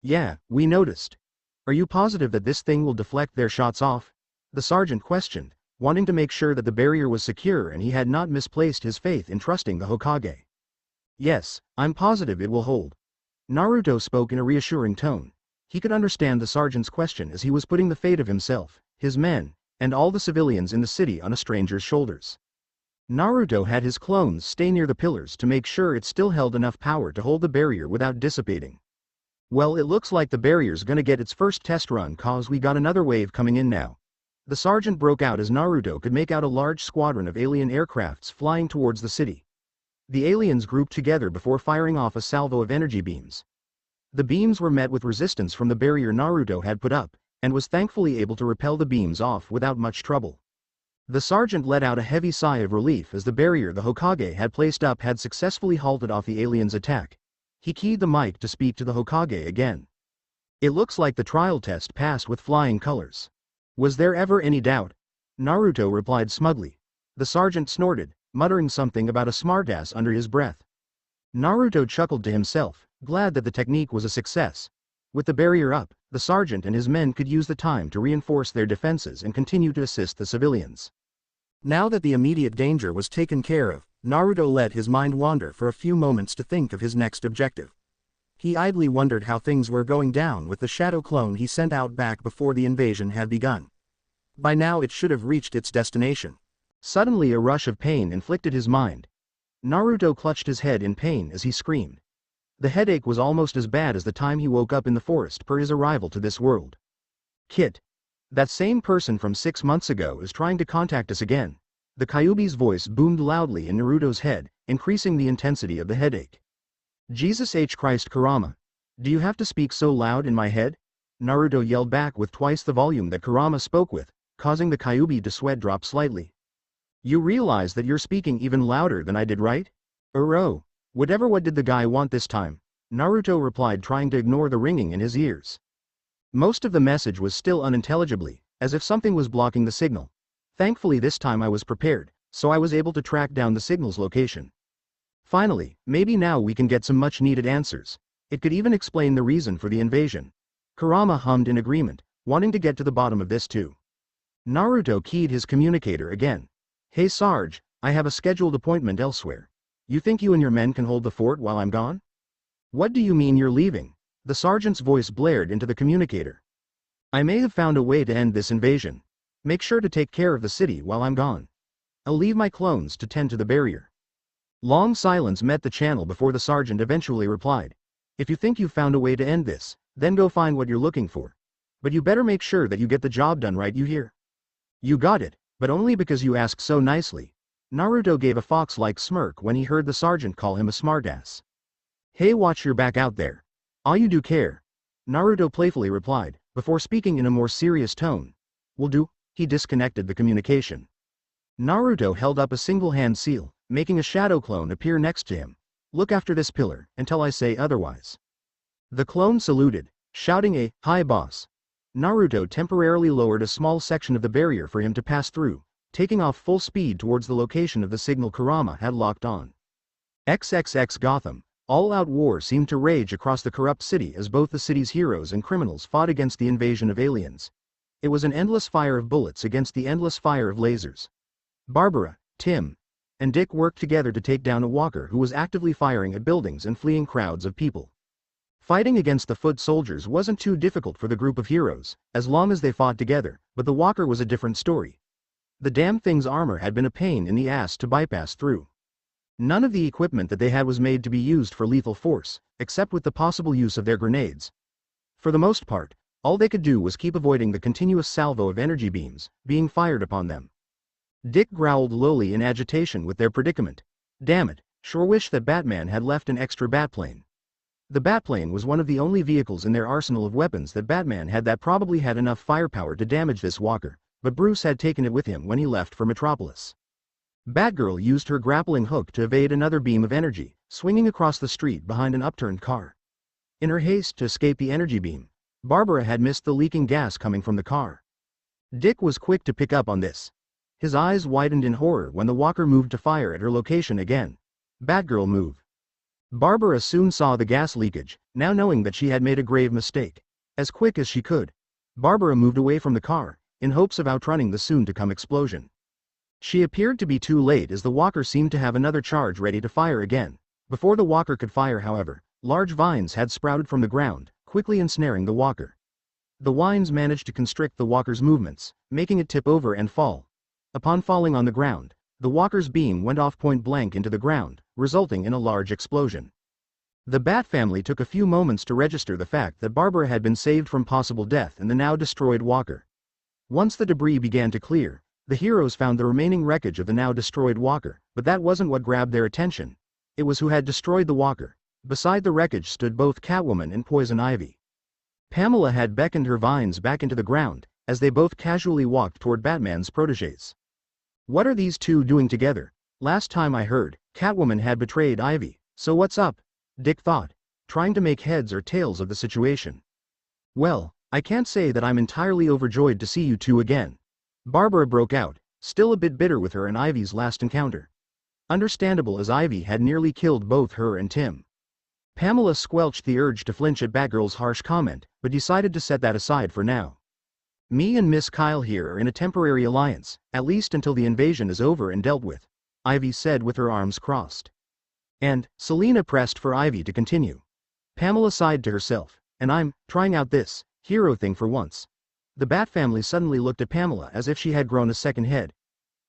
S2: "Yeah, we noticed. Are you positive that this thing will deflect their shots off?" the sergeant questioned, wanting to make sure that the barrier was secure and he had not misplaced his faith in trusting the Hokage. "Yes, I'm positive it will hold." Naruto spoke in a reassuring tone. He could understand the sergeant's question as he was putting the fate of himself, his men, and all the civilians in the city on a stranger's shoulders. Naruto had his clones stay near the pillars to make sure it still held enough power to hold the barrier without dissipating. "Well, it looks like the barrier's gonna get its first test run cause we got another wave coming in now." The sergeant broke out as Naruto could make out a large squadron of alien aircrafts flying towards the city. The aliens grouped together before firing off a salvo of energy beams. The beams were met with resistance from the barrier Naruto had put up, and was thankfully able to repel the beams off without much trouble. The sergeant let out a heavy sigh of relief as the barrier the Hokage had placed up had successfully halted off the aliens' attack. He keyed the mic to speak to the Hokage again. "It looks like the trial test passed with flying colors." "Was there ever any doubt?" Naruto replied smugly. The sergeant snorted, muttering something about a smartass under his breath. Naruto chuckled to himself, glad that the technique was a success. With the barrier up, the sergeant and his men could use the time to reinforce their defenses and continue to assist the civilians.
S1: Now that the immediate danger was taken care of, Naruto let his mind wander for a few moments to think of his next objective. He idly wondered how things were going down with the shadow clone he sent out back before the invasion had begun. By now it should have reached its destination.
S2: Suddenly a rush of pain inflicted his mind. Naruto clutched his head in pain as he screamed. The headache was almost as bad as the time he woke up in the forest per his arrival to this world. "Kit. That same person from 6 months ago is trying to contact us again." The Kyuubi's voice boomed loudly in Naruto's head, increasing the intensity of the headache. "Jesus H. Christ Kurama. Do you have to speak so loud in my head?" Naruto yelled back with twice the volume that Kurama spoke with, causing the Kyuubi to sweat drop slightly. "You realize that you're speaking even louder than I did, right?" "Oh. What did the guy want this time?" Naruto replied, trying to ignore the ringing in his ears. Most of the message was still unintelligibly, as if something was blocking the signal. Thankfully this time I was prepared, so I was able to track down the signal's location. "Finally, maybe now we can get some much-needed answers. It could even explain the reason for the invasion." Kurama hummed in agreement, wanting to get to the bottom of this too. Naruto keyed his communicator again. "Hey Sarge, I have a scheduled appointment elsewhere. You think you and your men can hold the fort while I'm gone?" "What do you mean you're leaving?" The sergeant's voice blared into the communicator. "I may have found a way to end this invasion. Make sure to take care of the city while I'm gone. I'll leave my clones to tend to the barrier." Long silence met the channel before the sergeant eventually replied. "If you think you've found a way to end this, then go find what you're looking for. But you better make sure that you get the job done right, you hear?" "You got it, but only because you asked so nicely." Naruto gave a fox-like smirk when he heard the sergeant call him a smartass. "Hey, watch your back out there. All you do care." Naruto playfully replied, before speaking in a more serious tone. "Will do." He disconnected the communication. Naruto held up a single-hand seal, making a shadow clone appear next to him. "Look after this pillar, until I say otherwise." The clone saluted, shouting a, "Hi boss." Naruto temporarily lowered a small section of the barrier for him to pass through, taking off full speed towards the location of the signal Kurama had locked on. XXX Gotham. All-out war seemed to rage across the corrupt city as both the city's heroes and criminals fought against the invasion of aliens. It was an endless fire of bullets against the endless fire of lasers. Barbara, Tim, and Dick worked together to take down a walker who was actively firing at buildings and fleeing crowds of people. Fighting against the foot soldiers wasn't too difficult for the group of heroes, as long as they fought together, but the walker was a different story. The damn thing's armor had been a pain in the ass to bypass through. None of the equipment that they had was made to be used for lethal force, except with the possible use of their grenades. For the most part, all they could do was keep avoiding the continuous salvo of energy beams being fired upon them. Dick growled lowly in agitation with their predicament. "Damn it, sure wish that Batman had left an extra Batplane." The Batplane was one of the only vehicles in their arsenal of weapons that Batman had that probably had enough firepower to damage this walker, but Bruce had taken it with him when he left for Metropolis. Batgirl used her grappling hook to evade another beam of energy, swinging across the street behind an upturned car. In her haste to escape the energy beam, Barbara had missed the leaking gas coming from the car. Dick was quick to pick up on this. His eyes widened in horror when the walker moved to fire at her location again. Batgirl move. Barbara soon saw the gas leakage, now knowing that she had made a grave mistake. As quick as she could, Barbara moved away from the car, in hopes of outrunning the soon-to-come explosion. She appeared to be too late as the walker seemed to have another charge ready to fire again. Before the walker could fire, however, large vines had sprouted from the ground, quickly ensnaring the walker. The vines managed to constrict the walker's movements, making it tip over and fall. Upon falling on the ground, the walker's beam went off point blank into the ground, resulting in a large explosion. The Bat family took a few moments to register the fact that Barbara had been saved from possible death in the now destroyed walker. Once the debris began to clear, the heroes found the remaining wreckage of the now destroyed walker, but that wasn't what grabbed their attention. It was who had destroyed the walker. Beside the wreckage stood both Catwoman and Poison Ivy. Pamela had beckoned her vines back into the ground, as they both casually walked toward Batman's protégés. What are these two doing together? Last time I heard, Catwoman had betrayed Ivy, so what's up? Dick thought, trying to make heads or tails of the situation. Well, I can't say that I'm entirely overjoyed to see you two again. Barbara broke out, still a bit bitter with her and Ivy's last encounter. Understandable, as Ivy had nearly killed both her and Tim. Pamela squelched the urge to flinch at Batgirl's harsh comment, but decided to set that aside for now. Me and Miss Kyle here are in a temporary alliance, at least until the invasion is over and dealt with, Ivy said with her arms crossed. And Selina pressed for Ivy to continue. Pamela sighed to herself, and I'm trying out this hero thing for once. The Bat family suddenly looked at Pamela as if she had grown a second head.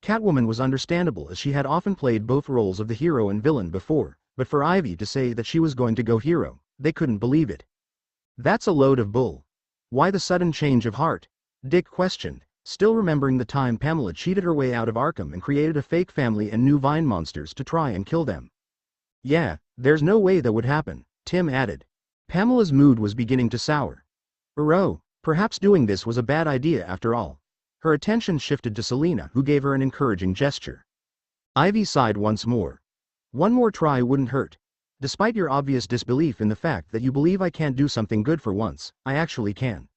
S2: Catwoman was understandable, as she had often played both roles of the hero and villain before, but for Ivy to say that she was going to go hero, they couldn't believe it. That's a load of bull. Why the sudden change of heart? Dick questioned, still remembering the time Pamela cheated her way out of Arkham and created a fake family and new vine monsters to try and kill them. Yeah, there's no way that would happen, Tim added. Pamela's mood was beginning to sour. Perhaps doing this was a bad idea after all. Her attention shifted to Selina, who gave her an encouraging gesture. Ivy sighed once more. One more try wouldn't hurt. Despite your obvious disbelief in the fact that you believe I can't do something good for once, I actually can.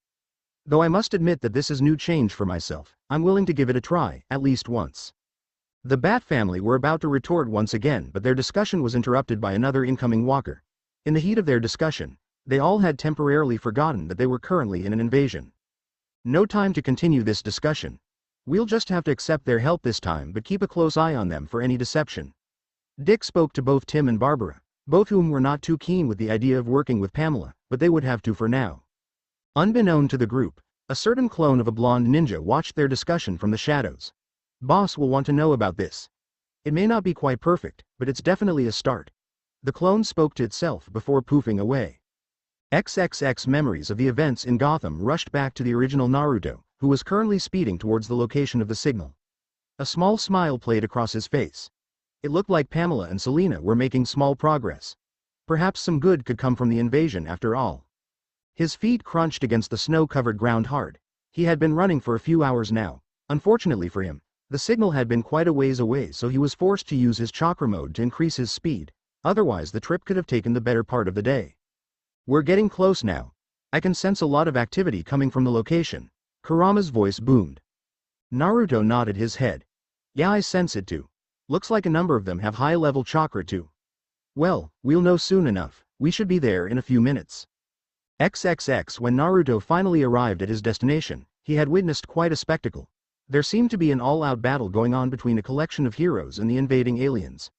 S2: Though I must admit that this is new change for myself, I'm willing to give it a try, at least once. The Bat family were about to retort once again, but their discussion was interrupted by another incoming walker. In the heat of their discussion, they all had temporarily forgotten that they were currently in an invasion. No time to continue this discussion. We'll just have to accept their help this time, but keep a close eye on them for any deception. Dick spoke to both Tim and Barbara, both whom were not too keen with the idea of working with Pamela, but they would have to for now. Unbeknown to the group, a certain clone of a blonde ninja watched their discussion from the shadows. Boss will want to know about this. It may not be quite perfect, but it's definitely a start. The clone spoke to itself before poofing away. XXX memories of the events in Gotham rushed back to the original Naruto, who was currently speeding towards the location of the signal. A small smile played across his face. It looked like Pamela and Selina were making small progress. Perhaps some good could come from the invasion after all. His feet crunched against the snow-covered ground hard. He had been running for a few hours now. Unfortunately for him, the signal had been quite a ways away, so he was forced to use his chakra mode to increase his speed. Otherwise the trip could have taken the better part of the day. We're getting close now. I can sense a lot of activity coming from the location. Kurama's voice boomed. Naruto nodded his head. Yeah, I sense it too. Looks like a number of them have high-level chakra too. Well, we'll know soon enough. We should be there in a few minutes. XXX. When Naruto finally arrived at his destination, he had witnessed quite a spectacle. There seemed to be an all-out battle going on between a collection of heroes and the invading aliens.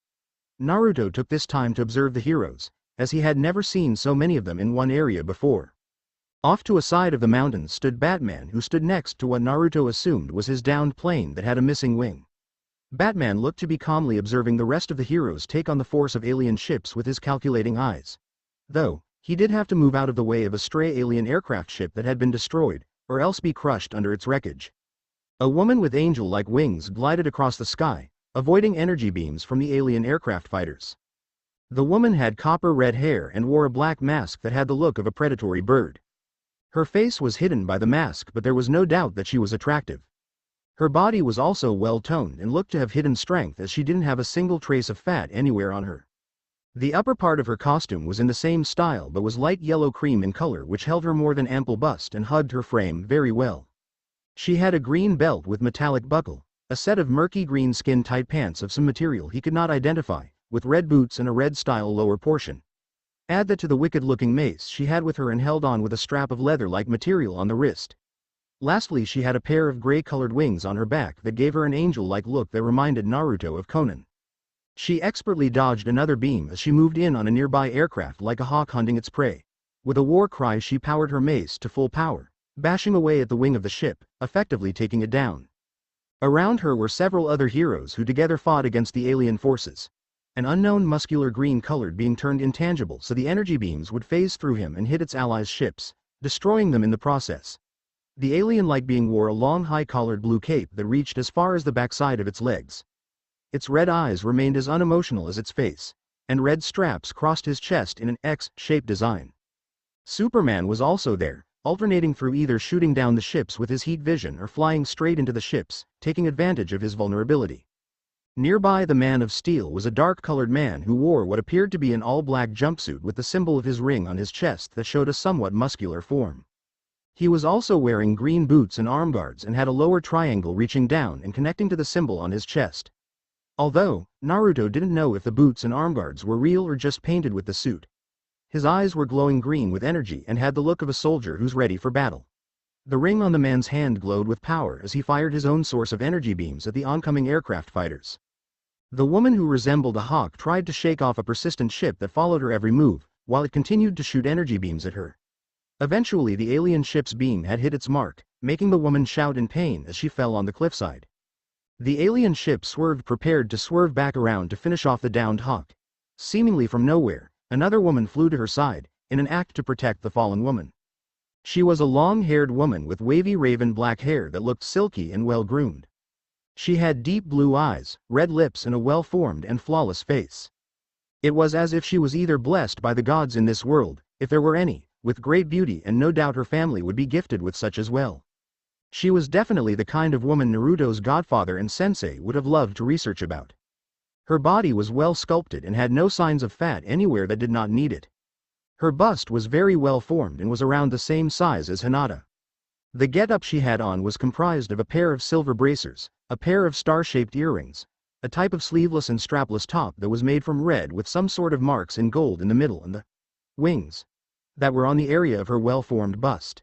S2: Naruto took this time to observe the heroes, as he had never seen so many of them in one area before. Off to a side of the mountains stood Batman, who stood next to what Naruto assumed was his downed plane that had a missing wing. Batman looked to be calmly observing the rest of the heroes take on the force of alien ships with his calculating eyes. Though, he did have to move out of the way of a stray alien aircraft ship that had been destroyed, or else be crushed under its wreckage. A woman with angel-like wings glided across the sky, avoiding energy beams from the alien aircraft fighters. The woman had copper-red hair and wore a black mask that had the look of a predatory bird. Her face was hidden by the mask, but there was no doubt that she was attractive. Her body was also well-toned and looked to have hidden strength, as she didn't have a single trace of fat anywhere on her. The upper part of her costume was in the same style but was light yellow cream in color, which held her more than ample bust and hugged her frame very well. She had a green belt with metallic buckle, a set of murky green skin-tight pants of some material he could not identify, with red boots and a red-style lower portion. Add that to the wicked-looking mace she had with her and held on with a strap of leather-like material on the wrist. Lastly, she had a pair of gray-colored wings on her back that gave her an angel-like look that reminded Naruto of Conan. She expertly dodged another beam as she moved in on a nearby aircraft like a hawk hunting its prey. With a war cry, she powered her mace to full power, bashing away at the wing of the ship, effectively taking it down. Around her were several other heroes who together fought against the alien forces. An unknown muscular green-colored being turned intangible so the energy beams would phase through him and hit its allies' ships, destroying them in the process. The alien-like being wore a long high-collared blue cape that reached as far as the backside of its legs. Its red eyes remained as unemotional as its face, and red straps crossed his chest in an X-shaped design. Superman was also there, alternating through either shooting down the ships with his heat vision or flying straight into the ships, taking advantage of his vulnerability. Nearby the Man of Steel was a dark-colored man who wore what appeared to be an all-black jumpsuit with the symbol of his ring on his chest that showed a somewhat muscular form. He was also wearing green boots and arm guards and had a lower triangle reaching down and connecting to the symbol on his chest. Although, Naruto didn't know if the boots and arm guards were real or just painted with the suit. His eyes were glowing green with energy and had the look of a soldier who's ready for battle. The ring on the man's hand glowed with power as he fired his own source of energy beams at the oncoming aircraft fighters. The woman who resembled a hawk tried to shake off a persistent ship that followed her every move, while it continued to shoot energy beams at her. Eventually the alien ship's beam had hit its mark, making the woman shout in pain as she fell on the cliffside. The alien ship swerved, prepared to swerve back around to finish off the downed hawk. Seemingly from nowhere, another woman flew to her side, in an act to protect the fallen woman. She was a long-haired woman with wavy raven black hair that looked silky and well-groomed. She had deep blue eyes, red lips and a well-formed and flawless face. It was as if she was either blessed by the gods in this world, if there were any, with great beauty, and no doubt her family would be gifted with such as well. She was definitely the kind of woman Naruto's godfather and sensei would have loved to research about. Her body was well sculpted and had no signs of fat anywhere that did not need it. Her bust was very well formed and was around the same size as Hinata. The get-up she had on was comprised of a pair of silver bracers, a pair of star-shaped earrings, a type of sleeveless and strapless top that was made from red with some sort of marks in gold in the middle, and the wings that were on the area of her well-formed bust.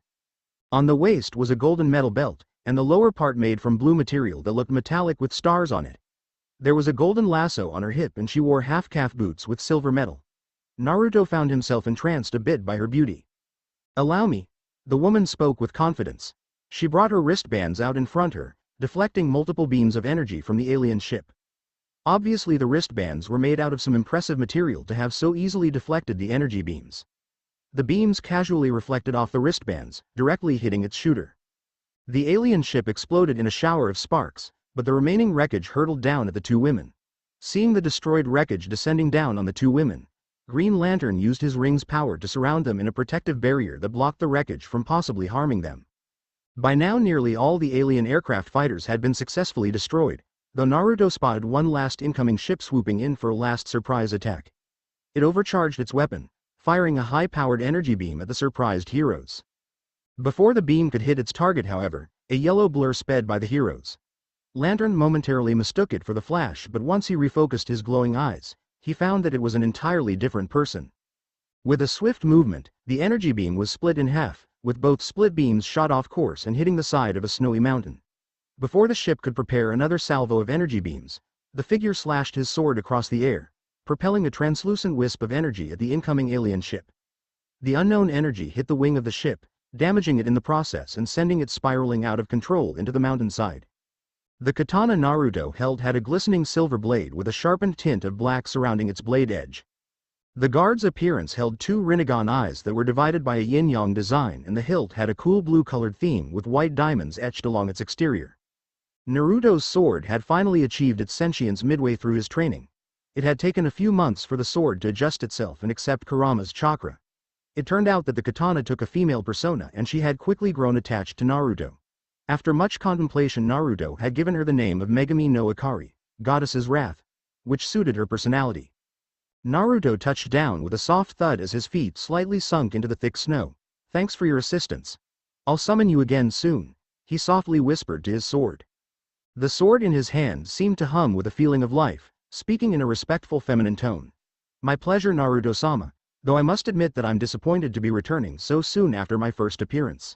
S2: On the waist was a golden metal belt, and the lower part made from blue material that looked metallic with stars on it. There was a golden lasso on her hip and she wore half-calf boots with silver metal. Naruto found himself entranced a bit by her beauty. "Allow me." The woman spoke with confidence. She brought her wristbands out in front her, deflecting multiple beams of energy from the alien ship. Obviously the wristbands were made out of some impressive material to have so easily deflected the energy beams. The beams casually reflected off the wristbands, directly hitting its shooter. The alien ship exploded in a shower of sparks, but the remaining wreckage hurtled down at the two women. Seeing the destroyed wreckage descending down on the two women, Green Lantern used his ring's power to surround them in a protective barrier that blocked the wreckage from possibly harming them. By now nearly all the alien aircraft fighters had been successfully destroyed, though Naruto spotted one last incoming ship swooping in for a last surprise attack. It overcharged its weapon, firing a high-powered energy beam at the surprised heroes. Before the beam could hit its target, however, a yellow blur sped by the heroes. Lantern momentarily mistook it for the Flash, but once he refocused his glowing eyes, he found that it was an entirely different person. With a swift movement, the energy beam was split in half, with both split beams shot off course and hitting the side of a snowy mountain. Before the ship could prepare another salvo of energy beams, the figure slashed his sword across the air, propelling a translucent wisp of energy at the incoming alien ship. The unknown energy hit the wing of the ship, damaging it in the process and sending it spiraling out of control into the mountainside. The katana Naruto held had a glistening silver blade with a sharpened tint of black surrounding its blade edge. The guard's appearance held two Rinnegan eyes that were divided by a yin-yang design, and the hilt had a cool blue-colored theme with white diamonds etched along its exterior. Naruto's sword had finally achieved its sentience midway through his training. It had taken a few months for the sword to adjust itself and accept Kurama's chakra. It turned out that the katana took a female persona and she had quickly grown attached to Naruto. After much contemplation, Naruto had given her the name of Megami no Ikari, Goddess's Wrath, which suited her personality. Naruto touched down with a soft thud as his feet slightly sunk into the thick snow. "Thanks for your assistance. I'll summon you again soon," he softly whispered to his sword. The sword in his hand seemed to hum with a feeling of life, speaking in a respectful feminine tone. "My pleasure, Naruto-sama, though I must admit that I'm disappointed to be returning so soon after my first appearance."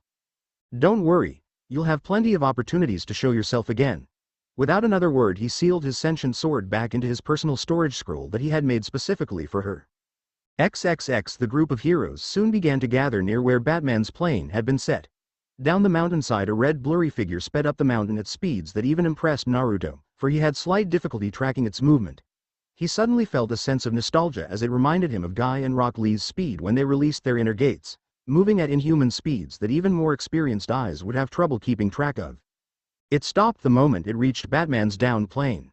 S2: "Don't worry. You'll have plenty of opportunities to show yourself again. Without another word, he sealed his sentient sword back into his personal storage scroll that he had made specifically for her. XXX. The group of heroes soon began to gather near where Batman's plane had been set. Down the mountainside, a red blurry figure sped up the mountain at speeds that even impressed Naruto, for he had slight difficulty tracking its movement. He suddenly felt a sense of nostalgia as it reminded him of Guy and Rock Lee's speed when they released their inner gates, moving at inhuman speeds that even more experienced eyes would have trouble keeping track of. It stopped the moment it reached Batman's downed plane.